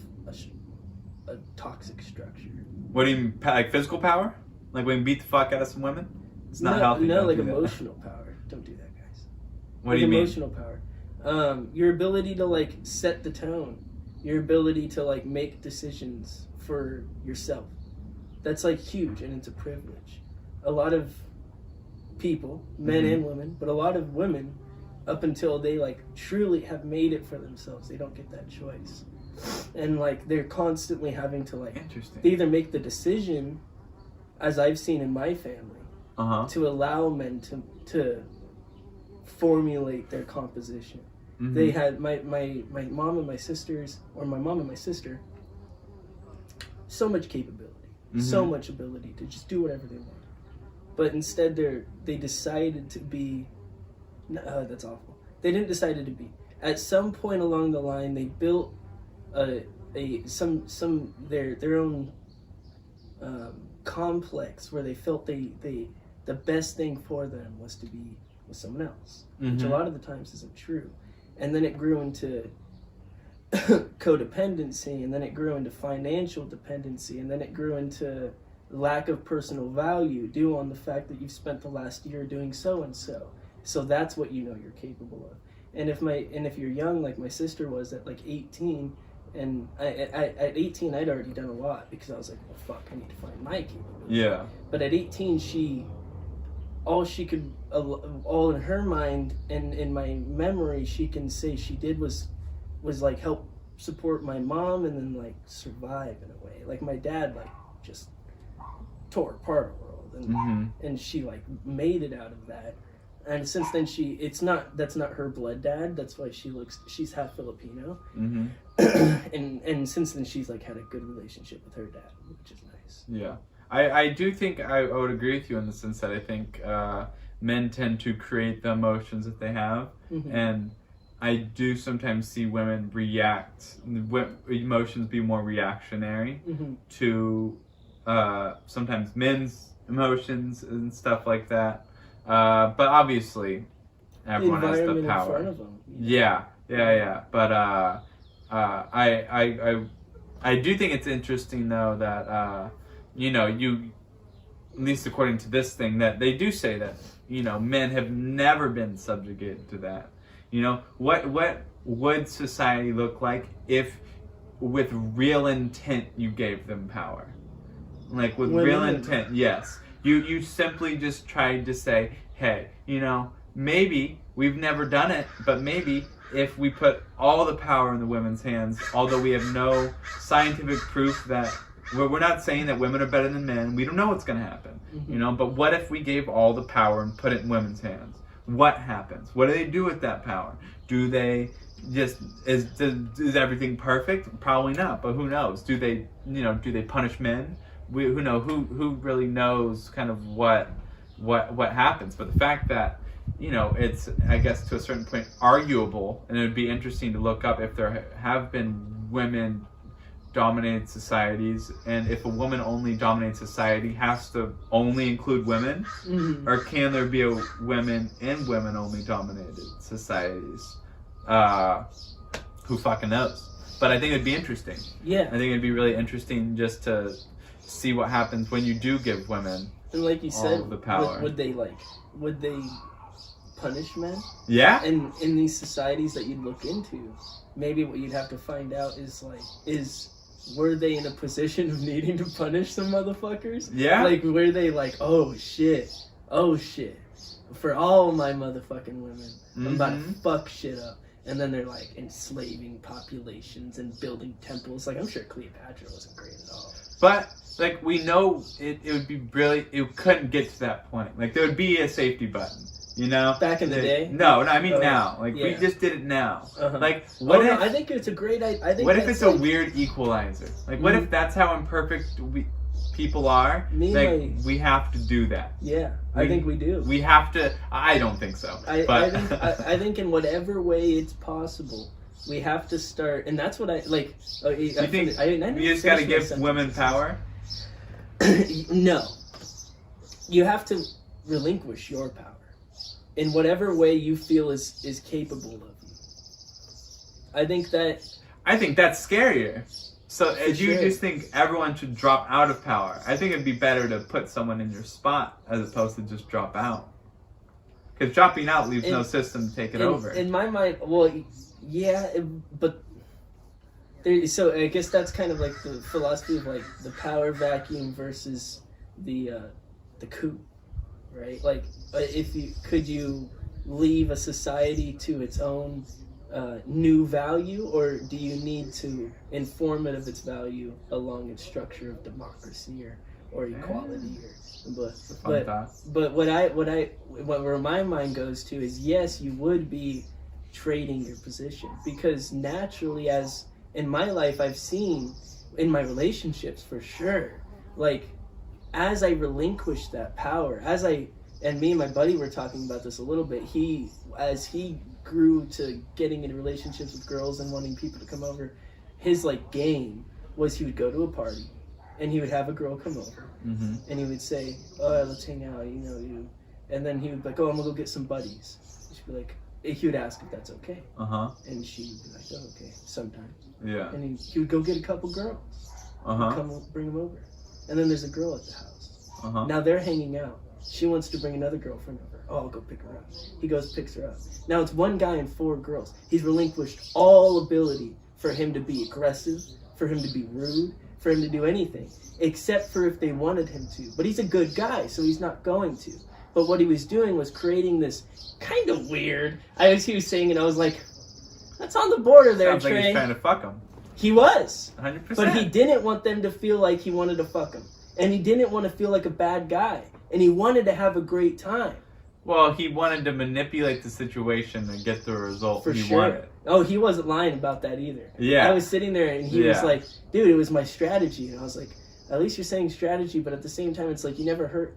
a toxic structure. What do you mean, like physical power? Like when we beat the fuck out of some women? It's not healthy. No, like emotional power. Don't do that, guys. What do you mean? Emotional power. Your ability to like set the tone. Your ability to like make decisions for yourself. That's like huge, and it's a privilege. A lot of people, men and women, but a lot of women, up until they like truly have made it for themselves, they don't get that choice. And like they're constantly having to like they either make the decision, as I've seen in my family, to allow men to formulate their composition. They had my mom and my sisters, or my mom and my sister, so much capability, so much ability to just do whatever they want. But instead they decided to be, that's awful. They didn't decide to be. At some point along the line, they built their own complex where they felt the best thing for them was to be with someone else, which a lot of the times isn't true. And then it grew into codependency, and then it grew into financial dependency, and then it grew into lack of personal value due on the fact that you've spent the last year doing so and so. So that's what you know you're capable of. And if you're young, like my sister was at like 18, and at 18 I'd already done a lot because I was like, well, fuck, I need to find my capability. Yeah. But at 18, all in her mind and in my memory, she can say she did was like help support my mom and then like survive in a way. Like my dad like just tore apart the world, and she like made it out of that. And since then that's not her blood dad. That's why she's half Filipino. And since then she's like had a good relationship with her dad, which is nice. Yeah. I do think I would agree with you in the sense that I think men tend to create the emotions that they have, and I do sometimes see women emotions be more reactionary to sometimes men's emotions and stuff like that. But obviously, everyone has the power. In front of them, yeah. But I do think it's interesting though that. You know, at least according to this thing, that they do say that, you know, men have never been subjugated to that. You know, what would society look like if with real intent you gave them power? Like with real intent, yes. You simply just tried to say, hey, you know, maybe we've never done it, but maybe if we put all the power in the women's hands, although we have no scientific proof that we're not saying that women are better than men. We don't know what's going to happen, you know. But what if we gave all the power and put it in women's hands? What happens? What do they do with that power? Do they just is everything perfect? Probably not. But who knows? Do they punish men? Who really knows kind of what happens? But the fact that, you know, it's, I guess to a certain point, arguable, and it would be interesting to look up if there have been women dominated societies, and if a woman only dominated society has to only include women, or can there be women in women only dominated societies? Who fucking knows? But I think it'd be interesting. Yeah, I think it'd be really interesting just to see what happens when you do give women, and like you said, all of the power. Would they punish men? Yeah. And in these societies that you'd look into, maybe what you'd have to find out is were they in a position of needing to punish some motherfuckers? Yeah. Like, were they like, oh shit, for all my motherfucking women, I'm about to fuck shit up. And then they're like enslaving populations and building temples. Like, I'm sure Cleopatra wasn't great at all. But like, we know it would be really, it couldn't get to that point. Like, there would be a safety button. You know, back in the day. No, I mean now. Like we just did it now. Like what if? I think it's a great. I think. What if it's a weird equalizer? Like what if that's how imperfect people are? We have to do that. Yeah, I think we do. We have to. I don't think so. I think in whatever way it's possible, we have to start, and that's what I like. You think you just got to give women power? No, you have to relinquish your power in whatever way you feel is capable of you. I think that's scarier. So if you just think everyone should drop out of power, I think it'd be better to put someone in your spot as opposed to just drop out. Because dropping out leaves no system to take it over. In my mind, well, yeah, but so I guess that's kind of like the philosophy of like the power vacuum versus the coup, right? Like, could you leave a society to its own new value, or do you need to inform it of its value along its structure of democracy or equality? But where my mind goes to is, yes, you would be trading your position, because naturally, as in my life, I've seen in my relationships for sure, like as I relinquish that power, and me and my buddy were talking about this a little bit, as he grew to getting into relationships with girls and wanting people to come over, his like game was he would go to a party and he would have a girl come over and he would say, oh, let's hang out, and then he would be like, oh, I'm gonna go get some buddies. She'd be like, he would ask if that's okay, and she would be like, oh, okay, sometimes. Yeah. And he would go get a couple girls, come bring them over, and then there's a girl at the house. Now they're hanging out. She wants to bring another girlfriend over. Oh, I'll go pick her up. He goes, picks her up. Now it's one guy and 4 girls. He's relinquished all ability for him to be aggressive, for him to be rude, for him to do anything, except for if they wanted him to. But he's a good guy, so he's not going to. But what he was doing was creating this kind of weird. He was saying, and I was like, that's on the border there, Sounds Trey. Like he's trying to fuck him. He was. 100%. But he didn't want them to feel like he wanted to fuck him. And he didn't want to feel like a bad guy. And he wanted to have a great time. Well, he wanted to manipulate the situation and get the result he wanted. Oh, he wasn't lying about that either. Yeah. I was sitting there and he was like, dude, it was my strategy. And I was like, at least you're saying strategy, but at the same time, it's like he never hurt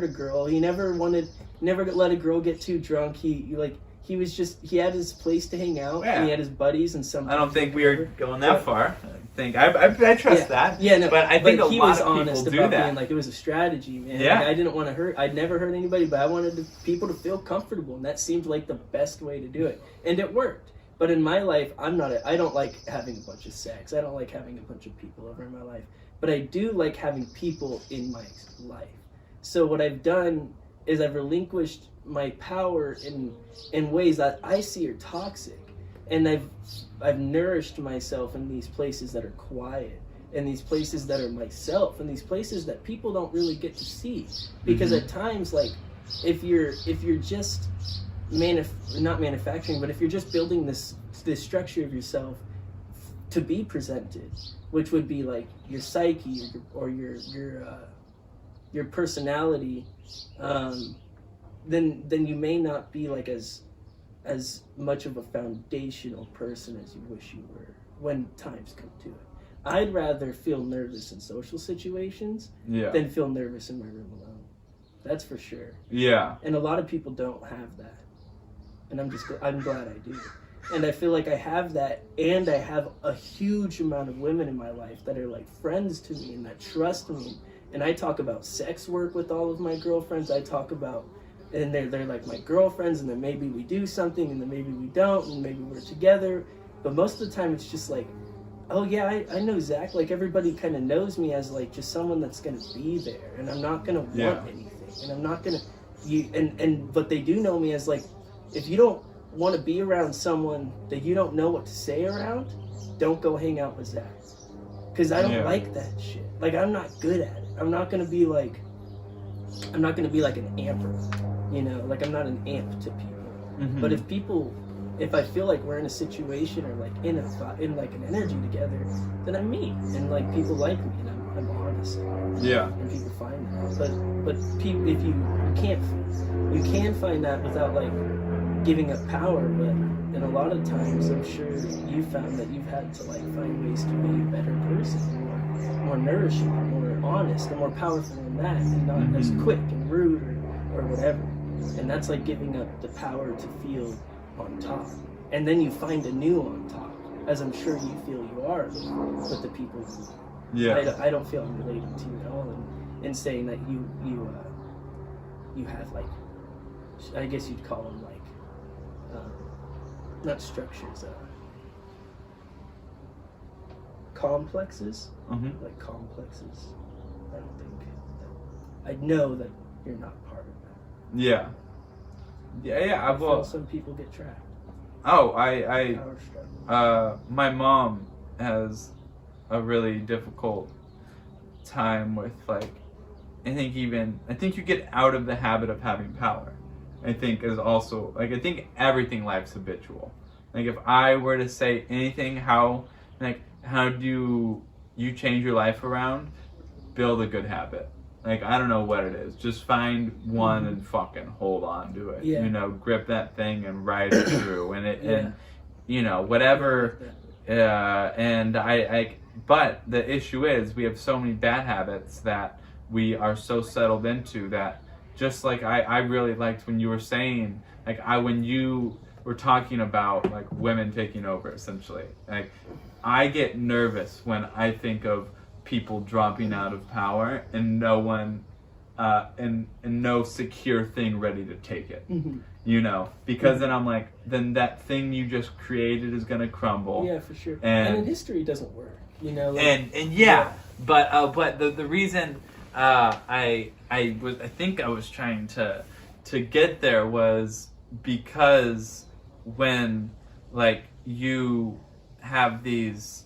a girl. He never let a girl get too drunk. He had his place to hang out, and he had his buddies and some. I don't think we are going that far. I trust that. Yeah, no, but I think he was honest about being like, it was a strategy, man. Yeah. Like, I didn't want to hurt. I'd never hurt anybody, but I wanted people to feel comfortable, and that seemed like the best way to do it, and it worked. But in my life, I don't like having a bunch of sex. I don't like having a bunch of people over in my life. But I do like having people in my life. So what I've done is I've relinquished my power in ways that I see are toxic, and I've nourished myself in these places that are quiet, in these places that are myself, in these places that people don't really get to see. Because at times, like if you're just not manufacturing, but if you're just building this structure of yourself to be presented, which would be like your psyche or your personality, then you may not be like as much of a foundational person as you wish you were when times come to it. I'd rather feel nervous in social situations than feel nervous in my room alone. That's for sure. Yeah. And a lot of people don't have that. And I'm glad I do. And I feel like I have that, and I have a huge amount of women in my life that are like friends to me and that trust me. And I talk about sex work with all of my girlfriends. I talk about, and they're like my girlfriends, and then maybe we do something, and then maybe we don't, and maybe we're together. But most of the time it's just like, oh yeah, I know Zack. Like everybody kind of knows me as like just someone that's gonna be there, and I'm not gonna want anything, and I'm not gonna but they do know me as like, if you don't want to be around someone that you don't know what to say around, don't go hang out with Zack, because I don't like that shit. Like I'm not good at it. I'm not gonna be like an amper, like I'm not an amp to people. But if I feel like we're in a situation or like in like an energy together, then I meet, and like people like me, and I'm honest. Yeah. And people find that. But people, if you can find that without like giving up power. But and a lot of times, I'm sure you found that you've had to like find ways to be a better person, more nourishing, more honest, and more powerful than that, and not as quick and rude or whatever. And that's like giving up the power to feel on top. And then you find a new on top, as I'm sure you feel you are with the people who I don't feel I'm related to you at all. And saying that you have like, I guess you'd call them like, not structures, complexes. Like complexes. I don't think I know that you're not part of that. Yeah. I feel some people get trapped. Oh, my mom has a really difficult time with like, I think you get out of the habit of having power. I think is also like, I think everything in life's habitual. Like if I were to say anything, how do you change your life around? Build a good habit. Like, I don't know what it is. Just find one and fucking hold on to it. Yeah. You know, grip that thing and ride it through. And you know, whatever. But the issue is we have so many bad habits that we are so settled into that. Just like I really liked when you were saying, like when you were talking about like women taking over, essentially. Like I get nervous when I think of people dropping out of power and no one and no secure thing ready to take it. You know, because then I'm like, then that thing you just created is gonna crumble. Yeah, for sure. And history doesn't work. You know, like, but the reason I think I was trying to get there was because when like you have these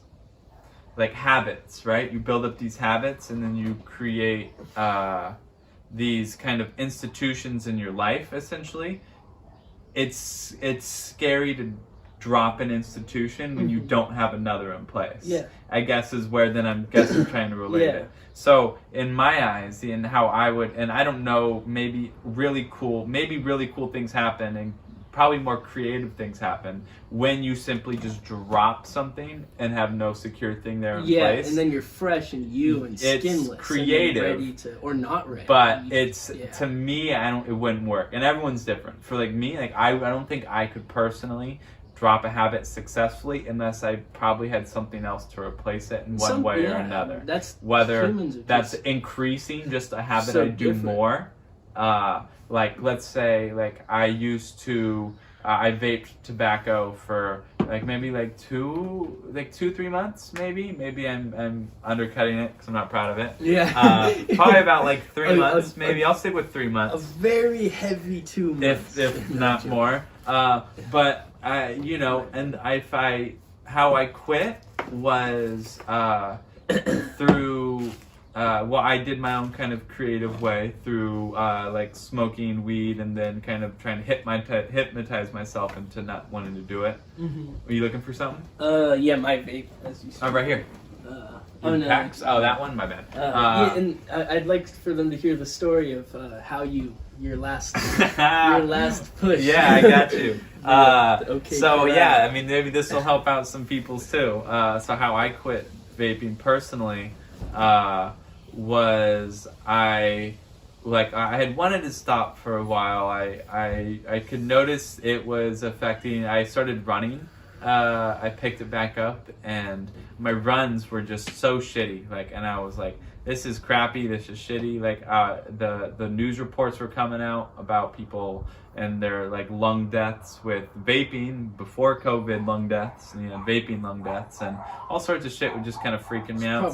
like habits, right? You build up these habits and then you create these kind of institutions in your life, essentially. It's scary to drop an institution when you don't have another in place. Yeah. I guess is where then I'm trying to relate it. So in my eyes, and how I would, and I don't know, maybe really cool things happen and probably more creative things happen when you simply just drop something and have no secure thing there in place. Yeah, and then you're fresh and skinless. It's creative, and ready to, or not ready. But to me, it wouldn't work. And everyone's different. For like me, like I don't think I could personally drop a habit successfully unless I probably had something else to replace it in one way or another. Whether that's increasing just a habit I do more. Like let's say like I used to I vaped tobacco for like maybe like 2-3 months maybe I'm undercutting it because I'm not proud of it. Probably about like 3 months maybe. I'll stick with 3 months. A very heavy 2 months if not more. But you know, and how I quit was through I did my own kind of creative way through like smoking weed and then kind of trying to hypnotize myself into not wanting to do it. Are you looking for something? Yeah, my vape, as you said. Oh, right here. Packs? Oh, that one? My bad. Yeah, and I'd like for them to hear the story of how your last push. Yeah, I got you. So yeah, I mean maybe this will help out some people's too. So how I quit vaping personally was I had wanted to stop for a while. I could notice it was affecting. I started running. I picked it back up and my runs were just so shitty. And I was like, this is crappy, this is shitty. The news reports were coming out about people and their lung deaths with vaping before COVID, lung deaths, vaping lung deaths, and all sorts of shit was just kind of freaking me out.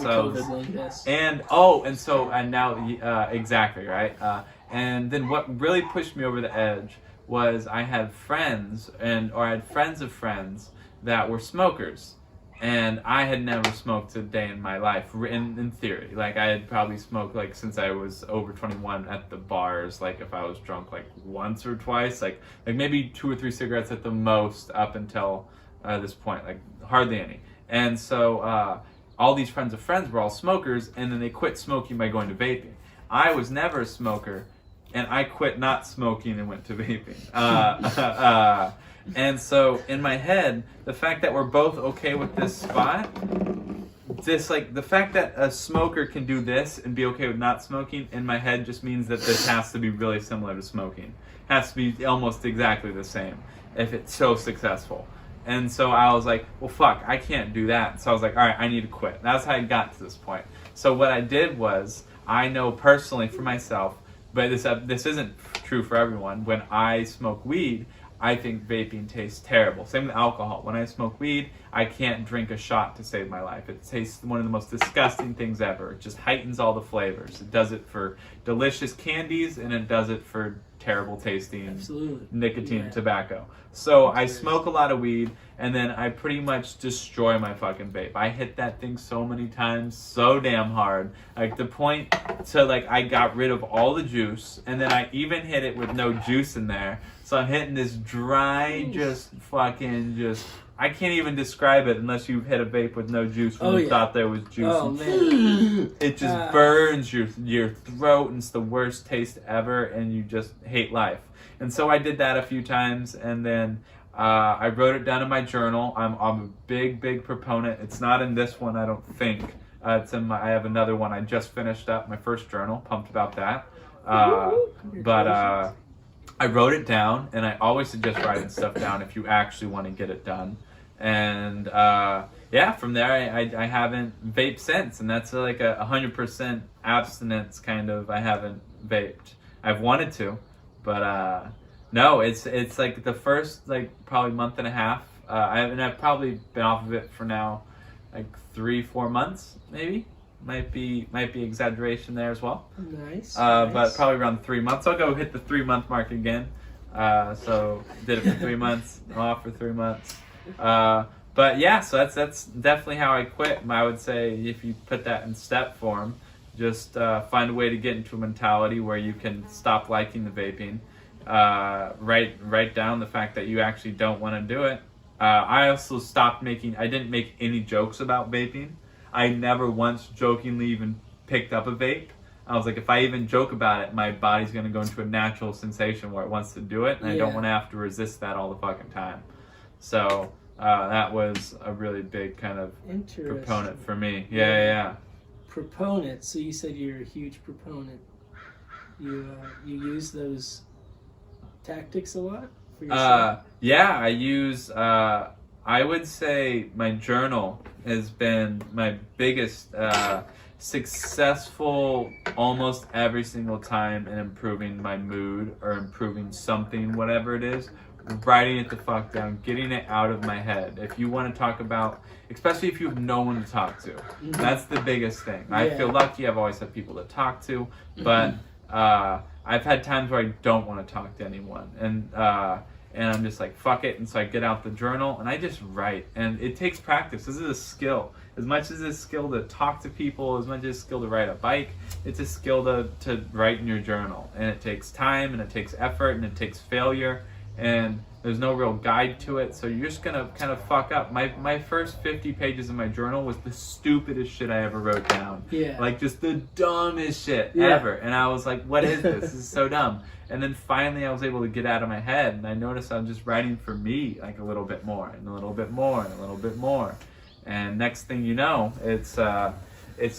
Exactly right. And then what really pushed me over the edge was I had friends of friends that were smokers. And I had never smoked a day in my life, in theory. I had probably smoked, since I was over 21 at the bars, if I was drunk, once or twice. Maybe 2 or 3 cigarettes at the most up until this point. Hardly any. And so all these friends of friends were all smokers, and then they quit smoking by going to vaping. I was never a smoker, and I quit not smoking and went to vaping. And so in my head, the fact that we're both okay with this spot, the fact that a smoker can do this and be okay with not smoking, in my head just means that this has to be really similar to smoking. It has to be almost exactly the same if it's so successful. And so I was like, well, fuck, I can't do that. So I was like, all right, I need to quit. That's how I got to this point. So what I did was, I know personally for myself, but this isn't true for everyone. When I smoke weed, I think vaping tastes terrible. Same with alcohol. When I smoke weed, I can't drink a shot to save my life. It tastes one of the most disgusting things ever. It just heightens all the flavors. It does it for delicious candies, and it does it for terrible tasting nicotine tobacco. So I smoke a lot of weed, and then I pretty much destroy my fucking vape. I hit that thing so many times, so damn hard. Like the point to I got rid of all the juice, and then I even hit it with no juice in there. So I'm hitting this dry, I can't even describe it unless you hit a vape with no juice when you thought there was juice. Oh, man. It just burns your throat, and it's the worst taste ever, and you just hate life. And so I did that a few times, and then I wrote it down in my journal. I'm a big proponent. It's not in this one, I don't think. It's in I have another one I just finished up, my first journal. Pumped about that. But I wrote it down, and I always suggest writing stuff down if you actually want to get it done. And from there I haven't vaped since, and that's like a 100% abstinence kind of. I haven't vaped. I've wanted to, but no, it's like the first probably month and a half. I've probably been off of it for now 3-4 months maybe. Might be exaggeration there as well. Nice. But probably around 3 months. I'll go hit the 3-month mark again. So did it for 3 months. I'm off for 3 months. But yeah, so that's definitely how I quit. I would say if you put that in step form, just find a way to get into a mentality where you can stop liking the vaping. Write down the fact that you actually don't want to do it. I also I didn't make any jokes about vaping. I never once jokingly even picked up a vape. I was like, if I even joke about it, my body's going to go into a natural sensation where it wants to do it, and I don't want to have to resist that all the fucking time. So that was a really big kind of proponent for me. Yeah. Proponent. So you said you're a huge proponent. You use those tactics a lot for yourself? Yeah, I use... I would say my journal has been my biggest successful almost every single time in improving my mood or improving something, whatever it is. Writing it the fuck down, getting it out of my head. If you want to talk about, especially if you have no one to talk to, that's the biggest thing. I feel lucky. I've always had people to talk to, but I've had times where I don't want to talk to anyone, and I'm just like, fuck it. And so I get out the journal and I just write. And it takes practice. This is a skill. As much as it's a skill to talk to people, as much as it's a skill to ride a bike, it's a skill to write in your journal. And it takes time, and it takes effort, and it takes failure. And there's no real guide to it. So you're just going to kind of fuck up. My first 50 pages of my journal was the stupidest shit I ever wrote down. Yeah. Like just the dumbest shit ever. And I was like, what is this? This is so dumb. And then finally I was able to get out of my head, and I noticed I'm just writing for me like a little bit more and a little bit more and a little bit more. And next thing you know, it's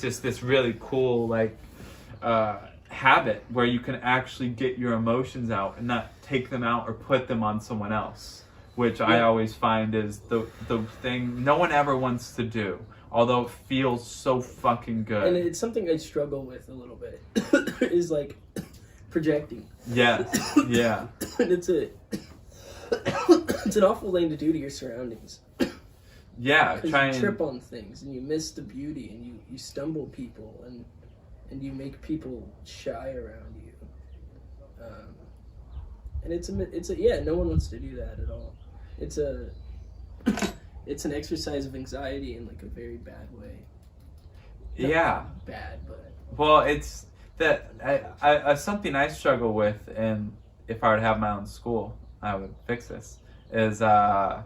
just this really cool habit where you can actually get your emotions out and not take them out or put them on someone else, which I always find is the thing no one ever wants to do, although it feels so fucking good. And it's something I struggle with a little bit is projecting. Yes. Yeah. And it's an awful thing to do to your surroundings. Yeah, because you trip on things and you miss the beauty, and you stumble people, and you make people shy around you. And it's no one wants to do that at all. It's an exercise of anxiety in a very bad way. Not bad, but well, it's that I something I struggle with, and if I were to have my own school, I would fix this. Is the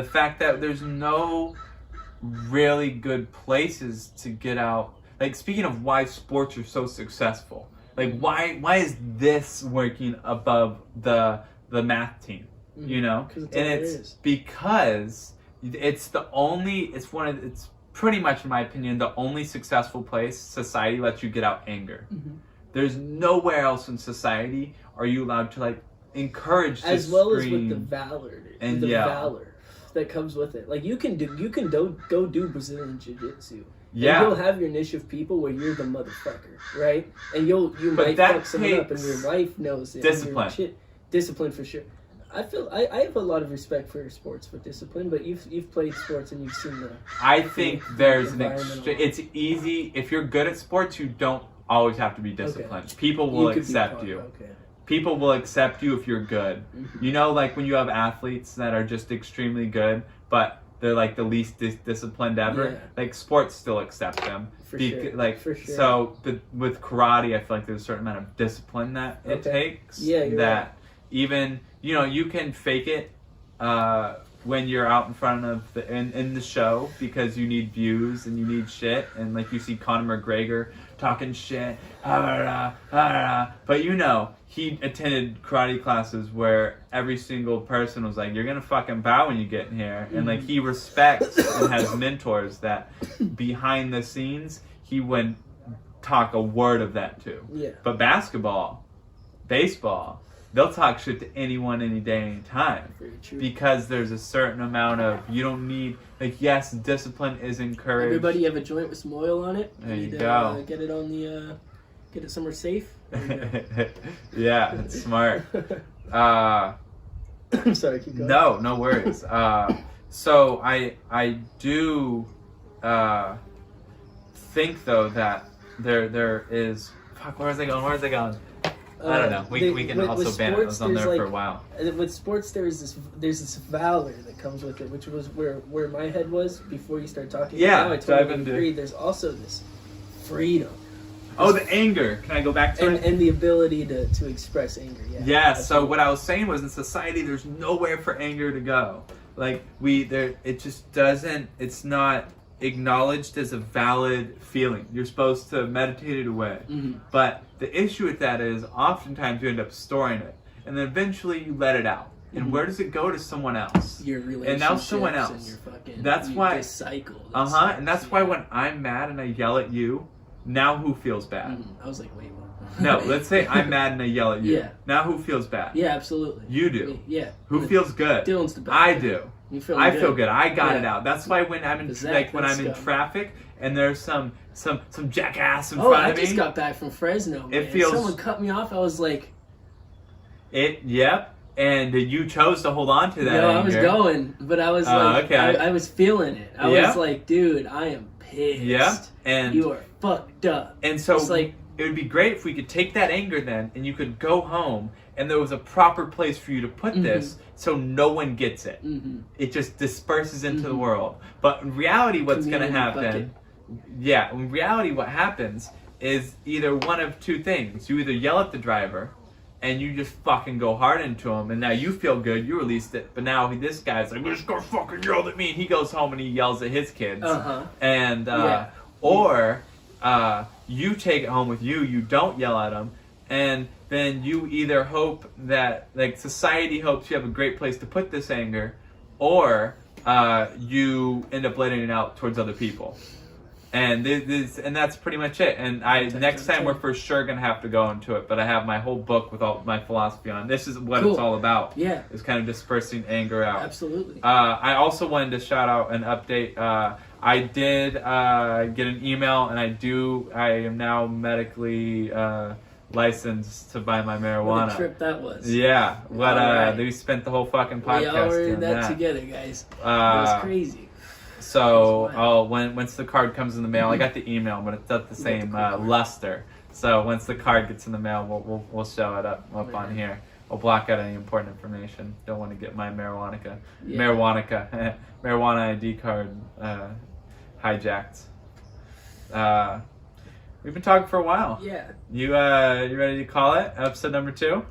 fact that there's no really good places to get out. Like, speaking of why sports are so successful, like why is this working above the math team? You know, and it's because it's pretty much, in my opinion, the only successful place society lets you get out anger. There's nowhere else in society are you allowed to like encourage to as well as with the valor and valor that comes with it. Like you can go do Brazilian Jiu-Jitsu. Yeah. And you'll have your niche of people where you're the motherfucker, right? And you might fuck someone up, and your wife knows it. Discipline. Discipline for sure. I feel I have a lot of respect for sports for discipline, but you've played sports and you've seen the. I think there's it's easy if you're good at sports. You don't always have to be disciplined. Okay. People will accept you. Okay. People will accept you if you're good. You know, like when you have athletes that are just extremely good, but they're like the least disciplined ever. Yeah. Like sports still accept them. For sure. So with karate, I feel like there's a certain amount of discipline that it takes. Yeah, you're right. Even, you know, you can fake it when you're out in front of in the show because you need views and you need shit, and like you see Conor McGregor talking shit, but you know he attended karate classes where every single person was like, you're gonna fucking bow when you get in here, and like he respects and has mentors that behind the scenes he wouldn't talk a word of that to. Yeah. But basketball, baseball, they'll talk shit to anyone, any day, any time. Because there's a certain amount of, you don't need, like, yes, discipline is encouraged. Everybody have a joint with some oil on it. There you go. Get it on the, get it somewhere safe. Yeah, that's smart. I'm sorry, keep going. No worries. So I do think, though, that there is, fuck, where is I going? I don't know. We can also ban it. I was on there for a while. With sports, there's this valor that comes with it, which was where my head was before you started talking. Yeah, now I totally agree. There's also this freedom. The anger. Can I go back to it? And the ability to express anger. Yeah. So what I was saying was, in society, there's nowhere for anger to go. Like it just doesn't. It's not acknowledged as a valid feeling. You're supposed to meditate it away. But the issue with that is oftentimes you end up storing it, and then eventually you let it out. And where does it go? To someone else. Your relationships and now someone else. And your fucking, that's why cycle. And that's why when I'm mad and I yell at you, now who feels bad? I was like, wait, what? No, let's say I'm mad and I yell at you. Yeah. Now who feels bad? Yeah, absolutely. You do. Yeah. Who feels good? Dylan's the best. I do. I feel good. I got it out. That's why when I'm in Zack, when I'm in traffic and there's some jackass in front of me. I just got back from Fresno. Man. It feels. Someone cut me off. I was like. Yep. And you chose to hold on to that. No, anger. I was going, but I was like, okay. I was feeling it. I was like, dude, I am pissed. Yeah. And you are fucked up. And so it's like, it would be great if we could take that anger then, and you could go home, and there was a proper place for you to put this, so no one gets it. It just disperses into the world. But in reality, what's going to happen? Yeah, in reality, what happens is either one of two things. You either yell at the driver, and you just fucking go hard into him, and now you feel good, you released it, but now this guy's like, this guy fucking yelled at me, and he goes home and he yells at his kids. And, or you take it home with you, you don't yell at them, and then you either hope that, like, society hopes you have a great place to put this anger, or you end up letting it out towards other people. And and that's pretty much it. And next time we're for sure gonna have to go into it. But I have my whole book with all my philosophy on. This is what it's all about. Yeah, is kind of dispersing anger out. Absolutely. I also wanted to shout out an update. I did get an email, and I am now medically licensed to buy my marijuana. What a trip that was. Yeah. We spent the whole fucking podcast. We all were in that together, guys. It was crazy. So once the card comes in the mail, I got the email, but it's not the same luster. So once the card gets in the mail, we'll show it up on here. We'll block out any important information. Don't want to get my marijuana ID card hijacked. We've been talking for a while. Yeah. You ready to call it? Episode number 2?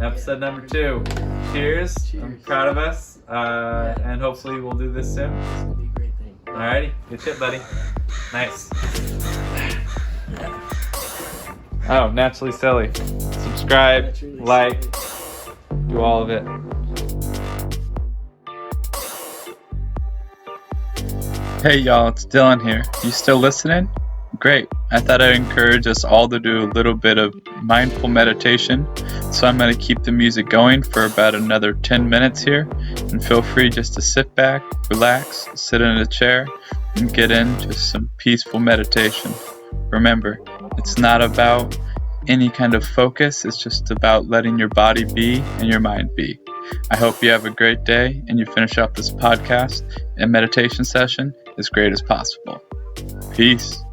Episode number 2. Cheers. I'm proud of us. And hopefully we'll do this soon. It's going to be a great thing. Alrighty, good shit, buddy. Nice. Oh, naturally silly. Subscribe, Naturally like, silly. do all of it. Hey y'all, it's Dylan here. You still listening? Great. I thought I'd encourage us all to do a little bit of mindful meditation. So I'm going to keep the music going for about another 10 minutes here. And feel free just to sit back, relax, sit in a chair, and get into some peaceful meditation. Remember, it's not about any kind of focus. It's just about letting your body be and your mind be. I hope you have a great day and you finish up this podcast and meditation session as great as possible. Peace.